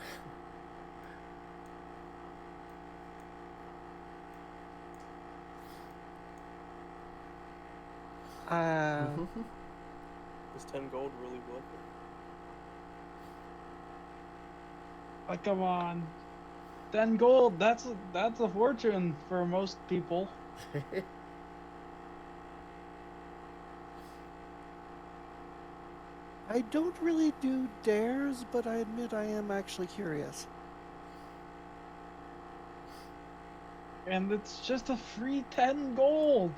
Is 10 gold really worth it? Like, come on. 10 gold, that's a fortune for most people. I don't really do dares, but I admit I am actually curious. And it's just a free 10 gold.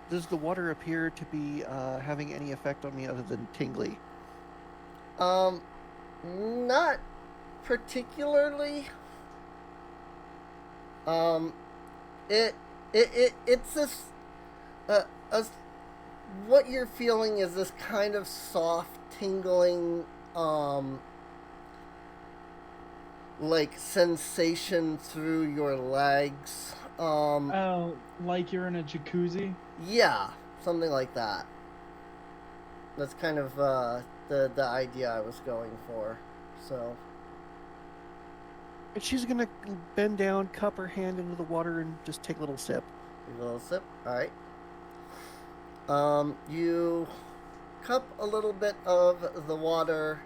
Does the water appear to be having any effect on me other than tingly? Not particularly. It's this, what you're feeling is this kind of soft, tingling, like sensation through your legs. Oh, like you're in a jacuzzi? Yeah, something like that. That's kind of, the idea I was going for, so. And she's gonna bend down, cup her hand into the water, and just take a little sip. A little sip, alright. You cup a little bit of the water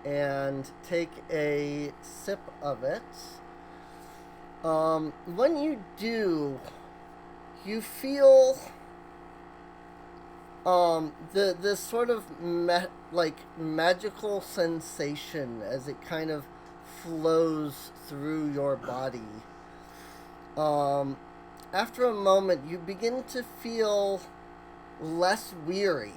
and take a sip of it. When you do, you feel this sort of magical sensation as it kind of flows through your body. After a moment, you begin to feel less weary.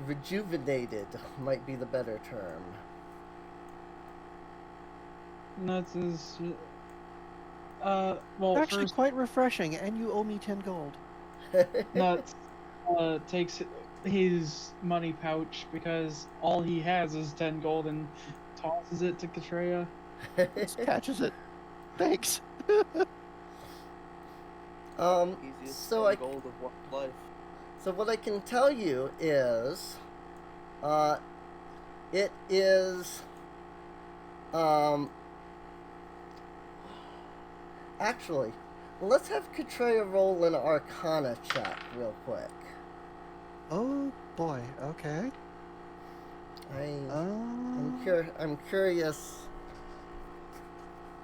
Rejuvenated might be the better term. That's is. Well, Actually, first, quite refreshing, and you owe me 10 gold. Nuts takes his money pouch because all he has is 10 gold and tosses it to Katreya. Just catches it. Thanks. Easiest So 10 I gold of what life. So what I can tell you is, it is, actually, let's have Katreya roll an Arcana check real quick. Oh boy. Okay. I'm curious.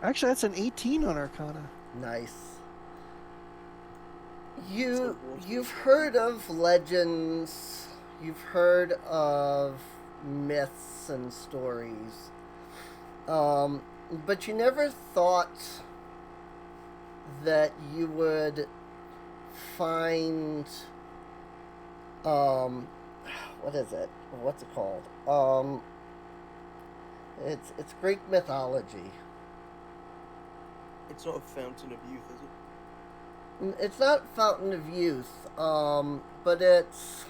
Actually, that's an 18 on Arcana. Nice. You've heard of legends, you've heard of myths and stories, but you never thought that you would find, what is it? What's it called? It's Greek mythology. It's not a fountain of youth, is it? It's not Fountain of Youth, but it's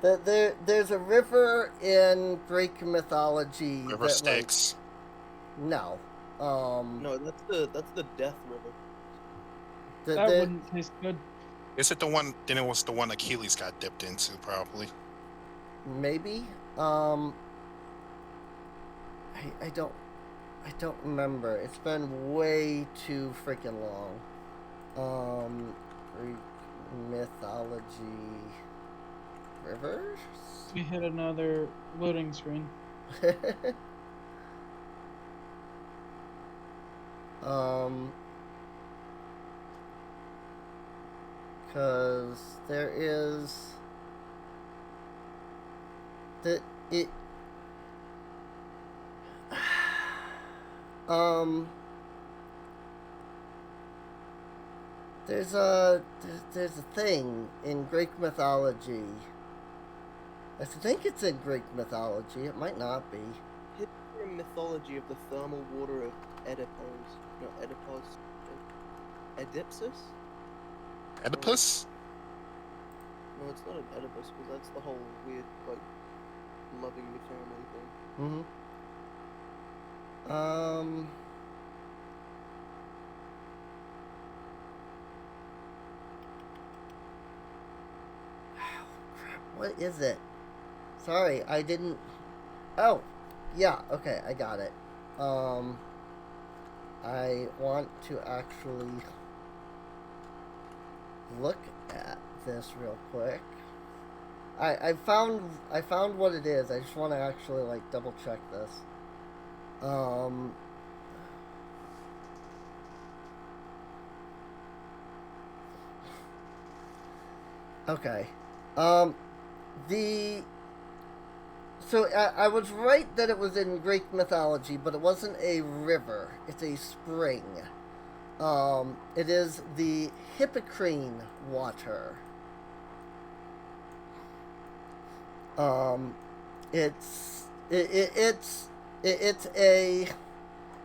there's a river in Greek mythology River Styx. no, No, that's the Death River. That wouldn't taste good. Is it the one? Then it was the one Achilles got dipped into, probably. maybe. I don't remember. It's been way too freaking long. Greek mythology rivers. We hit another loading screen. Because there is that it there's a thing in Greek mythology. I think it's in Greek mythology. It might not be. History and mythology of the thermal water of Oedipus. No, Oedipus. Oedipus? Oedipus? No, it's not an Oedipus, because that's the whole weird, like, loving your family thing. What is it? Sorry, I didn't. Oh, yeah. Okay, I got it. I want to actually look at this real quick. I found what it is. I just want to actually like double check this. Okay. I was right that it was in Greek mythology, but it wasn't a river. It's a spring. It is the Hippocrene water. It's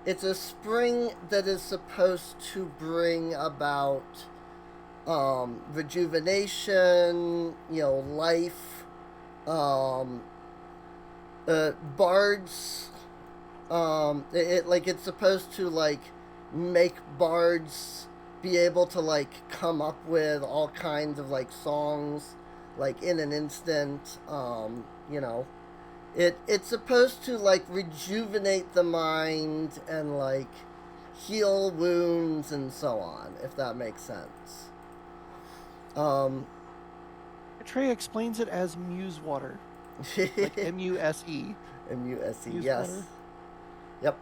a spring that is supposed to bring about rejuvenation, life. Bards, it's supposed to make bards be able to come up with all kinds of songs in an instant. It's supposed to rejuvenate the mind and heal wounds and so on, if that makes sense. Trey explains it as muse water. Like M-U-S-E. M-U-S-E, Muse yes. water. Yep.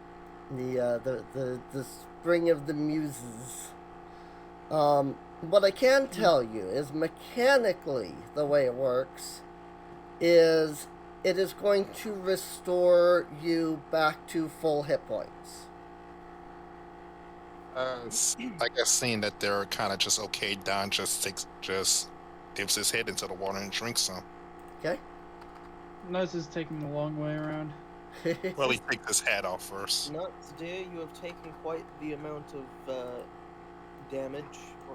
The spring of the muses. What I can tell you is mechanically the way it works is it is going to restore you back to full hit points. I guess seeing that they're kind of just okay, Don just dips his head into the water and drinks some. Okay. Nuz is taking the long way around. Well, he takes his hat off first. Nuts, dear, you have taken quite the amount of damage. I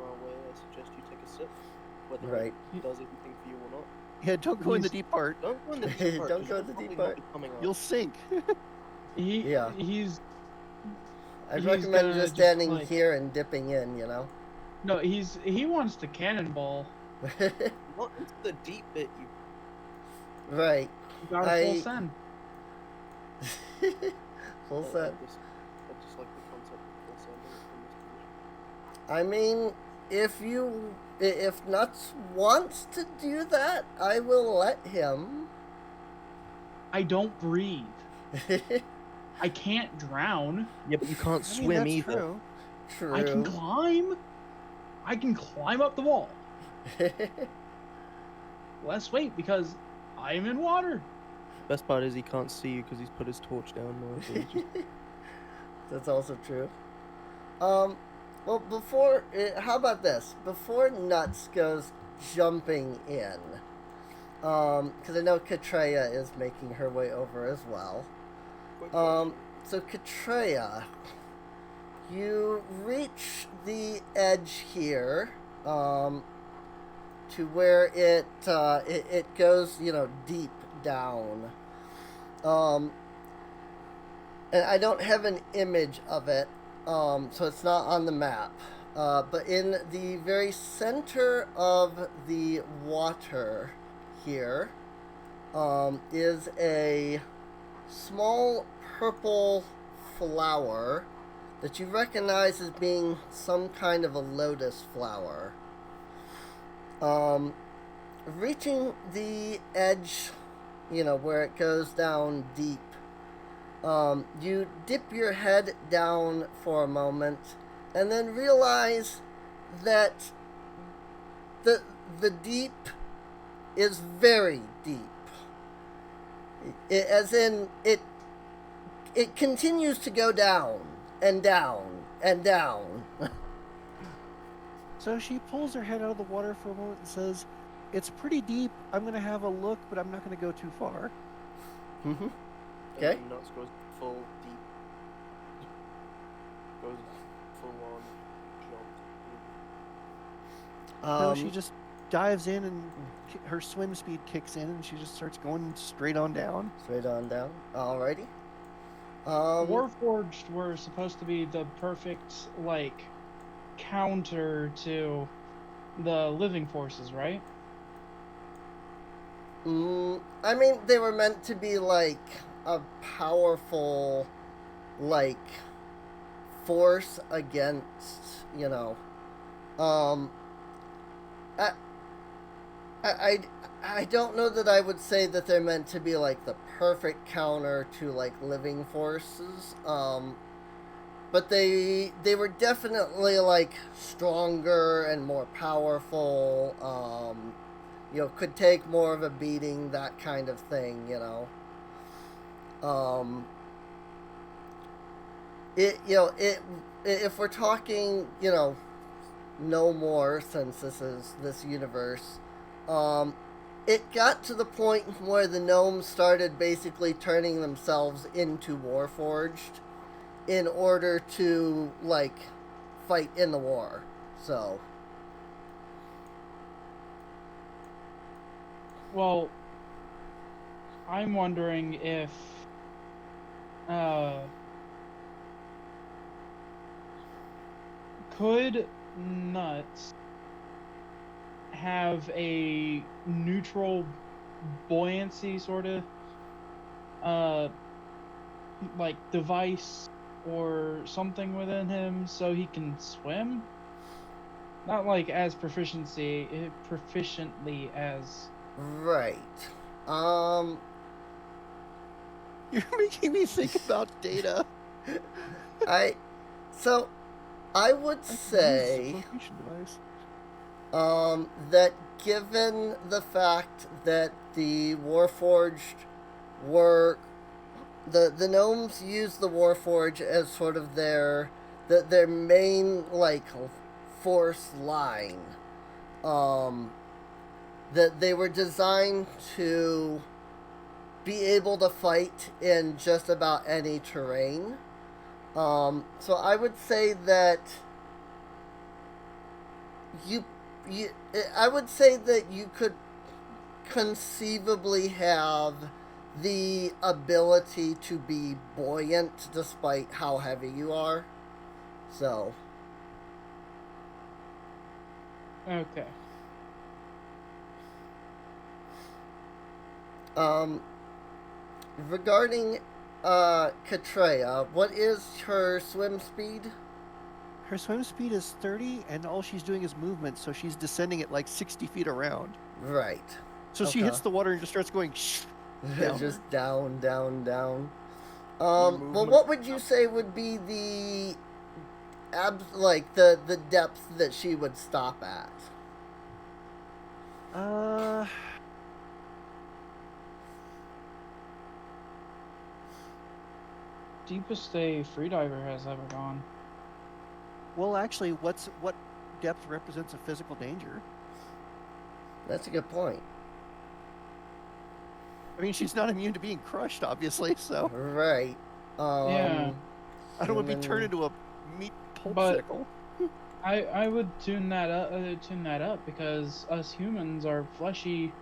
suggest you take a sip. whether Right. it does anything for you or not. Yeah, don't go in the He's- deep part. Don't go in the deep part. Don't 'cause go you'll in the deep probably not part. be coming up. You'll sink. Yeah. He's I'd He's recommend gonna just just, standing like- here and dipping in, you know? no, he wants to cannonball. Not into the deep bit, you. Right. You got a I- full send. Full I set. just like the concept of full sending from this position. I mean, if Nuts wants to do that, I will let him. I don't breathe. I can't drown. Yeah, but you can't I mean, swim that's either. true. True. I can climb. I can climb up the wall. Let's wait because I am in water. Best part is he can't see you because he's put his torch down now. So he's just... That's also true. Well, how about this? Before Nuts goes jumping in, because I know Katreya is making her way over as well. So Katreya, you reach the edge here, to where it goes, deep down. And I don't have an image of it, so it's not on the map. But in the very center of the water here is a small purple flower that you recognize as being some kind of a lotus flower. Reaching the edge, where it goes down deep, you dip your head down for a moment and then realize that the deep is very deep. It continues to go down and down and down. So she pulls her head out of the water for a moment and says, "It's pretty deep. I'm going to have a look, but I'm not going to go too far." Mm-hmm. And Okay. then Nuts goes full deep. Goes full on jump. So she just dives in and her swim speed kicks in and she just starts going straight on down. Straight on down. Alrighty. Warforged were supposed to be the perfect, counter to the living forces, right? I mean, they were meant to be a powerful, force against, I don't know that I would say that they're meant to be the perfect counter to living forces. But they were definitely stronger and more powerful. Could take more of a beating, that kind of thing. If we're talking, no more, since this is this universe, it got to the point where the gnomes started basically turning themselves into Warforged in order to fight in the war. So Well, I'm wondering if could Nuts have a neutral buoyancy sort of device or something within him so he can swim? Not as proficiently as right. You're making me think about data. I would say Location device. that given the fact that the Warforged were the gnomes used the Warforge as sort of their main force line, that they were designed to be able to fight in just about any terrain. So I would say that you I would say that you could conceivably have the ability to be buoyant despite how heavy you are. So, Okay. regarding Katreya, what is her swim speed? Her swim speed is 30, and all she's doing is movement, so she's descending at like 60 feet around. Right. So she Okay. hits the water and just starts going down. Just down, down, down. More Well, movement. what would you say would be the the depth that she would stop at? Deepest a freediver has ever gone. Well, actually, what depth represents a physical danger? That's a good point. I mean, she's not immune to being crushed, obviously, so Right. Yeah. I don't want to be human- turned into a meat But- popsicle. I would tune that up because us humans are fleshy,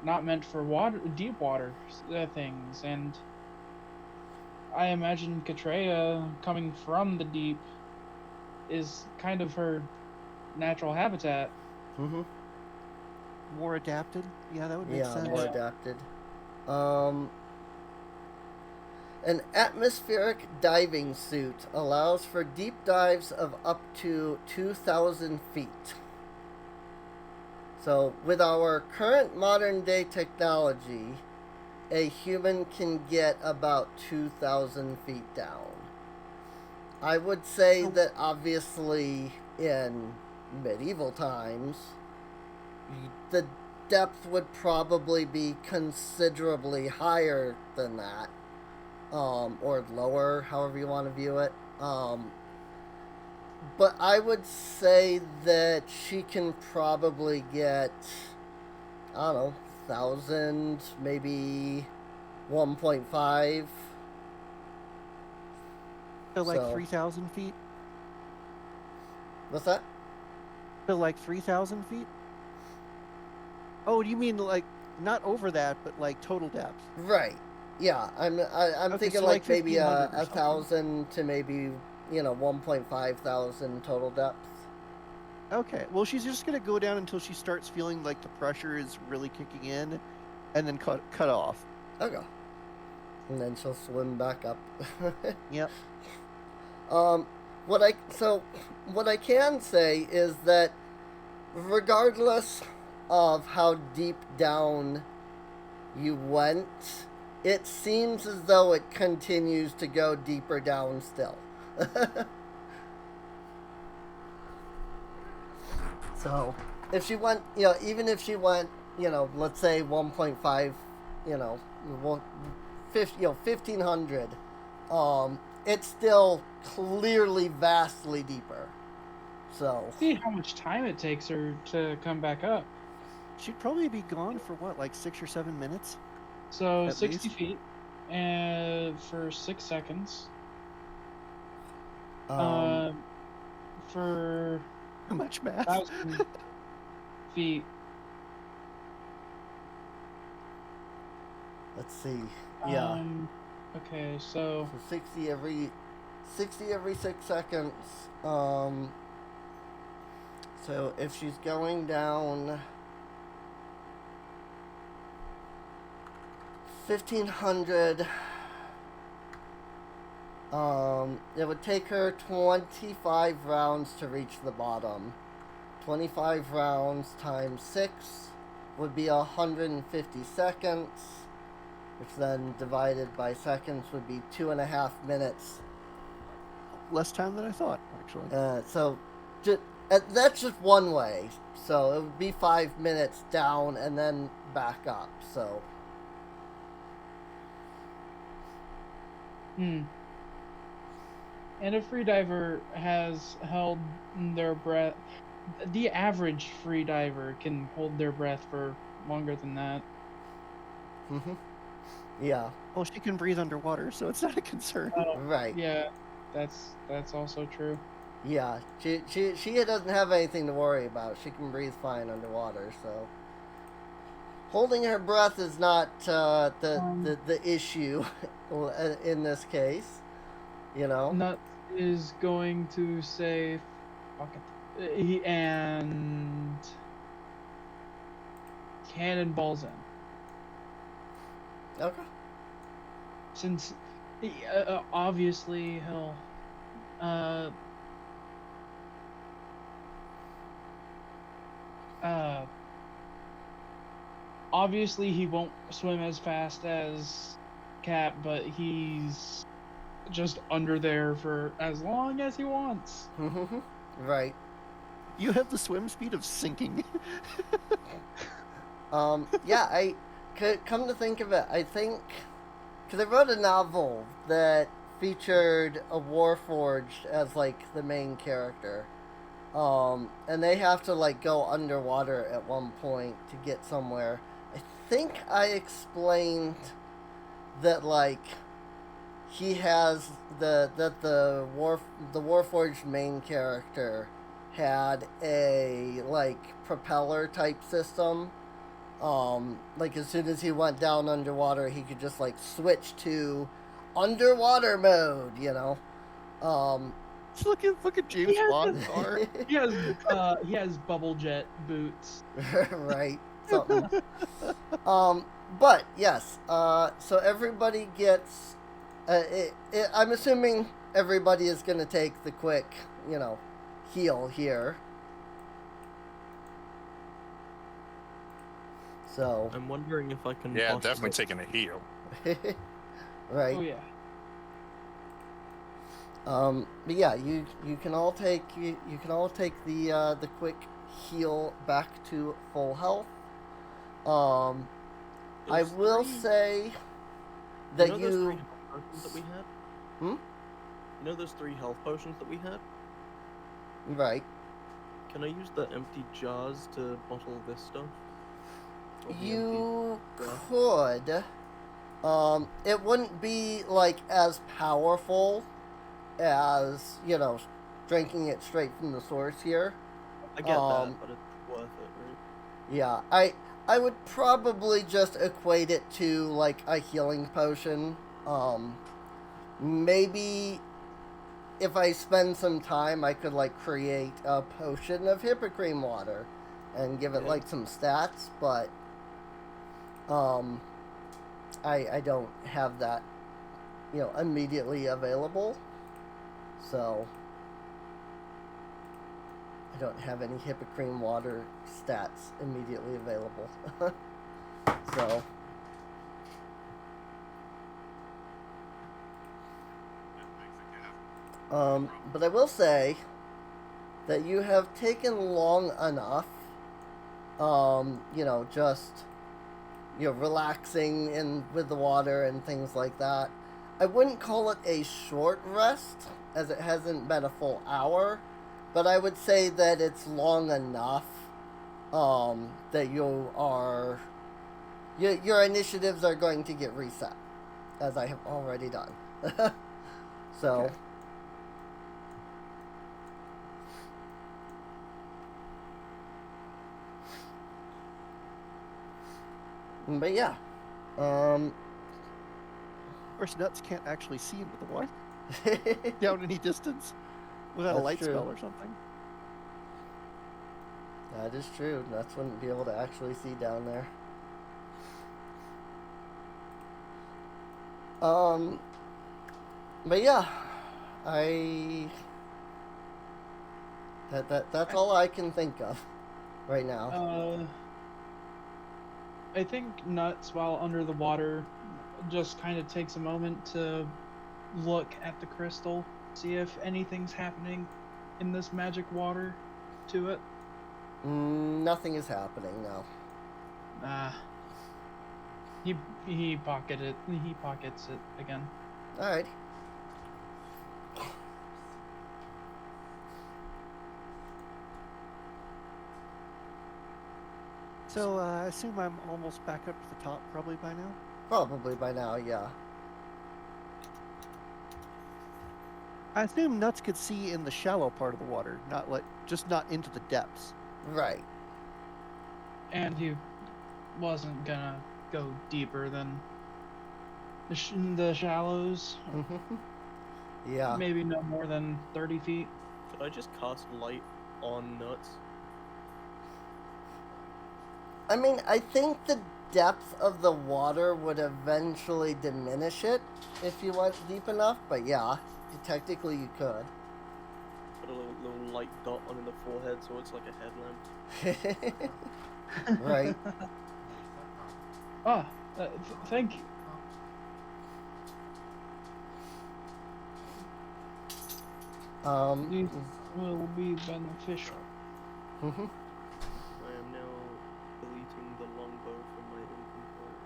not meant for deep water things, and I imagine Katreya coming from the deep is kind of her natural habitat. Mm-hmm. More adapted? Yeah, that would make Yeah, sense. more adapted. An atmospheric diving suit allows for deep dives of up to 2,000 feet. So, with our current modern day technology, a human can get about 2,000 feet down. I would say that obviously in medieval times, the depth would probably be considerably higher than that. Or lower, however you want to view it. But I would say that she can probably get, I don't know, 1,000, maybe 1.5. So like So- 3,000 feet? What's that? So like 3,000 feet? Oh, do you mean like not over that, but like total depth? Right. Yeah, I'm Okay, thinking so like like maybe 1,500 or a something. 1,000 to maybe 1.5 thousand total depth. Okay, well, she's just gonna go down until she starts feeling like the pressure is really kicking in, and then cut off. Okay. And then she'll swim back up. Yep. What I can say is that regardless of how deep down you went, it seems as though it continues to go deeper down still. So, if she went, even if she went, let's say 1.5, 1,500, it's still clearly vastly deeper. So, See how much time it takes her to come back up. She'd probably be gone for what, like 6 or 7 minutes? So At 60 least. feet, and for 6 seconds. um, For How much math? 1,000 feet. let's see. Yeah. Okay, so So 60 every 6 seconds. So if she's going down 1,500, it would take her 25 rounds to reach the bottom. 25 rounds times 6 would be 150 seconds, which then divided by seconds would be 2.5 minutes. Less time than I thought, actually. So that's just one way. So it would be 5 minutes down and then back up. So And a freediver has held their breath. The average freediver can hold their breath for longer than that. yeah, Well, she can breathe underwater, so it's not a concern. Oh, right. yeah, that's also true. Yeah, she doesn't have anything to worry about. She can breathe fine underwater, so holding her breath is not the issue in this case. You know. Nuts is going to say, fuck it. And cannonballs in. Okay. Since obviously he'll uh obviously he won't swim as fast as Cap, but he's just under there for as long as he wants. Right. You have the swim speed of sinking. Yeah, come to think of it, I think, because I wrote a novel that featured a Warforged as, like, the main character. And they have to, like, go underwater at one point to get somewhere. I think I explained that, like, he has the Warforged main character had a, like, propeller type system. Like, as soon as he went down underwater, he could just, like, switch to underwater mode, you know. It's looking fucking James Bond car. He has bubble jet boots. Right, something. But yes, so everybody gets. I'm assuming everybody is gonna take the quick, you know, heal here. So. I'm wondering if I can. Yeah, possibly- definitely taking a heal. Right. Oh yeah. But yeah, you can all take the quick heal back to full health. I Those will three- say that you know those 3 health potions that we had? Hmm? You know those 3 health potions that we had? Right. Can I use the empty jars to bottle this stuff? Or the You empty- could. It wouldn't be like as powerful as, you know, drinking it straight from the source here. I get that, but it's worth it, right? Yeah, I would probably just equate it to like a healing potion. Maybe if I spend some time, I could like create a potion of hippocrene water and give it Yeah. like some stats, but I don't have that, you know, immediately available. So I don't have any hippocrene water stats immediately available. So but I will say that you have taken long enough, you know, just, you know, relaxing in with the water and things like that. I wouldn't call it a short rest, as it hasn't been a full hour, but I would say that it's long enough that your initiatives are going to get reset, as I have already done. So. Okay. But yeah, Of course, Nuts can't actually see into the water down any distance without a That's light true. spell or something. That is true. Nuts wouldn't be able to actually see down there. But yeah, that's all I can think of right now. I think Nuts, while under the water, just kind of takes a moment to look at the crystal, see if anything's happening in this magic water to it. Nothing is happening now. He pockets it again. All right. So I assume I'm almost back up to the top probably by now. Probably by now, yeah. I assume Nuts could see in the shallow part of the water, just not into the depths. Right. And he wasn't gonna go deeper than the shallows. Yeah. Maybe no more than 30 feet. Could I just cast light on Nuts? I mean, I think the depth of the water would eventually diminish it if you went deep enough, but yeah, technically you could. Put a little light dot on the forehead so it's like a headlamp. Right. Ah, thank you. These will be beneficial. I am now deleting the longbow from my inventory.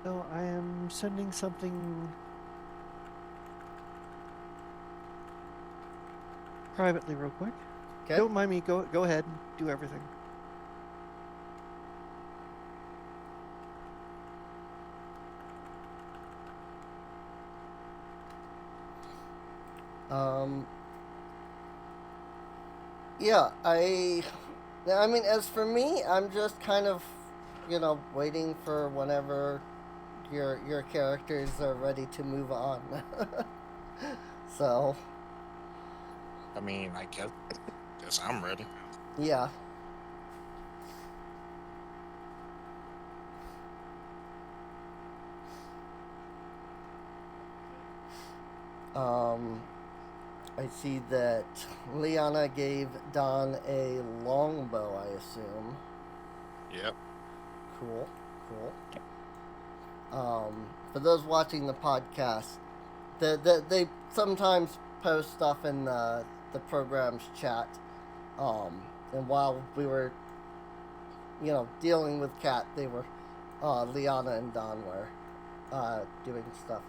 So I am sending something privately real quick. Okay. Don't mind me. Go ahead and do everything. Yeah, I mean, as for me, I'm just kind of, waiting for whenever your characters are ready to move on. So, I mean, I guess I'm ready. yeah. I see that Liana gave Don a longbow, I assume. Yep. Cool. For those watching the podcast, they sometimes post stuff in the program's chat. And while we were, dealing with Kat, they were, Liana and Don were, doing stuff.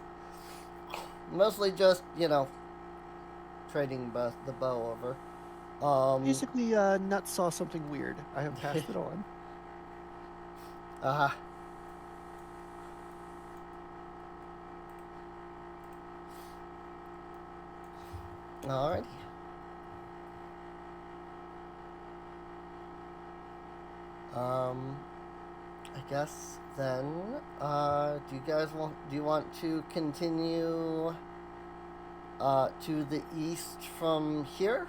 Mostly just, trading the bow over. Basically, Nuts saw something weird. I have passed it on. Alrighty. I guess then, do you want to continue to the east from here?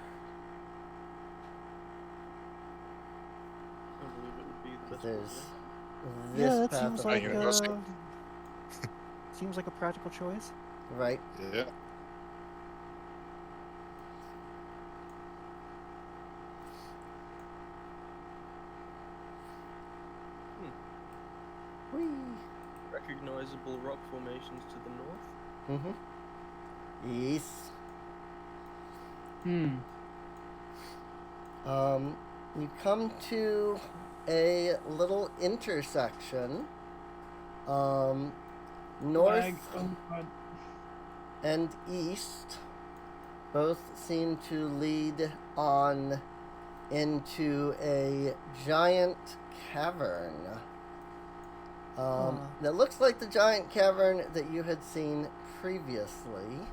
I believe it would be the best There's way. this Yeah, that path seems over like here. seems like a practical choice. Right. Yeah. Whee. Recognizable rock formations to the north. Yes. You come to a little intersection. North and east both seem to lead on into a giant cavern. That looks like the giant cavern that you had seen previously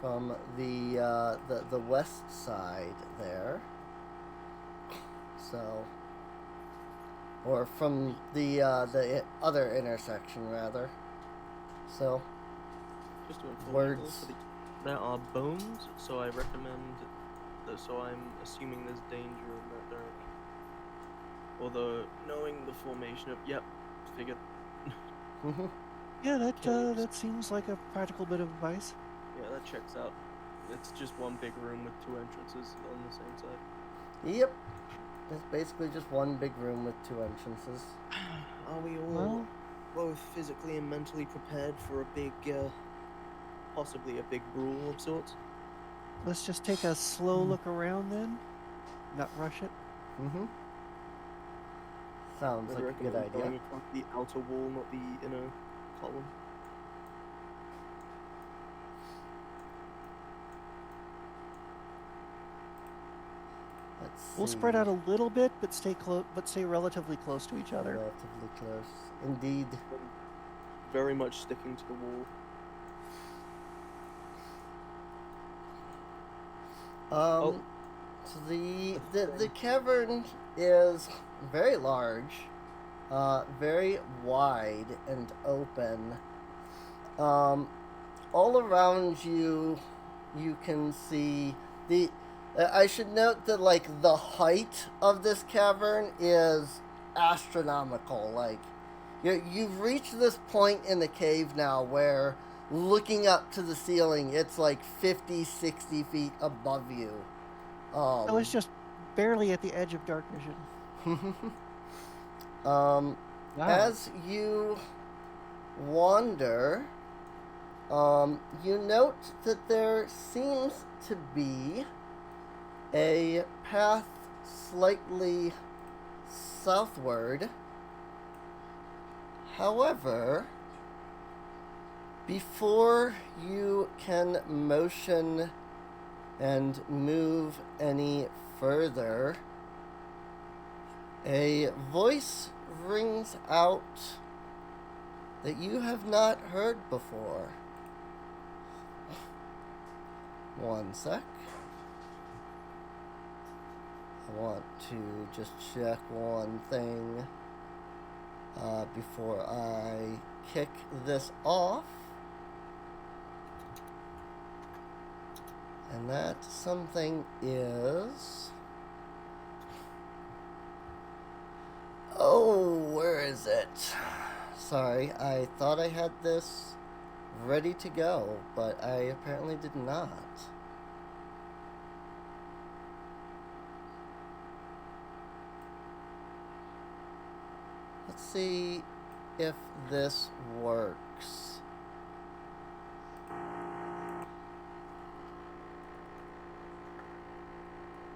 from the west side there. So, or from the other intersection rather. So, Just to inform words. you also, there are bones, so I recommend that. So I'm assuming there's danger in that direction. Although knowing the formation of figured. Yeah, that seems like a practical bit of advice. Yeah, that checks out. It's just one big room with two entrances on the same side. Yep. It's basically just one big room with two entrances. Are we all both physically and mentally prepared for a big, possibly a big brawl of sorts? Let's just take a slow look around then. Not rush it. Sounds like a good idea. Going across the outer wall, not the inner column. Let's We'll spread out a little bit, but stay close. But stay relatively close to each other. Relatively close, indeed. Very much sticking to the wall. So the cavern is very large, very wide and open. All around you, you can see the. I should note that like the height of this cavern is astronomical. Like, you've reached this point in the cave now where looking up to the ceiling, it's like 50, 60 feet above you. I was just barely at the edge of dark vision. Wow. As you wander, you note that there seems to be a path slightly southward. However, before you can motion and move any further, a voice rings out that you have not heard before. One sec. I want to just check one thing before I kick this off. And that something is... Oh, where is it? Sorry, I thought I had this ready to go, but I apparently did not. Let's see if this works.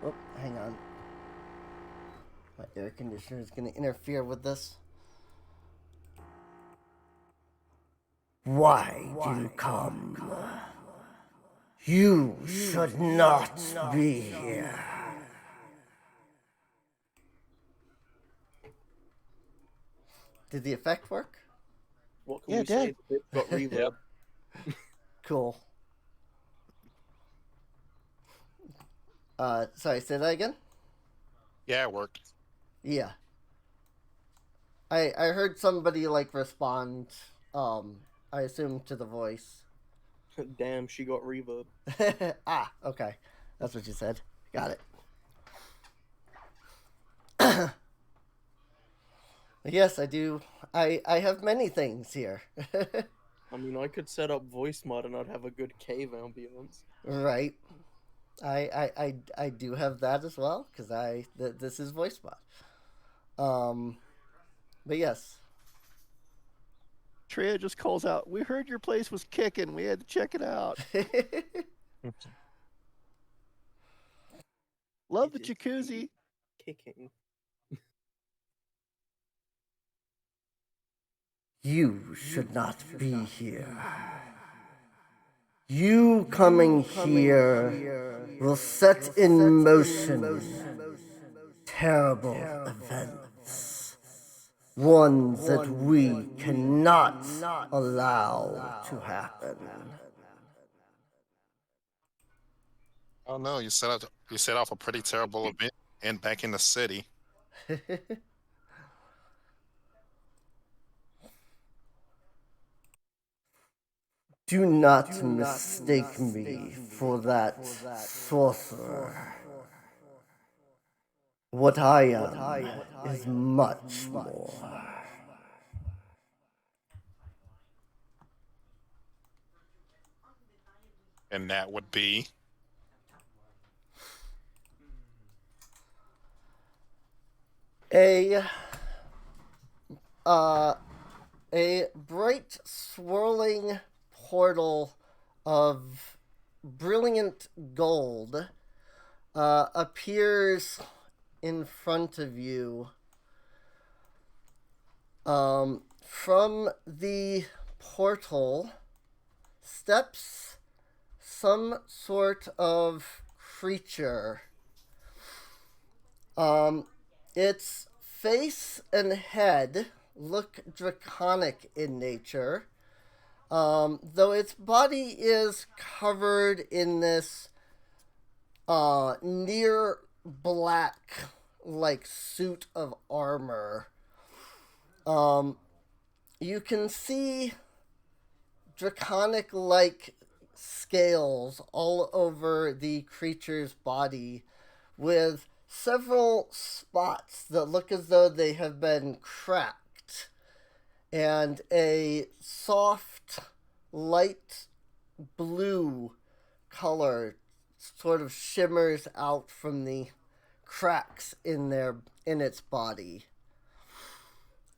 Oh, hang on. My air conditioner is going to interfere with this. Why do you come? You should not be here. Did the effect work? What can Yeah, we it say? did. It's got reverb. Cool. Sorry, say that again? Yeah, it worked. Yeah. I heard somebody like respond, I assume to the voice. Damn, she got reverb. Ah, okay. That's what you said. Got it. Yes, I do. I have many things here. I mean, I could set up voice mod and I'd have a good cave ambience. Right. I do have that as well, because this is voice mod. But yes. Treya just calls out, "We heard your place was kicking. We had to check it out. Love the It is jacuzzi." Kicking. You should not be here. You coming here will set in motion terrible events. Ones that we cannot allow to happen. Oh no, you set off a pretty terrible event and back in the city. Do not mistake me for that sorcerer. What I am is much more. And that would be... A bright swirling portal of brilliant gold appears in front of you. From the portal steps some sort of creature. Um, its face and head look draconic in nature, though its body is covered in this near black like suit of armor. You can see draconic like scales all over the creature's body with several spots that look as though they have been cracked, and a soft, light blue color sort of shimmers out from the cracks in its body.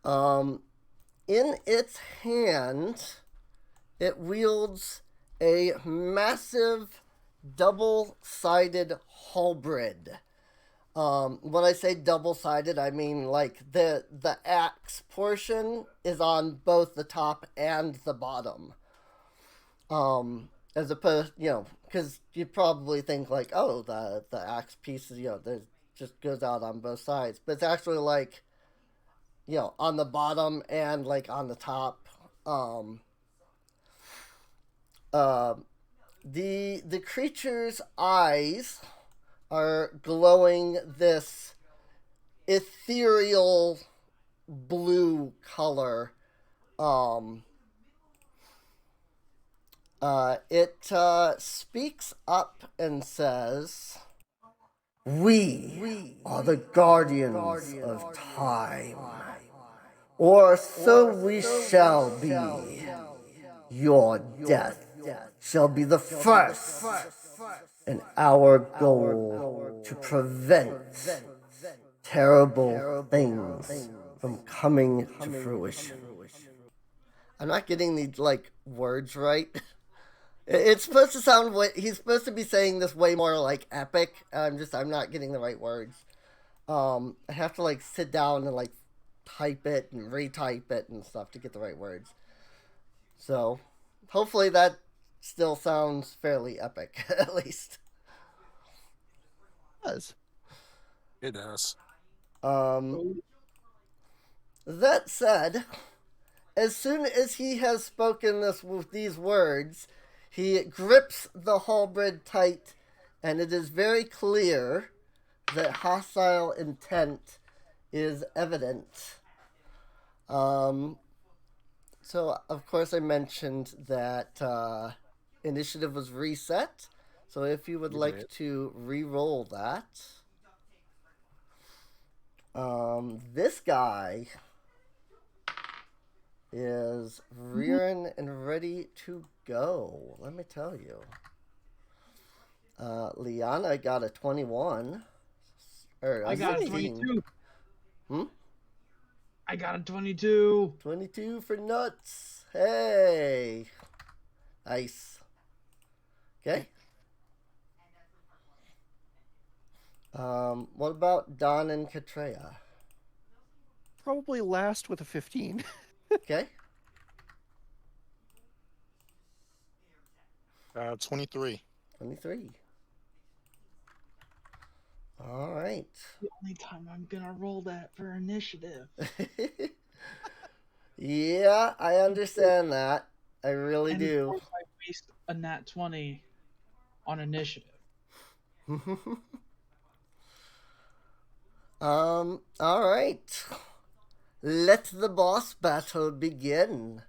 In its hand, it wields a massive double-sided halberd. When I say double-sided, I mean like the axe portion is on both the top and the bottom. As opposed, because you probably think like, oh, the axe pieces, that just goes out on both sides, but it's actually like, on the bottom and like on the top. The creature's eyes are glowing this ethereal blue color. It speaks up and says, "We are the guardians of time, or so we shall be. Your death shall be the first, and our goal to prevent terrible things from coming to fruition." I'm not getting the words right. It's supposed to sound he's supposed to be saying this way more like epic. I'm not getting the right words. I have to sit down and type it and retype it and stuff to get the right words. So hopefully that still sounds fairly epic, at least. It does. It does. That said, as soon as he has spoken these words, he grips the halberd tight, and it is very clear that hostile intent is evident. So, of course, I mentioned that initiative was reset. So if you would like to re-roll that. This guy is rearing and ready to go. Let me tell you. Liana got a 21. I got a 22. Hmm? I got a 22. 22 for nuts. Hey. Nice. Okay. What about Don and Katreya? Probably last with a 15. Okay. 23. 23. All right. The only time I'm gonna roll that for initiative. Yeah, I understand that. I really do. Of course I waste a nat 20 on initiative. All right. Let the boss battle begin.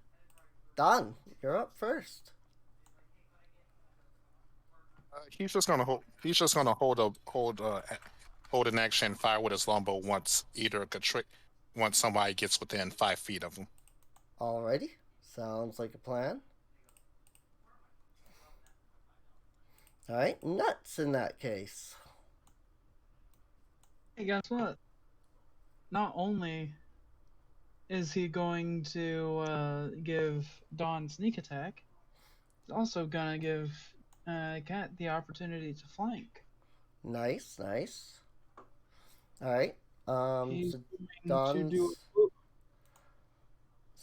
Don, you're up first. He's just gonna hold. He's just gonna hold an action, fire with his longbow once once somebody gets within 5 feet of him. Alrighty. Sounds like a plan. Alright, nuts in that case. Hey, guess what? Not only is he going to give Dawn sneak attack, he's also gonna give Cat the opportunity to flank. Nice, nice. Alright. He's so going to do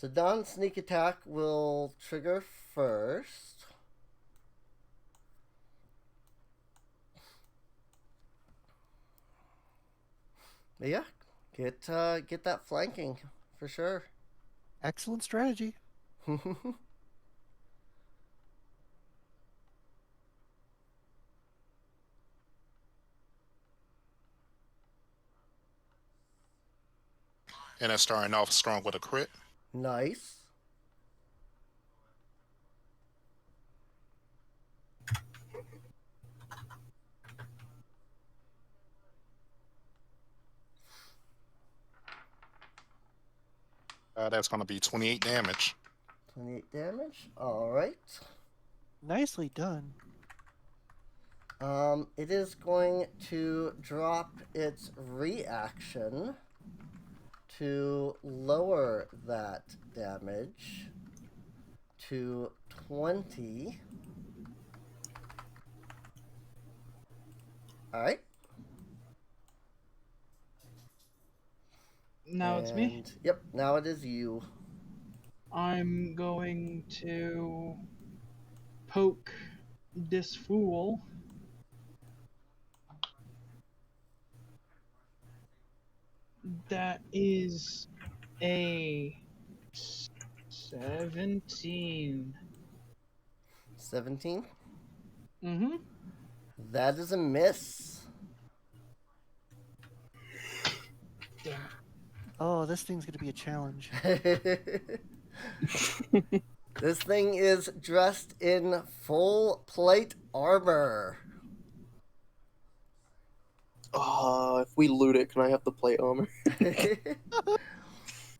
So Don's sneak attack will trigger first. Yeah, get that flanking for sure. Excellent strategy. And it's starting off strong with a crit. Nice. That's going to be 28 damage. 28 damage. All right. Nicely done. It is going to drop its reaction to lower that damage to 20. All right. Now it's me. And, yep, now it is you. I'm going to poke this fool. That is a 17. 17. Mm-hmm. That is a miss. Damn it. Oh, this thing's gonna be a challenge. This thing is dressed in full plate armor. If we loot it, can I have the plate armor?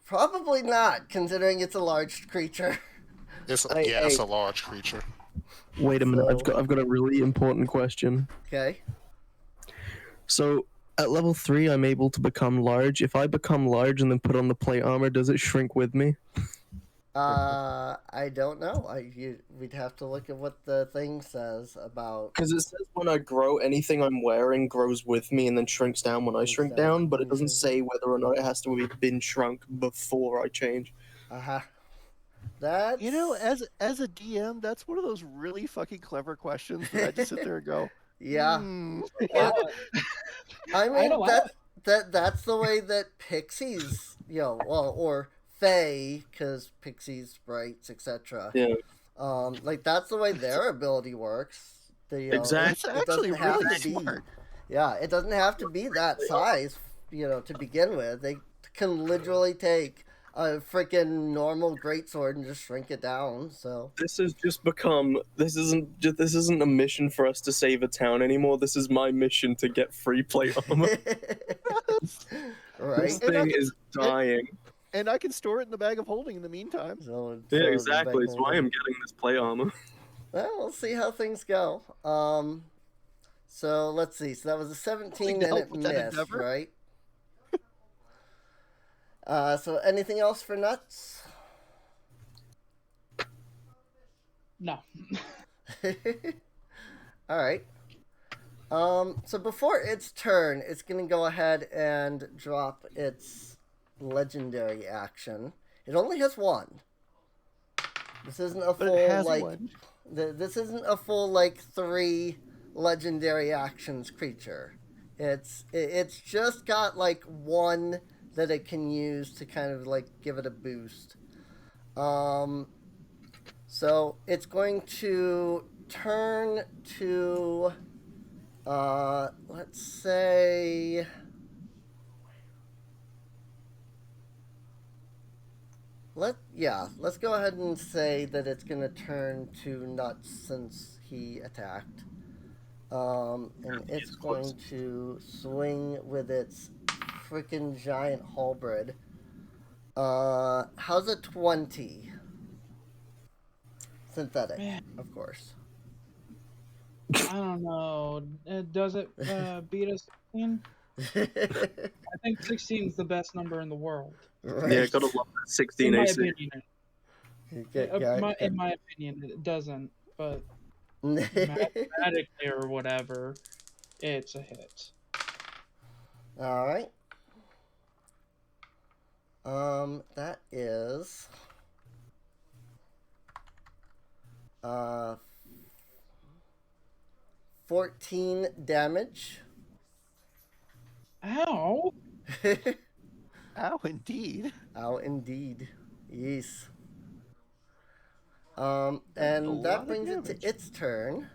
Probably not, considering it's a large creature. It's Hey, it's hey. a large creature. Wait a minute, So- I've got a really important question. Okay. So at level 3, I'm able to become large. If I become large and then put on the plate armor, does it shrink with me? I don't know. We'd have to look at what the thing says about. Because it says when I grow, anything I'm wearing grows with me and then shrinks down when I Shrinks shrink down down, but when it you doesn't shrink. say whether or not it has to have been shrunk before I change. That's You know, as a DM, that's one of those really fucking clever questions that I just sit there and go, yeah. "Hmm." It- I I'd mean allow that's the way that pixies, or fae, because pixies, sprites, etc. Yeah. Like that's the way their ability works. Exactly. It's actually really smart. Yeah, it doesn't have to be that size, to begin with. They can literally take a freaking normal greatsword and just shrink it down. So This has just become. This isn't a mission for us to save a town anymore. This is my mission to get free plate armor. right. This And I thing can- is dying. And I can store it in the bag of holding in the meantime. So, Yeah, so exactly. the So I am getting this plate armor. Well, we'll see how things go. So let's see. So that was a 17 to and help it with that missed, endeavor. right? So anything else for Nuts? No. All right. So before its turn, it's gonna go ahead and drop its legendary action. It only has one. This isn't a But full it has like. one. This isn't a full like 3 legendary actions creature. It's just got like one that it can use to kind of like give it a boost. So it's going to turn to let's say let's go ahead and say that it's gonna turn to Nuts since he attacked. And it's going to swing with its freaking giant halberd. How's a 20? Synthetic, Man. of course. I don't know. Does it beat a 16? I think 16 is the best number in the world. Right. Yeah, gotta love that 16 In my AC. opinion. Yeah, In my opinion, it doesn't. But mathematically or whatever, it's a hit. All right. That is 14 damage. Ow! Ow, indeed. Ow, indeed. Yes. That's a And lot that of brings it to damage. its turn.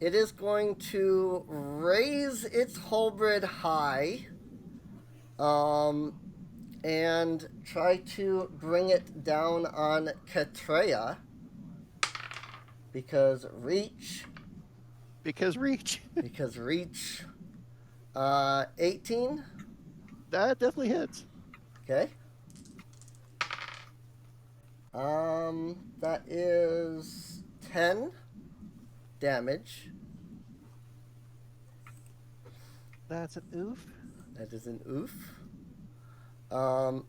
It is going to raise its halberd high. And try to bring it down on Katreya. Because reach. Because reach. Because reach. 18. That definitely hits. Okay. That is 10 damage. That's an oof. That is an oof.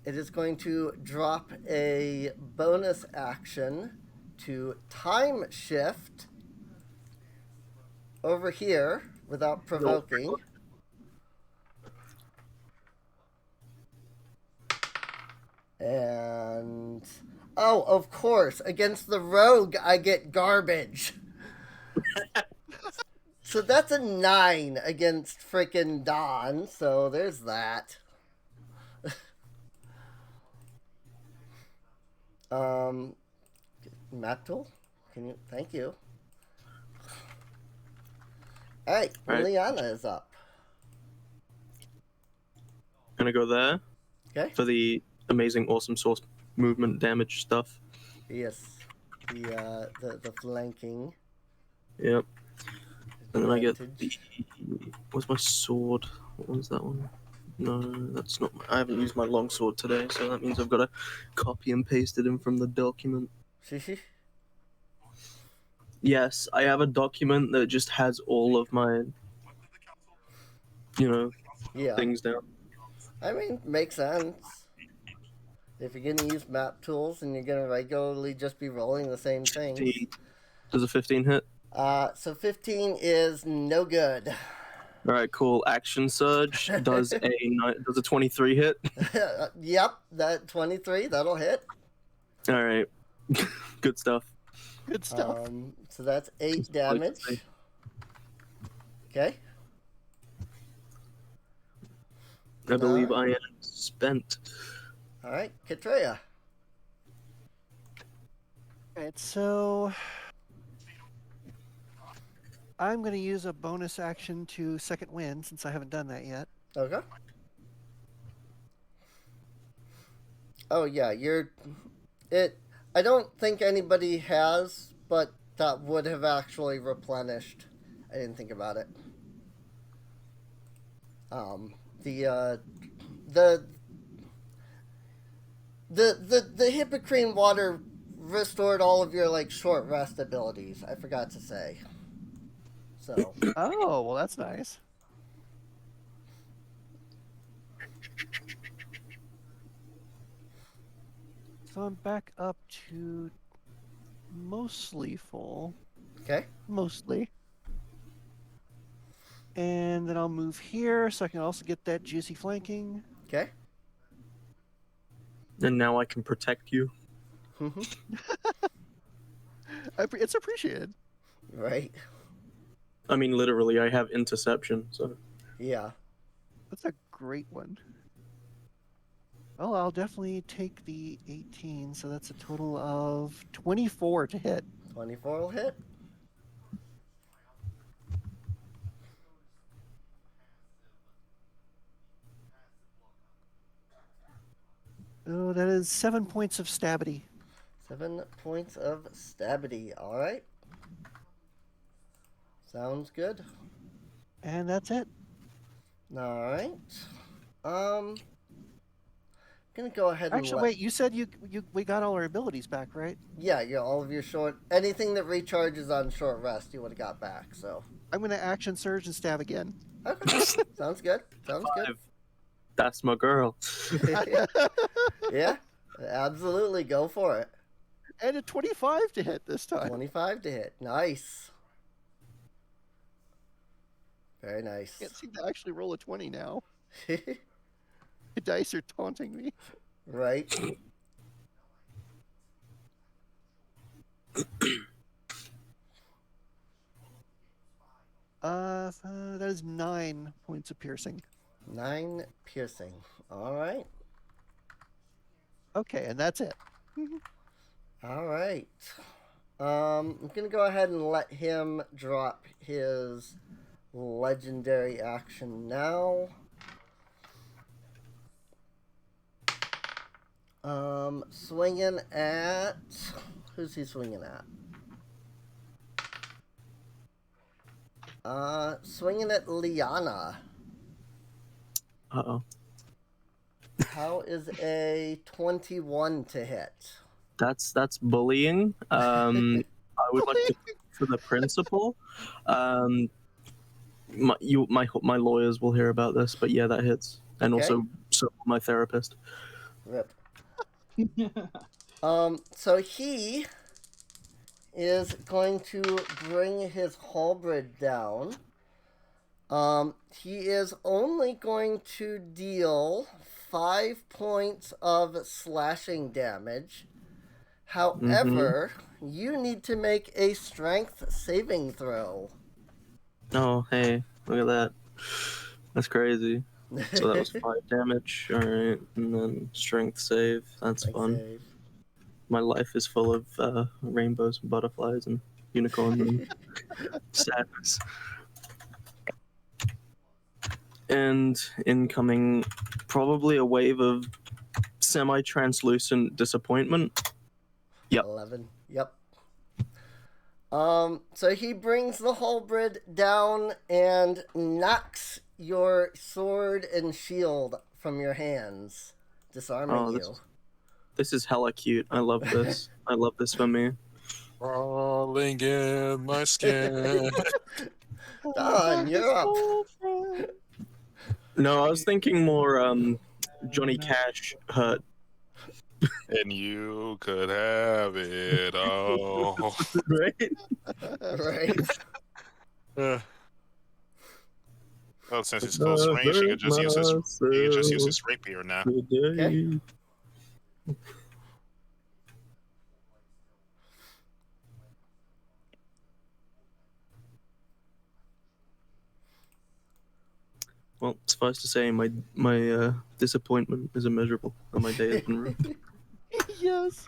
It is going to drop a bonus action to time shift over here without provoking. And oh, of course, against the rogue, I get garbage. So that's a 9 against frickin' Dawn. So there's that. Map tool? Can you? Thank you. All right, All right. Liana is up. Gonna go there Okay. for the amazing, awesome source movement damage stuff. Yes. The flanking. Yep. And then I get advantage. what's my sword? What was that one? No, that's not. I haven't used my longsword today, so that means I've got to copy and paste it in from the document. Yes, I have a document that just has all of my, Yeah. things down. I mean, makes sense. If you're gonna use map tools and you're gonna regularly just be rolling the same things. 15. Does a 15 hit? So 15 is no good. All right, cool. Action surge does a 23 hit? Yep, that 23, that'll hit. All right, good stuff. Good stuff. So that's 8 damage. Okay. I believe I am spent. All right, Katreya. Alright, so I'm going to use a bonus action to second wind since I haven't done that yet. Okay. Oh yeah, I don't think anybody has, but that would have actually replenished. I didn't think about it. The Hippocrene water restored all of your like short rest abilities. I forgot to say. So. Oh, well, that's nice. So I'm back up to mostly full. Okay. Mostly. And then I'll move here so I can also get that juicy flanking. Okay. And now I can protect you. It's appreciated. Right. I mean, literally, I have interception, so. Yeah. That's a great one. Well, I'll definitely take the 18, so that's a total of 24 to hit. 24 will hit. Oh, that is 7 points of stabity. 7 points of stabity. All right. Sounds good. And that's it. All right. Gonna go ahead and Actually, wait, you said we got all our abilities back, right? Yeah, all of your anything that recharges on short rest, you would have got back. So I'm gonna action surge and stab again. okay, sounds good. Sounds good. That's my girl. Yeah, absolutely, go for it. And a 25 to hit this time. 25 to hit. Nice. Very nice. Can't seem to actually roll a 20 now. The dice are taunting me. Right. math. That is 9 points of piercing. 9 piercing. All right. Okay, and that's it. All right. I'm going to go ahead and let him drop his legendary action now. Swinging at... Who's he swinging at? Swinging at Liana. Uh-oh. How is a 21 to hit? That's bullying. I would like to for the principal. My lawyers will hear about this, but yeah, that hits, and Okay. also so will my therapist. Rip. So he is going to bring his halberd down. He is only going to deal 5 points of slashing damage. However, you need to make a strength saving throw. Oh, hey, look at that. That's crazy. So that was 5 damage. All right, and then strength save. That's Strength fun. save. My life is full of rainbows and butterflies and unicorns and sadness. And incoming, probably a wave of semi-translucent disappointment. Yep. 11. Yep. So he brings the halberd down and knocks your sword and shield from your hands, disarming you. This is hella cute. I love this. I love this for me. Crawling in my skin. Don, you're up. No, I was thinking more Johnny Cash hurt. And you could have it all. Right? Right. Well, since it's close range, he could just use his rapier now. Okay. Well, suffice to say, my disappointment is immeasurable, and my day has been ruined. Yes.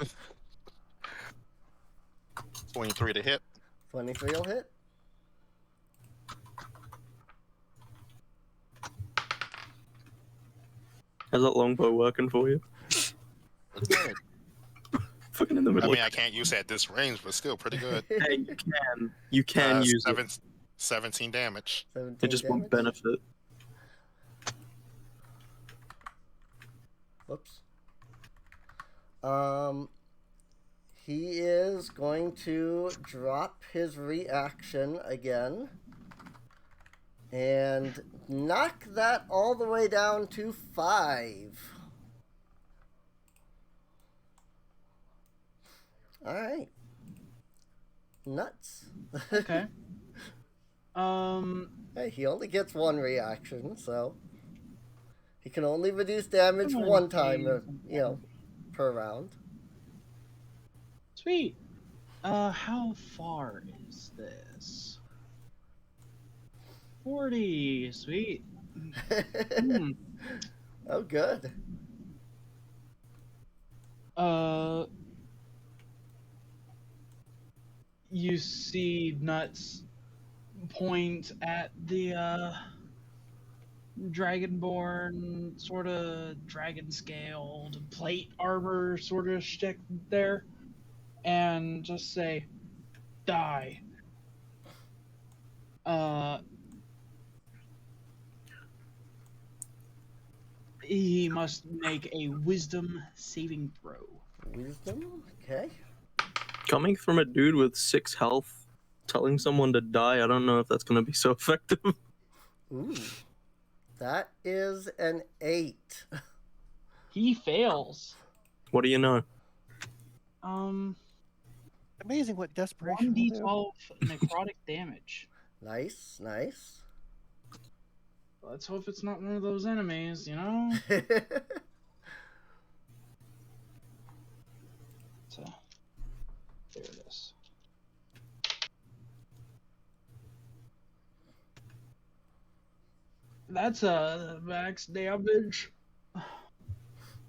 23 to hit. 23 will hit. How's that longbow working for you? Pretty good. Fucking in the middle. I mean, I can't use it at this range, but still pretty good. Hey, you can use it. 17 damage. 17 It just won't benefit. Whoops. He is going to drop his reaction again and knock that all the way down to 5. All right. Nuts. Okay. Hey, he only gets 1 reaction, so he can only reduce damage 1 time, per round. Sweet. How far is this? 40. Sweet. Oh, good. You see Nuts point at the dragonborn, sort of dragon-scaled plate armor sort of shtick there, and just say, "Die." He must make a wisdom saving throw. Wisdom? Okay. Coming from a dude with 6 health, telling someone to die, I don't know if that's going to be so effective. Ooh. That is an 8. He fails. What do you know? Amazing what desperation will do. 1d12 necrotic damage. Nice, nice. Let's hope it's not one of those enemies, you know? So, there it is. That's a max damage.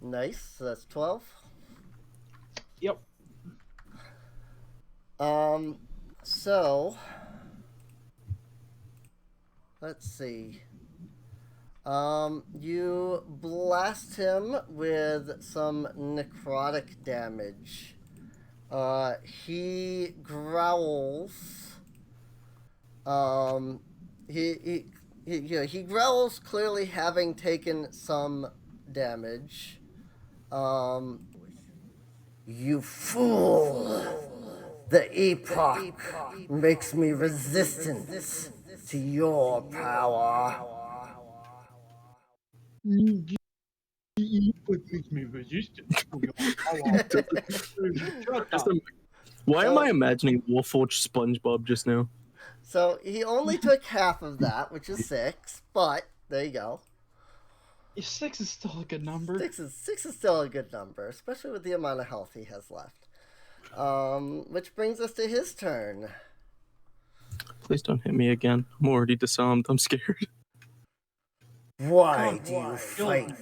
Nice. So that's 12. Yep. So let's see. You blast him with some necrotic damage. He growls. Um, he growls, clearly having taken some damage. You fool! The epoch makes me resistant to your power. What makes me resistant to your power? Shut Just up. Why am So- I imagining Warforged SpongeBob just now? So he only took half of that, which is 6, but there you go. 6 is still a good number. Six is still a good number, especially with the amount of health he has left. Which brings us to his turn. Please don't hit me again. I'm already disarmed. I'm scared. Why do you fight?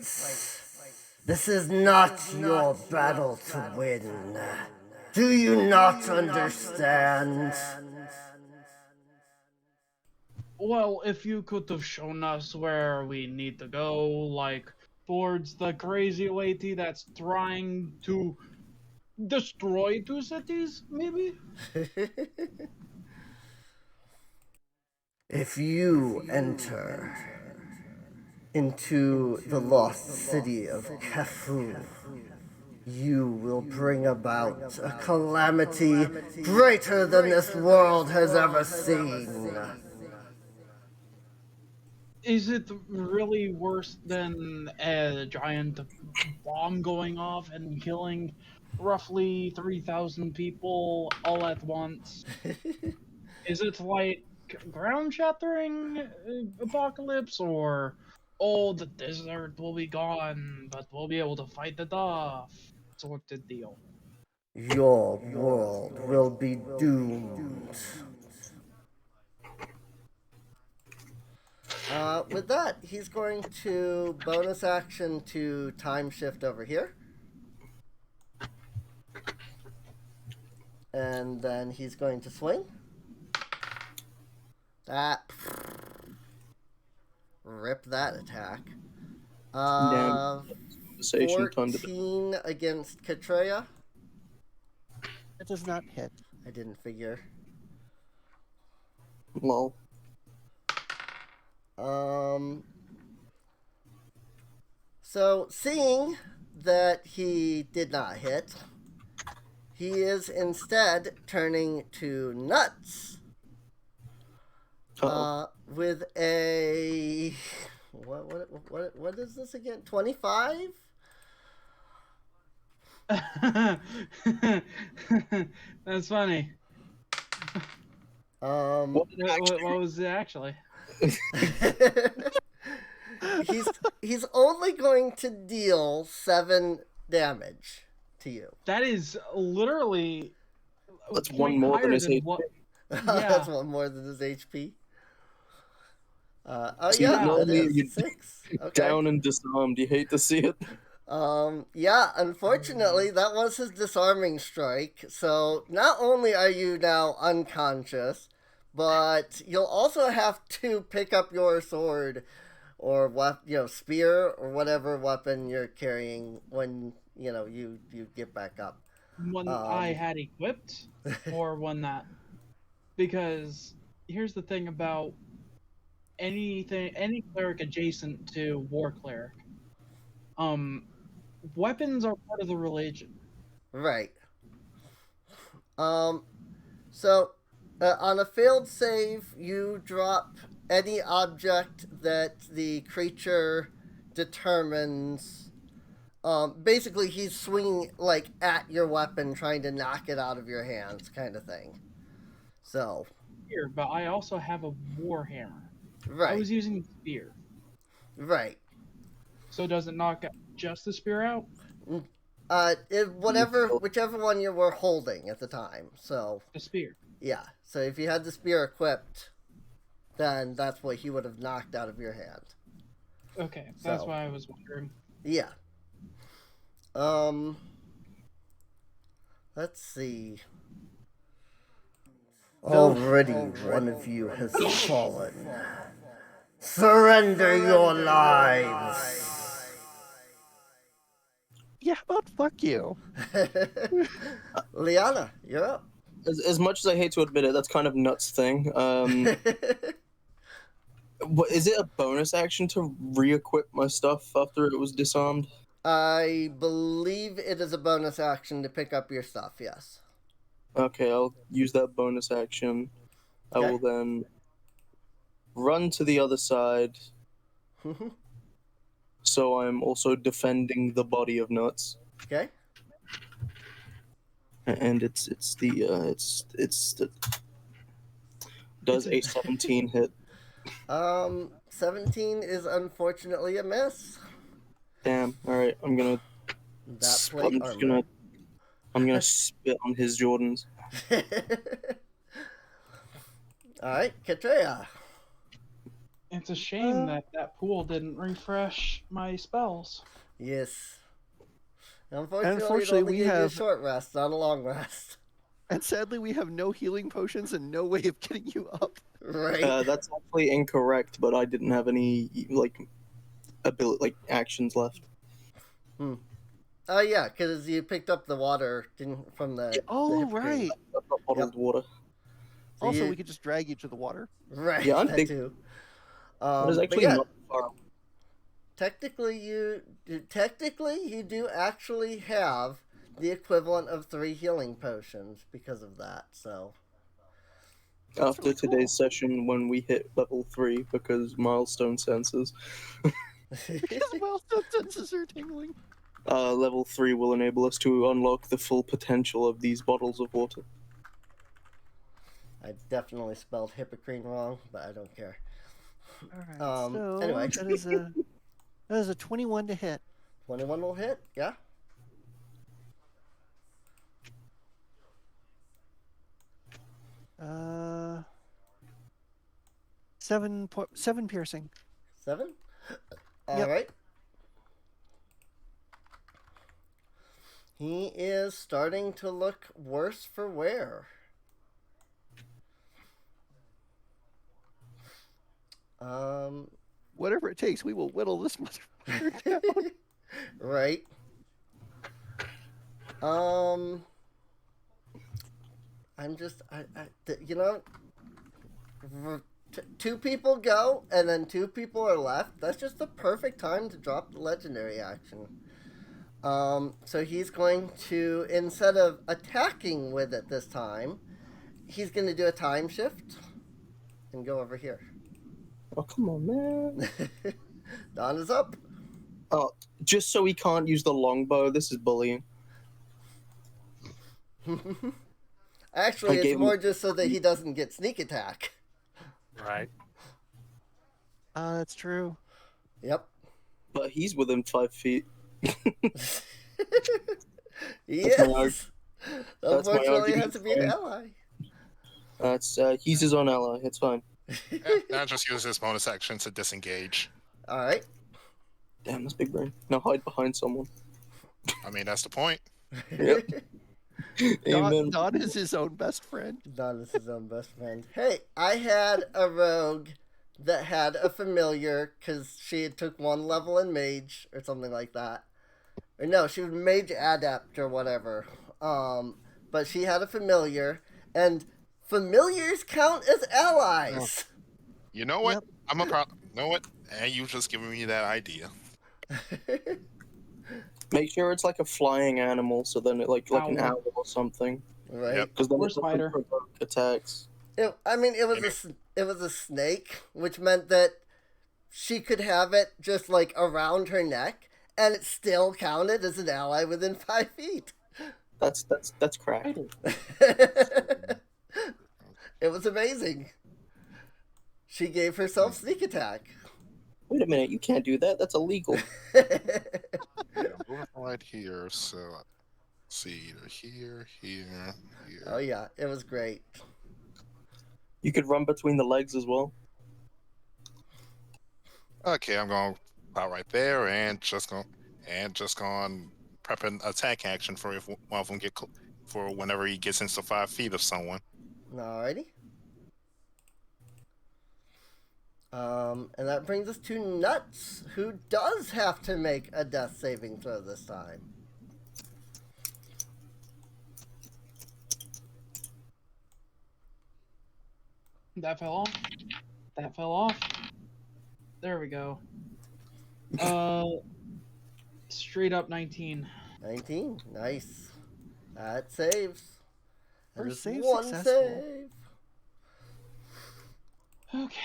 This is not your battle to win. Do you not understand? Well, if you could have shown us where we need to go, like towards the crazy lady that's trying to destroy 2 cities, maybe? If you enter into the lost city of Cafu, you will bring about a calamity greater than this world has ever seen. Is it really worse than a giant bomb going off and killing roughly 3,000 people all at once? Is it like ground shattering apocalypse, or oh, the desert will be gone, but we'll be able to fight it off sort of deal? Your world will be doomed. With that, he's going to bonus action to time shift over here. And then he's going to swing. Rip that attack. Conversation time to 14 against Katreya. It does not hit. I didn't figure. lol. So seeing that he did not hit, he is instead turning to Nuts. With a what is this again? 25? That's funny. What was it actually? he's only going to deal 7 damage to you. That is literally a That's point one more than higher his HP. what. That's one more than his HP. See, yeah, not it only are you is 6. Okay. down and disarmed. You hate to see it. Yeah, unfortunately, that was his disarming strike. So not only are you now unconscious, but you'll also have to pick up your sword or spear or whatever weapon you're carrying when you get back up. One I had equipped, or one that, because here's the thing about any cleric adjacent to war cleric. Weapons are part of the religion. Right. So on a failed save, you drop any object that the creature determines. Basically, he's swinging at your weapon, trying to knock it out of your hands, kind of thing. So. Spear, but I also have a war hammer. Right. I was using the spear. Right. So does it knock just the spear out? Whichever one you were holding at the time. So. The spear. Yeah. So if you had the spear equipped, then that's what he would have knocked out of your hand. Okay, that's So- why I was wondering. Yeah. Let's see. Already one of you has fallen. Surrender your lives. Yeah, but fuck you. Liana, you're up. As much as I hate to admit it, that's kind of nuts thing. What is it a bonus action to re-equip my stuff after it was disarmed? I believe it is a bonus action to pick up your stuff, yes. Okay, I'll use that bonus action. I Okay. will then run to the other side, so I'm also defending the body of Nuts. Okay. And it's the does a 17 hit? 17 is unfortunately a miss. Damn. All right, I'm gonna. That plate I'm just armor. gonna spit on his Jordans. Alright, Katreya. It's a shame that that pool didn't refresh my spells. Yes. Unfortunately, Unfortunately, it only we gave you a have- short rest, not a long rest. And sadly, we have no healing potions and no way of getting you up. Right. That's actually incorrect, but I didn't have any actions left. Oh yeah, because you picked up the water from the. Oh, the right. creek. I've got bottled water. So Also, you- we could just drag you to the water. Right. Yeah, I'm that big- too. That is But actually yeah, not far. technically you do actually have the equivalent of 3 healing potions because of that. So. After really cool. today's session, when we hit level 3, because milestone senses, Because milestone senses are tingling. level 3 will enable us to unlock the full potential of these bottles of water. I definitely spelled hypocrite wrong, but I don't care. All right. So, So anyway. that is a 21 to hit. 21 will hit, yeah. Seven piercing. 7? All Yep. right. He is starting to look worse for wear. Whatever it takes, we will whittle this motherfucker down. Right. I'm just, you know, two people go and then 2 people are left. That's just the perfect time to drop the legendary action. So he's going to, instead of attacking with it this time, he's going to do a time shift and go over here. Oh, come on, man. Dawn is up. Oh, just so he can't use the longbow, this is bullying. Actually, I it's gave him- more just so that he doesn't get sneak attack. Right. That's true. Yep. But he's within 5 feet. He That's my is. Unfortunately, it has to be an ally. He's his own ally. It's fine. Now just use this bonus action to disengage. All right. Damn, that's big brain. Now hide behind someone. I mean, that's the point. Yep. Amen. Don is his own best friend. Don is his own best friend. Hey, I had a rogue that had a familiar because she had took 1 level in mage or something like that. Or no, she was mage adept or whatever. But she had a familiar, and familiars count as allies. You know what? Yep. You know what? And you just giving me that idea. Make sure it's like a flying animal, so then it like an Owl. owl or something. Right. Yep. Because then Or it doesn't spider. provoke attacks. It was a snake, which meant that she could have it just like around her neck, and it still counted as an ally within 5 feet. That's crack. It was amazing. She gave herself sneak attack. Wait a minute, you can't do that. That's illegal. Yeah, moving right here, so let's see, either here, here. Oh yeah, it was great. You could run between the legs as well. Okay, I'm going to About right there, and just going prep an attack action for if one of them for whenever he gets into 5 feet of someone. Alrighty. And that brings us to Nuts, who does have to make a death saving throw this time. That fell off. That fell off. There we go. Straight up 19. 19. Nice. That saves. That First is save one successful. save. Okay.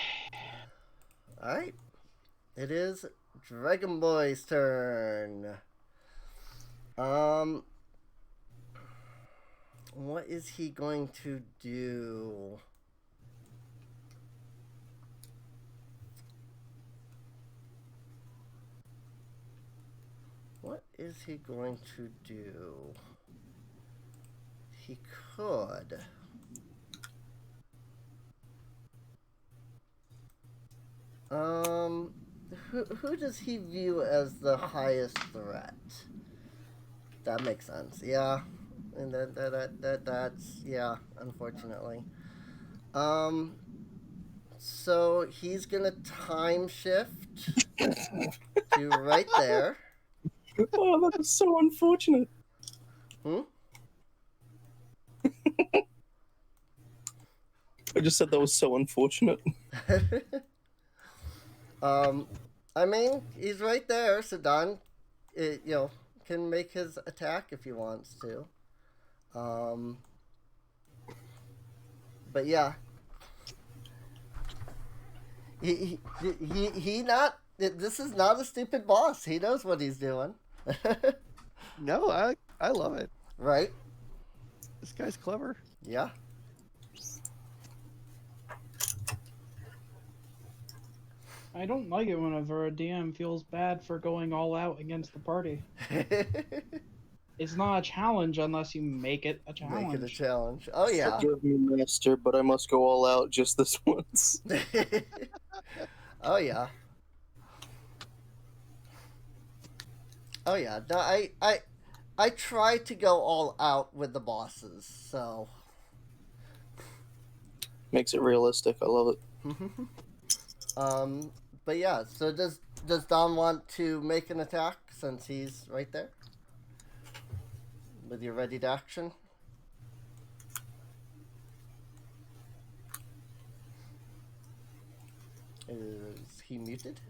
Alright. It is Dragon Boy's turn. What is he going to do? What is he going to do? He could. Who does he view as the highest threat? That makes sense. Yeah. And that's yeah, unfortunately. So he's gonna time shift to right there. Oh, that is so unfortunate. Hmm? I just said that was so unfortunate. I mean, he's right there, so Don, can make his attack if he wants to. But yeah, he not. This is not a stupid boss. He knows what he's doing. No, I love it. Right? This guy's clever. Yeah. I don't like it whenever a DM feels bad for going all out against the party. It's not a challenge unless you make it a challenge. Make it a challenge. Oh yeah. Forgive me, Master, but I must go all out just this once. Oh yeah. Oh yeah. No, I try to go all out with the bosses, so Makes it realistic. I love it. But yeah, so does Don want to make an attack since he's right there? With your ready to action? Is he muted?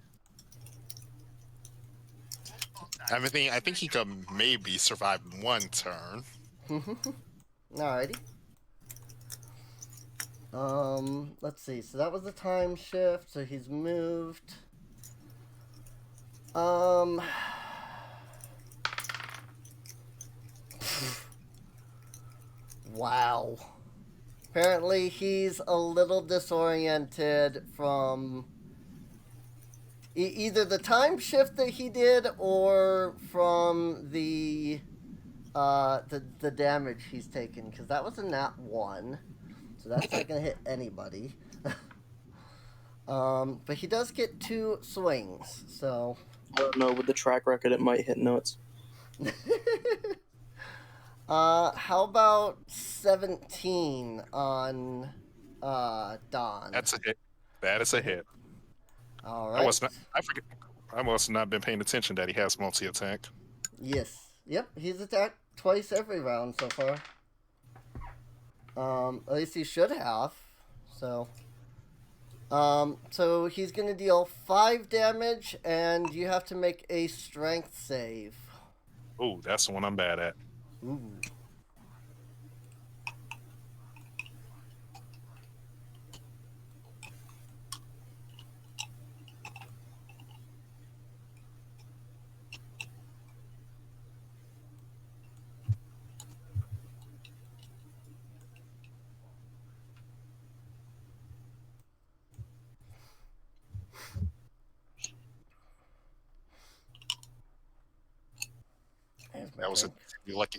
I think he could maybe survive one turn. Alrighty. Let's see. So that was the time shift. So he's moved. Wow. Apparently he's a little disoriented from either the time shift that he did or from the damage he's taken, because that was a nat 1. So that's not going to hit anybody. But he does get 2 swings, so... I don't know, with the track record, it might hit notes. How about 17 on, Don? That's a hit. That is a hit. Alright. I must have not been paying attention that he has multi-attack. Yes. Yep, he's attacked twice every round so far. At least he should have. So... so he's gonna deal 5 damage, and you have to make a strength save. Ooh, that's the one I'm bad at. Ooh.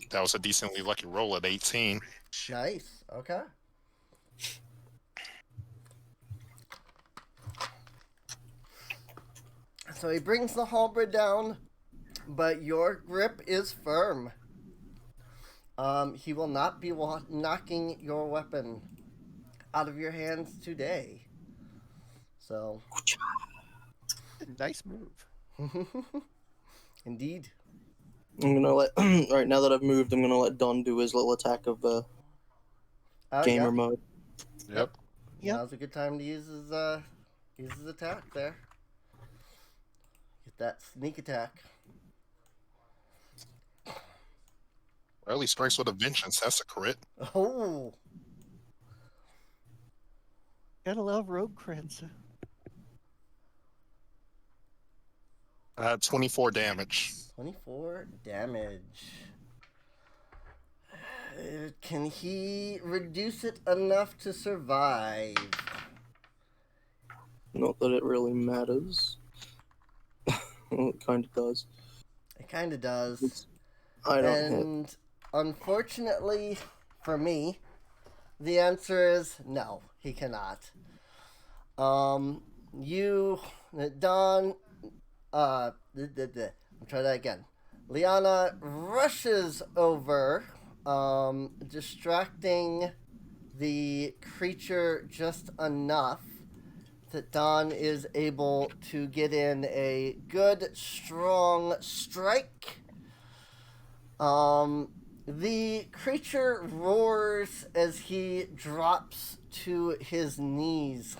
That was a decently lucky roll at 18. Nice. Okay. So he brings the halberd down, but your grip is firm. He will not be knocking your weapon out of your hands today. So, Nice move. indeed. I'm gonna let. Alright, now that I've moved, I'm gonna let Don do his little attack of Oh, gamer yeah. mode. Yep. Yep. Now's a good time to use his attack there. Get that sneak attack. Early strikes with a vengeance. That's a crit. Oh, Gotta love rogue crits. 24 damage. 24 damage. Can he reduce it enough to survive? Not that it really matters. Well, it kind of does. It kind of does. I don't hit. And unfortunately for me, the answer is no, he cannot. You, Don, I'll try that again. Liana rushes over, distracting the creature just enough that Don is able to get in a good, strong strike. The creature roars as he drops to his knees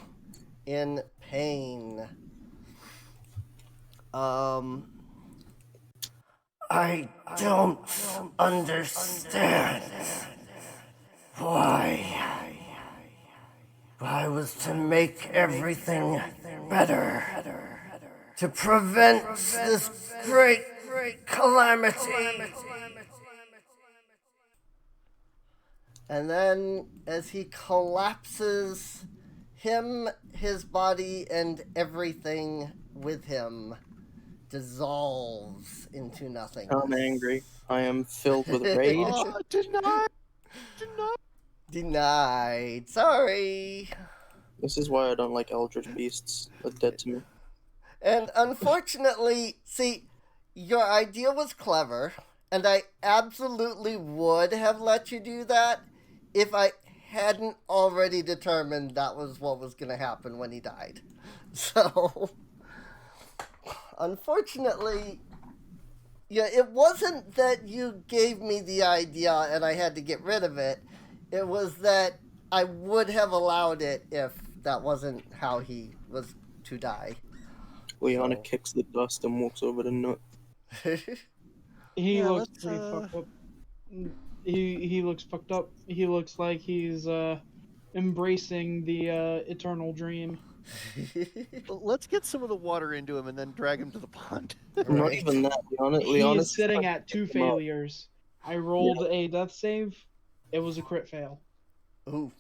in pain. I don't understand why I was to make everything better, to prevent this great calamity. And then, as he collapses, his body, and everything with him dissolves into nothing. I'm angry. I am filled with rage. Oh, denied! Denied. Sorry. This is why I don't like eldritch beasts. They're dead to me. And unfortunately, see, your idea was clever, and I absolutely would have let you do that if I hadn't already determined that was what was going to happen when he died. So, unfortunately, yeah, it wasn't that you gave me the idea and I had to get rid of it. It was that I would have allowed it if that wasn't how he was to die. Liana So. kicks the dust and walks over to Nut. He Yeah, looks let's, pretty fucked up. He looks fucked up. He looks like he's embracing the eternal dream. Let's get some of the water into him and then drag him to the pond. Not Right. even that. Liana, He Liana's is sitting trying at to 2 pick him up. failures. I rolled a death save. It was a crit fail. Ooh.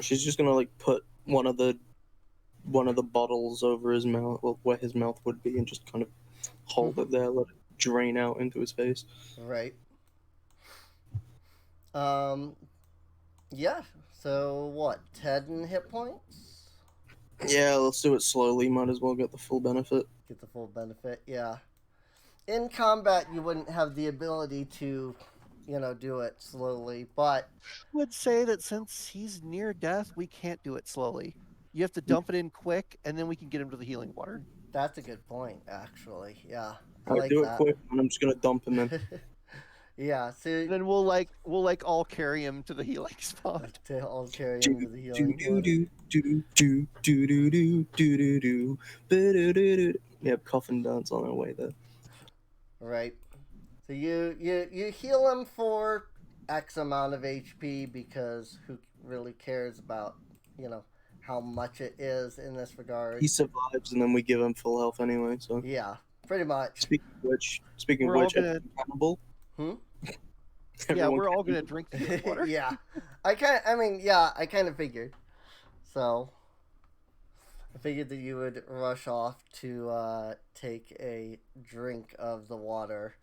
She's just gonna like put one of the bottles over his mouth, well, where his mouth would be, and just kind of hold it there, let it drain out into his face. Right. Yeah. So what? 10 hit points? Yeah, let's do it slowly. Might as well get the full benefit. Get the full benefit. Yeah. In combat, you wouldn't have the ability to, do it slowly, but I would say that since he's near death, we can't do it slowly. You have to dump it in quick, and then we can get him to the healing water. that's a good point, actually. Yeah. I I like do that. it quick, and I'm just gonna dump him in. Yeah. So Then we'll all carry him to the healing spot. to all carry him to the healing water. Yep, coffin dance on our way there. Right. So you heal him for X amount of HP because who really cares about, how much it is in this regard. He survives, and then we give him full health anyway. So Yeah, pretty much. speaking of which, We're all gonna- everyone cannibal. Hmm? Yeah, Everyone we're all cannibal. gonna drink the healing water. Yeah. I kind of figured. So I figured that you would rush off to take a drink of the water.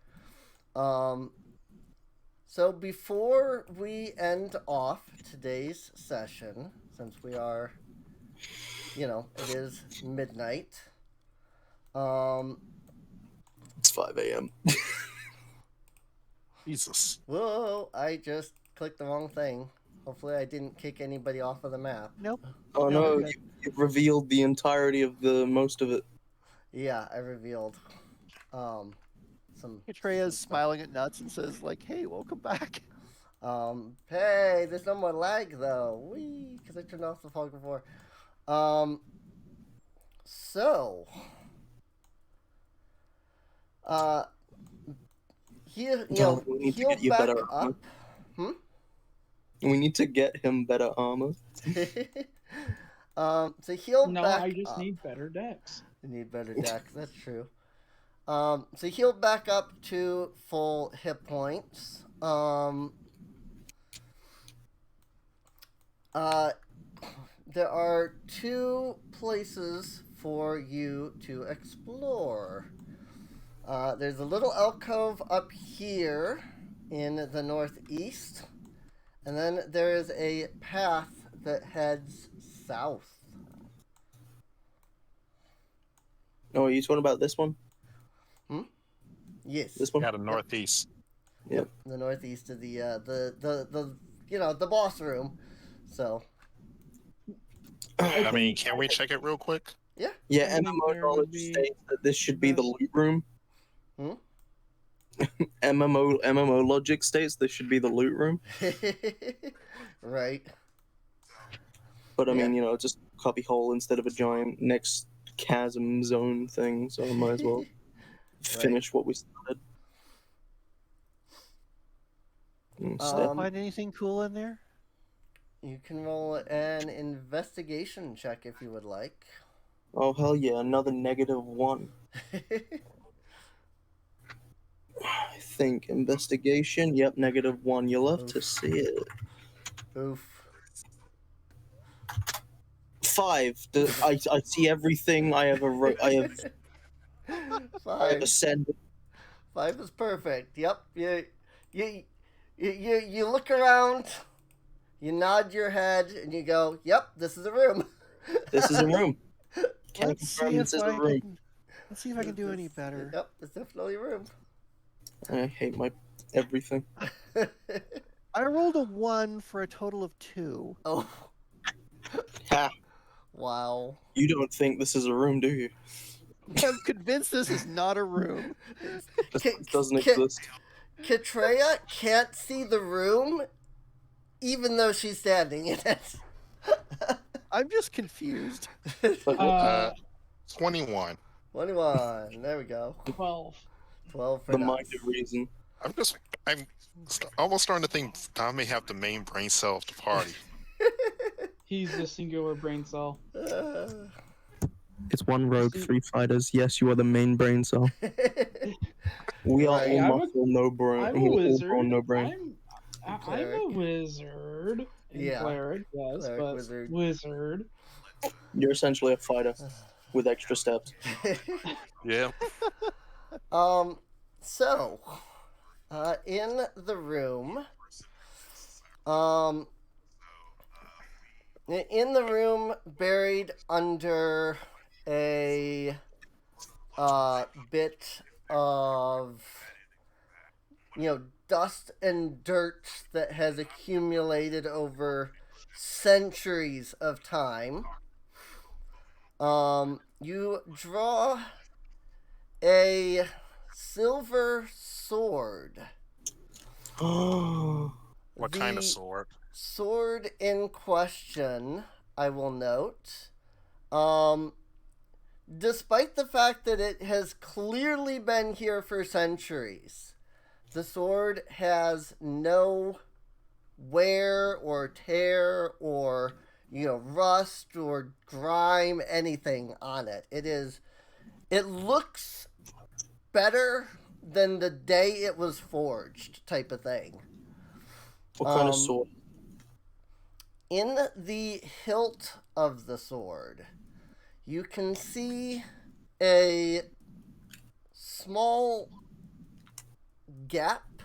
So before we end off today's session, since we are, it is midnight, It's 5 a.m. Jesus. Whoa! I just clicked the wrong thing. Hopefully, I didn't kick anybody off of the map. Nope. Oh No, no, we're good. you revealed the entirety of the most of it. Yeah, I revealed some. Atreya's some smiling at Nuts and says, like, hey, welcome back. Hey, there's no more lag though. Whee! Because I turned off the fog before. So. Darling, we need to He'll get you back better armor. up. We need to get him better armor. So he'll No, back I just up. need better decks. You need better decks, that's true. So he'll back up to full hit points. There are 2 places for you to explore. There's a little alcove up here in the northeast, and then there is a path that heads south. Oh, are you talking about this one? Yes. This one? Yeah, the northeast. Yep. The northeast of the boss room. So I mean, can we check it real quick? yeah. Yeah, I think MMO there would knowledge be states that this should be the best- loot room. MMO logic states this should be the loot room. Right. But I Yeah. mean, just a cubby hole instead of a giant next chasm zone thing, so I might as well finish what we started. Step. Find anything cool in there? You can roll an investigation check if you would like. Oh hell yeah, another -1. I think investigation. Yep, -1. You'll love to see it. Oof. 5. I see everything I have I have 5. ascended. 5 is perfect. Yep. You look around, you nod your head, and you go, "Yep, this is a room." This is a room. Can Let's see confirm this if is a I room. can. Let's see if I can do any better. Yep, it's definitely a room. I hate my everything. I rolled a 1 for a total of 2. Oh, Ha! wow. You don't think this is a room, do you? I'm convinced this is not a room. This K- doesn't K- exist. Katreya can't see the room, even though she's standing in it. I'm just confused. Uh, 21. 21. There we go. 12. 12 for The nuts. mind of reason. I'm almost starting to think I may have the main brain cell of the party. He's the singular brain cell. It's one rogue, See- 3 fighters. Yes, you are the main brain cell. We are Right. all I'm a- muscle, no brain. I'm a all wizard. brawn, no brain. I'm a Cleric. wizard. And Yeah. Cleric, yes, Cleric, but wizard. wizard. You're essentially a fighter with extra steps. Yeah. So, in the room, buried under a bit of, dust and dirt that has accumulated over centuries of time, you draw a silver sword. What kind of The sword? sword in question, I will note, despite the fact that it has clearly been here for centuries, the sword has no wear or tear or, rust or grime, anything on it. It looks better than the day it was forged, type of thing. What kind of sword? In the hilt of the sword, you can see a small gap,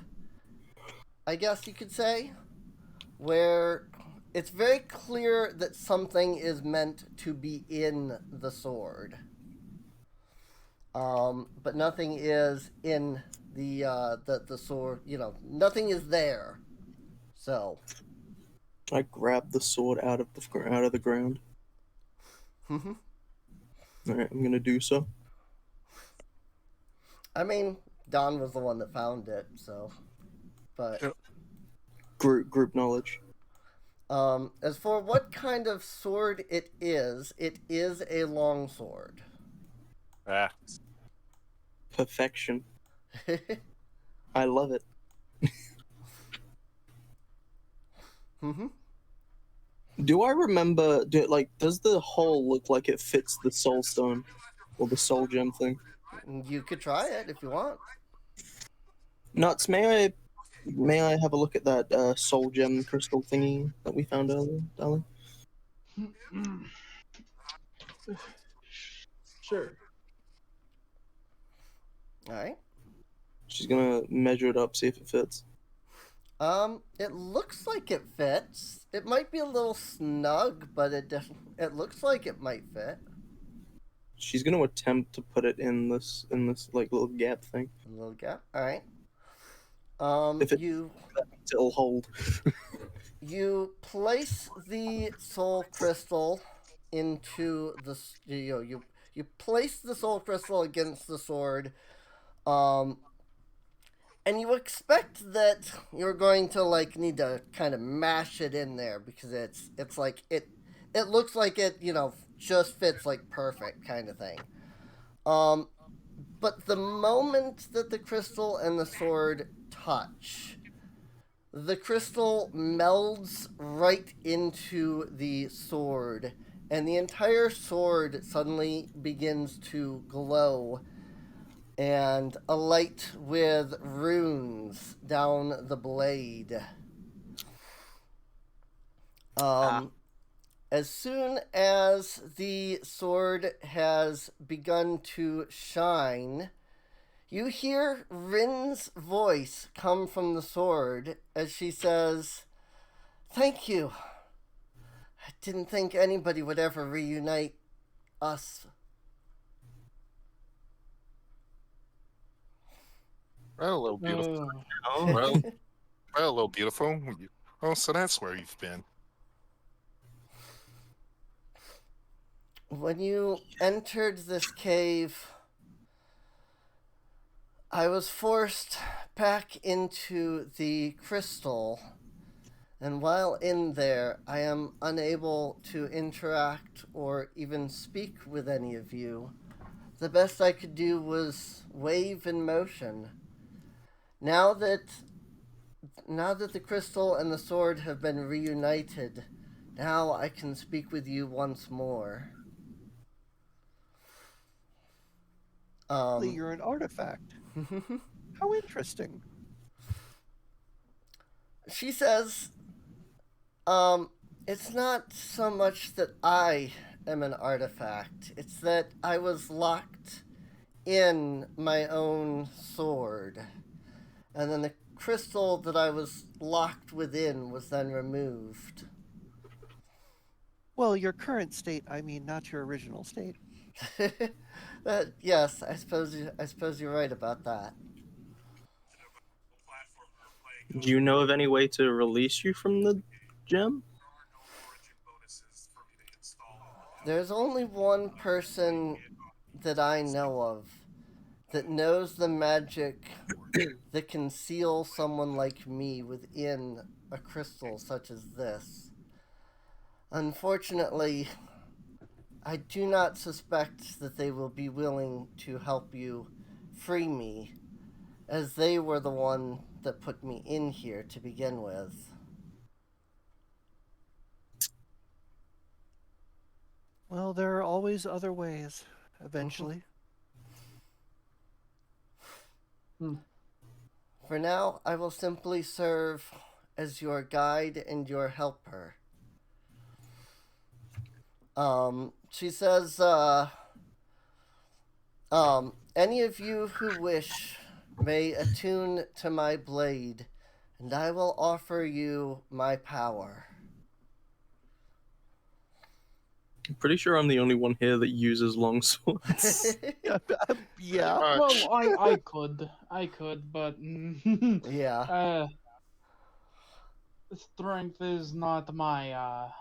I guess you could say, where it's very clear that something is meant to be in the sword. But nothing is in the sword. Nothing is there. So, I grab the sword out of the ground. Alright, I'm gonna do so. I mean, Don was the one that found it, so. But Yep. Group knowledge. as for what kind of sword it is a long sword. Ah, Perfection. I love it. Do I remember? Does the hole look like it fits the soul stone or the soul gem thing? You could try it if you want. Nuts. May I have a look at that soul gem crystal thingy that we found earlier, darling? Sure. All right. She's gonna measure it up, see if it fits. It looks like it fits. It might be a little snug, but it looks like it might fit. She's gonna attempt to put it in this like little gap thing. A little gap. All right. If it You it'll hold. you place the soul crystal into the you place the soul crystal against the sword, um, and you expect that you're going to like need to kind of mash it in there because it's like it looks like it just fits like perfect kind of thing. Um, but the moment that the crystal and the sword touch, the crystal melds right into the sword, and the entire sword suddenly begins to glow and alight with runes down the blade. As soon as the sword has begun to shine, you hear Rin's voice come from the sword as she says, "Thank you. I didn't think anybody would ever reunite us." Well, a little beautiful. Oh. Well, a little beautiful. Oh, so that's where you've been. When you entered this cave, I was forced back into the crystal, and while in there, I am unable to interact or even speak with any of you. The best I could do was wave in motion. Now that the crystal and the sword have been reunited, now I can speak with you once more. You're an artifact. How interesting. She says, it's not so much that I am an artifact, it's that I was locked in my own sword. And then the crystal that I was locked within was then removed. Well, your current state, I mean, not your original state. Yes, I suppose you're right about that. Do you know of any way to release you from the gem? There's only one person that I know of that knows the magic that can seal someone like me within a crystal such as this. Unfortunately, I do not suspect that they will be willing to help you free me, as they were the one that put me in here to begin with. Well, there are always other ways, eventually. For now, I will simply serve as your guide and your helper. She says, any of you who wish may attune to my blade, and I will offer you my power. I'm pretty sure I'm the only one here that uses long swords. Yeah. Much. Well, I could, but Yeah. strength is not my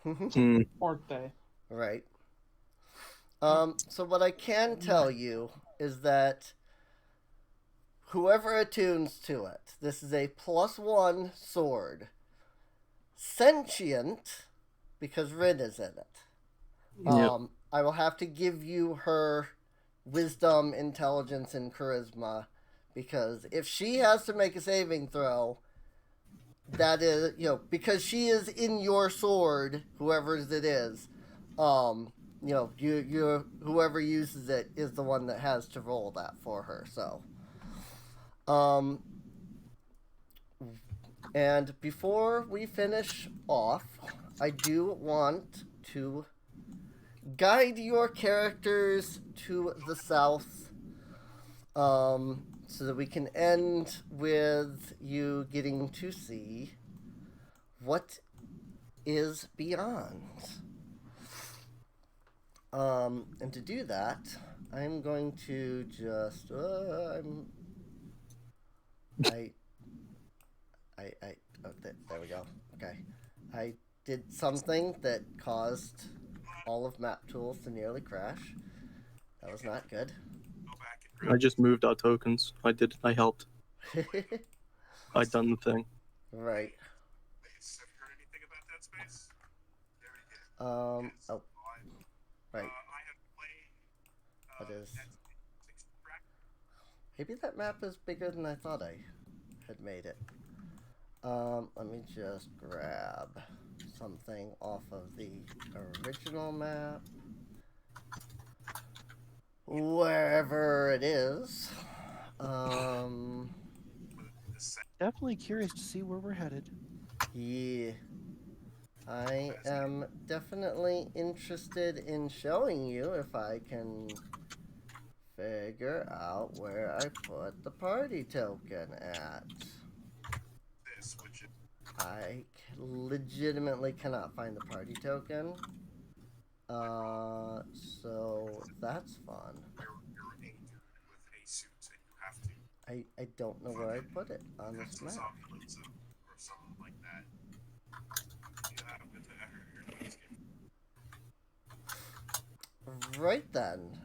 Hmm. forte. Right. So what I can tell you is that whoever attunes to it, this is a +1 sword. Sentient, because Rin is in it. Yep. I will have to give you her wisdom, intelligence, and charisma, because if she has to make a saving throw, that is, because she is in your sword, whoever's it is, you whoever uses it is the one that has to roll that for her. So, and before we finish off, I do want to guide your characters to the south, so that we can end with you getting to see what is beyond. And to do that, I'm going to just oh, there we go. Okay, I did something that caused all of map tools to nearly crash. That was not good. I just moved our tokens. I helped. I done the thing. Right. Oh, right. That is. Maybe that map is bigger than I thought I had made it. Let me just grab something off of the original map. Wherever it is. Definitely curious to see where we're headed. Yeah. I am definitely interested in showing you if I can figure out where I put the party token at. I legitimately cannot find the party token. So that's fun. I don't know where I put it on this map. Right then.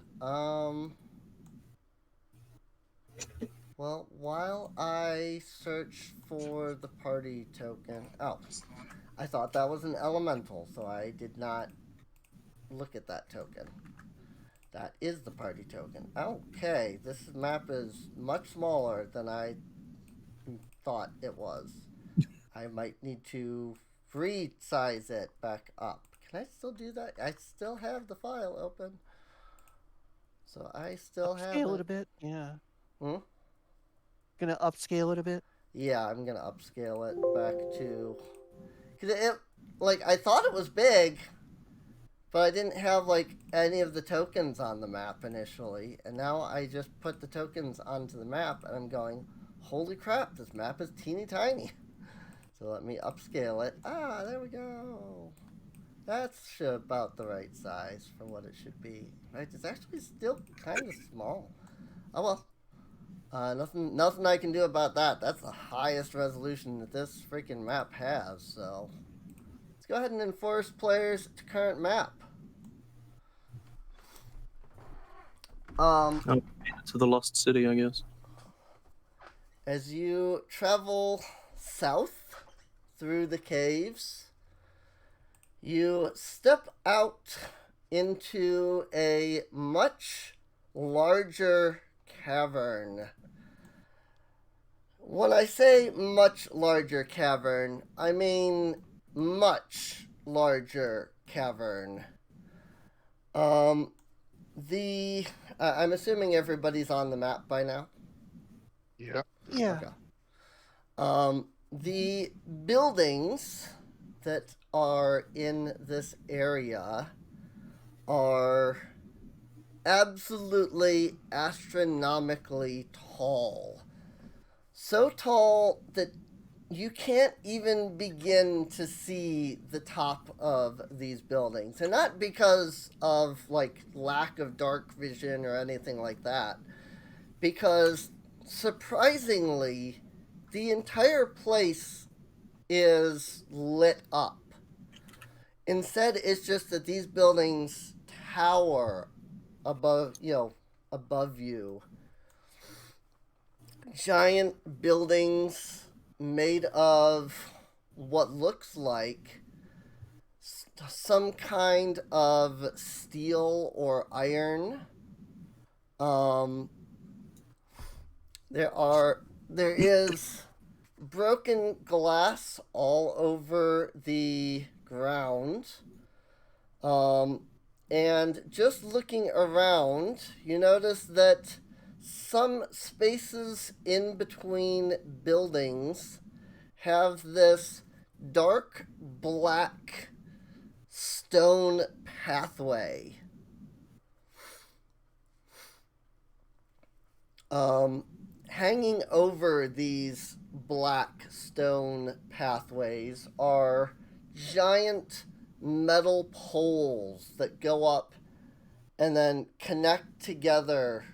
Well, while I search for the party token. Oh, I thought that was an elemental, so I did not look at that token. That is the party token. Okay, this map is much smaller than I thought it was. I might need to resize it back up. Can I still do that? I still have the file open. So I still have Upscale it. it a bit. Yeah. Hmm? Gonna upscale it a bit. Yeah, I'm gonna upscale it back to, cause I thought it was big, but I didn't have any of the tokens on the map initially, and now I just put the tokens onto the map, and I'm going, holy crap, this map is teeny tiny. So let me upscale it. Ah, there we go. That's about the right size for what it should be. Right, it's actually still kind of small. Oh well. Nothing I can do about that. That's the highest resolution that this freaking map has, so let's go ahead and enforce players to current map. Oh, to the lost city, I guess. As you travel south through the caves, you step out into a much larger cavern. When I say much larger cavern, I mean much larger cavern. I'm assuming everybody's on the map by now. Yeah. Yeah. Okay. The buildings that are in this area are absolutely astronomically tall. So tall that you can't even begin to see the top of these buildings. And not because of, like, lack of dark vision or anything like that. Because, surprisingly, the entire place is lit up. Instead, it's just that these buildings tower above, above you. Giant buildings made of what looks like some kind of steel or iron. There is broken glass all over the ground. And just looking around, you notice that some spaces in between buildings have this dark black stone pathway. Hanging over these black stone pathways are giant metal poles that go up and then connect together,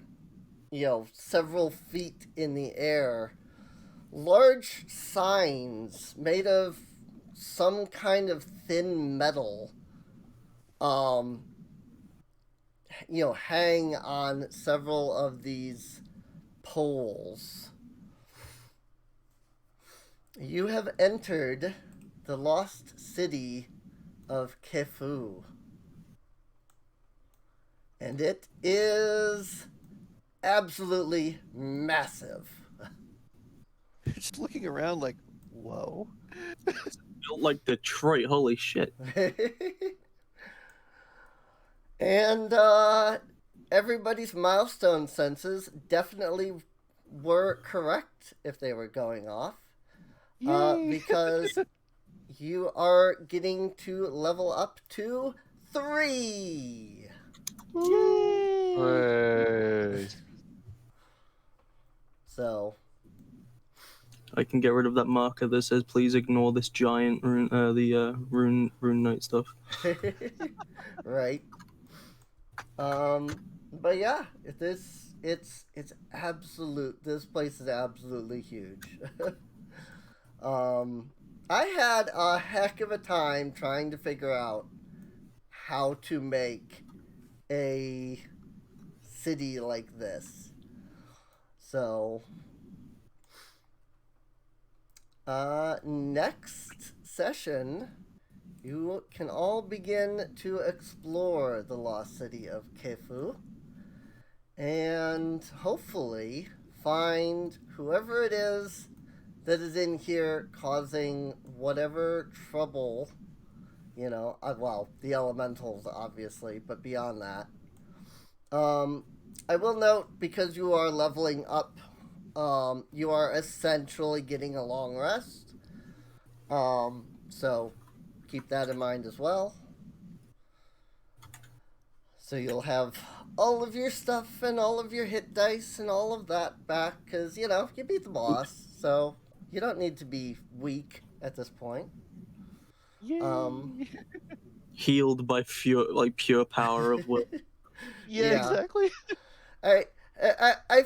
several feet in the air. Large signs made of some kind of thin metal, hang on several of these poles. You have entered the lost city of Kefu. And it is absolutely massive. Just looking around like, whoa. Built like Detroit, holy shit. And everybody's milestone senses definitely were correct if they were going off. Because you are getting to level up to 3. Yay. So I can get rid of that marker that says please ignore this giant rune knight stuff. right. But yeah, it's absolute. This place is absolutely huge. I had a heck of a time trying to figure out how to make a city like this. So, next session, you can all begin to explore the lost city of Kefu and hopefully find whoever it is that is in here causing whatever trouble, well, the elementals, obviously, but beyond that. I will note, because you are leveling up, you are essentially getting a long rest. So keep that in mind as well. So you'll have all of your stuff and all of your hit dice and all of that back, because, you beat the boss, so you don't need to be weak at this point. Yay. Healed by pure power of will. Yeah, exactly. I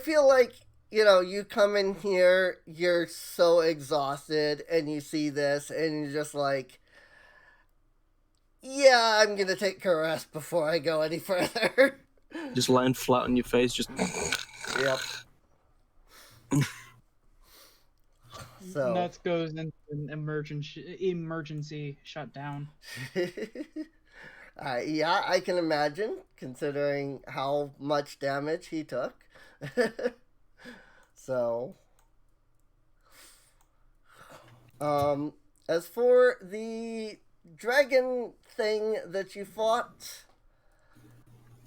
feel like, you come in here, you're so exhausted, and you see this, and you're just like, yeah, I'm gonna take a rest before I go any further. Just lying flat on your face, just. Yep. So. Nuts goes into an emergency shutdown. Yeah, I can imagine, considering how much damage he took. So, as for the dragon thing that you fought,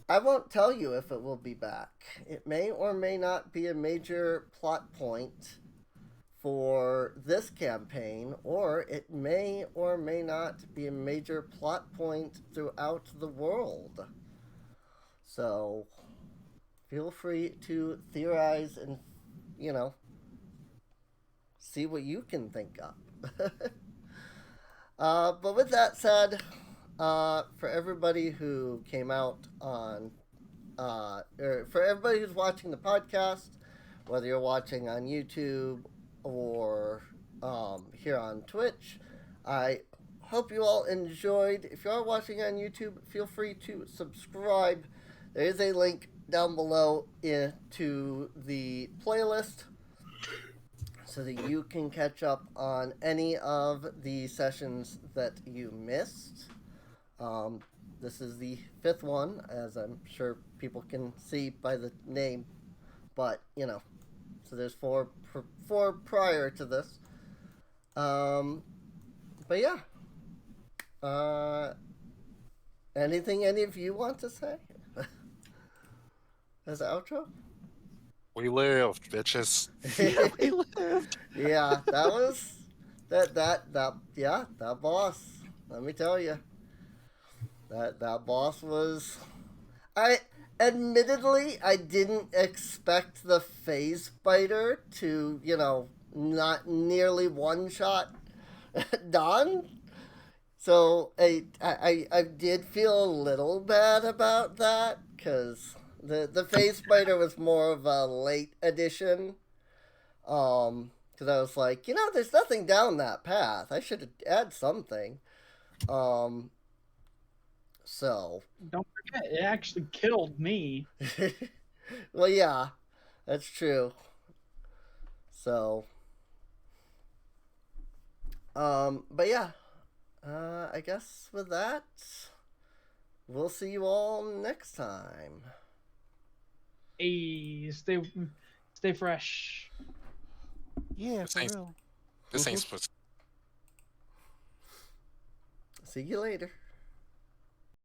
I won't tell you if it will be back. It may or may not be a major plot point for this campaign, or it may or may not be a major plot point throughout the world. So, feel free to theorize and, see what you can think up. But with that said, for everybody who came out on, or for everybody who's watching the podcast, whether you're watching on YouTube or here on Twitch, I hope you all enjoyed. If you are watching on YouTube, feel free to subscribe. There is a link down below to the playlist so that you can catch up on any of the sessions that you missed. This is the 5th one, as I'm sure people can see by the name, but you know, so there's four prior to this. But yeah, anything any of you want to say as an outro? We lived, bitches. Yeah, we lived. Yeah, that was that boss. Let me tell you, that boss was. I admittedly I didn't expect the phase spider to not nearly one shot Don. So I did feel a little bad about that because the phase spider was more of a late addition. Because I was like, there's nothing down that path. I should add something. So. Don't forget, it actually killed me. Well, yeah, that's true. So. But yeah, I guess with that, we'll see you all next time. Hey, stay fresh. Yeah, for Thanks. real. This ain't supposed to See you later.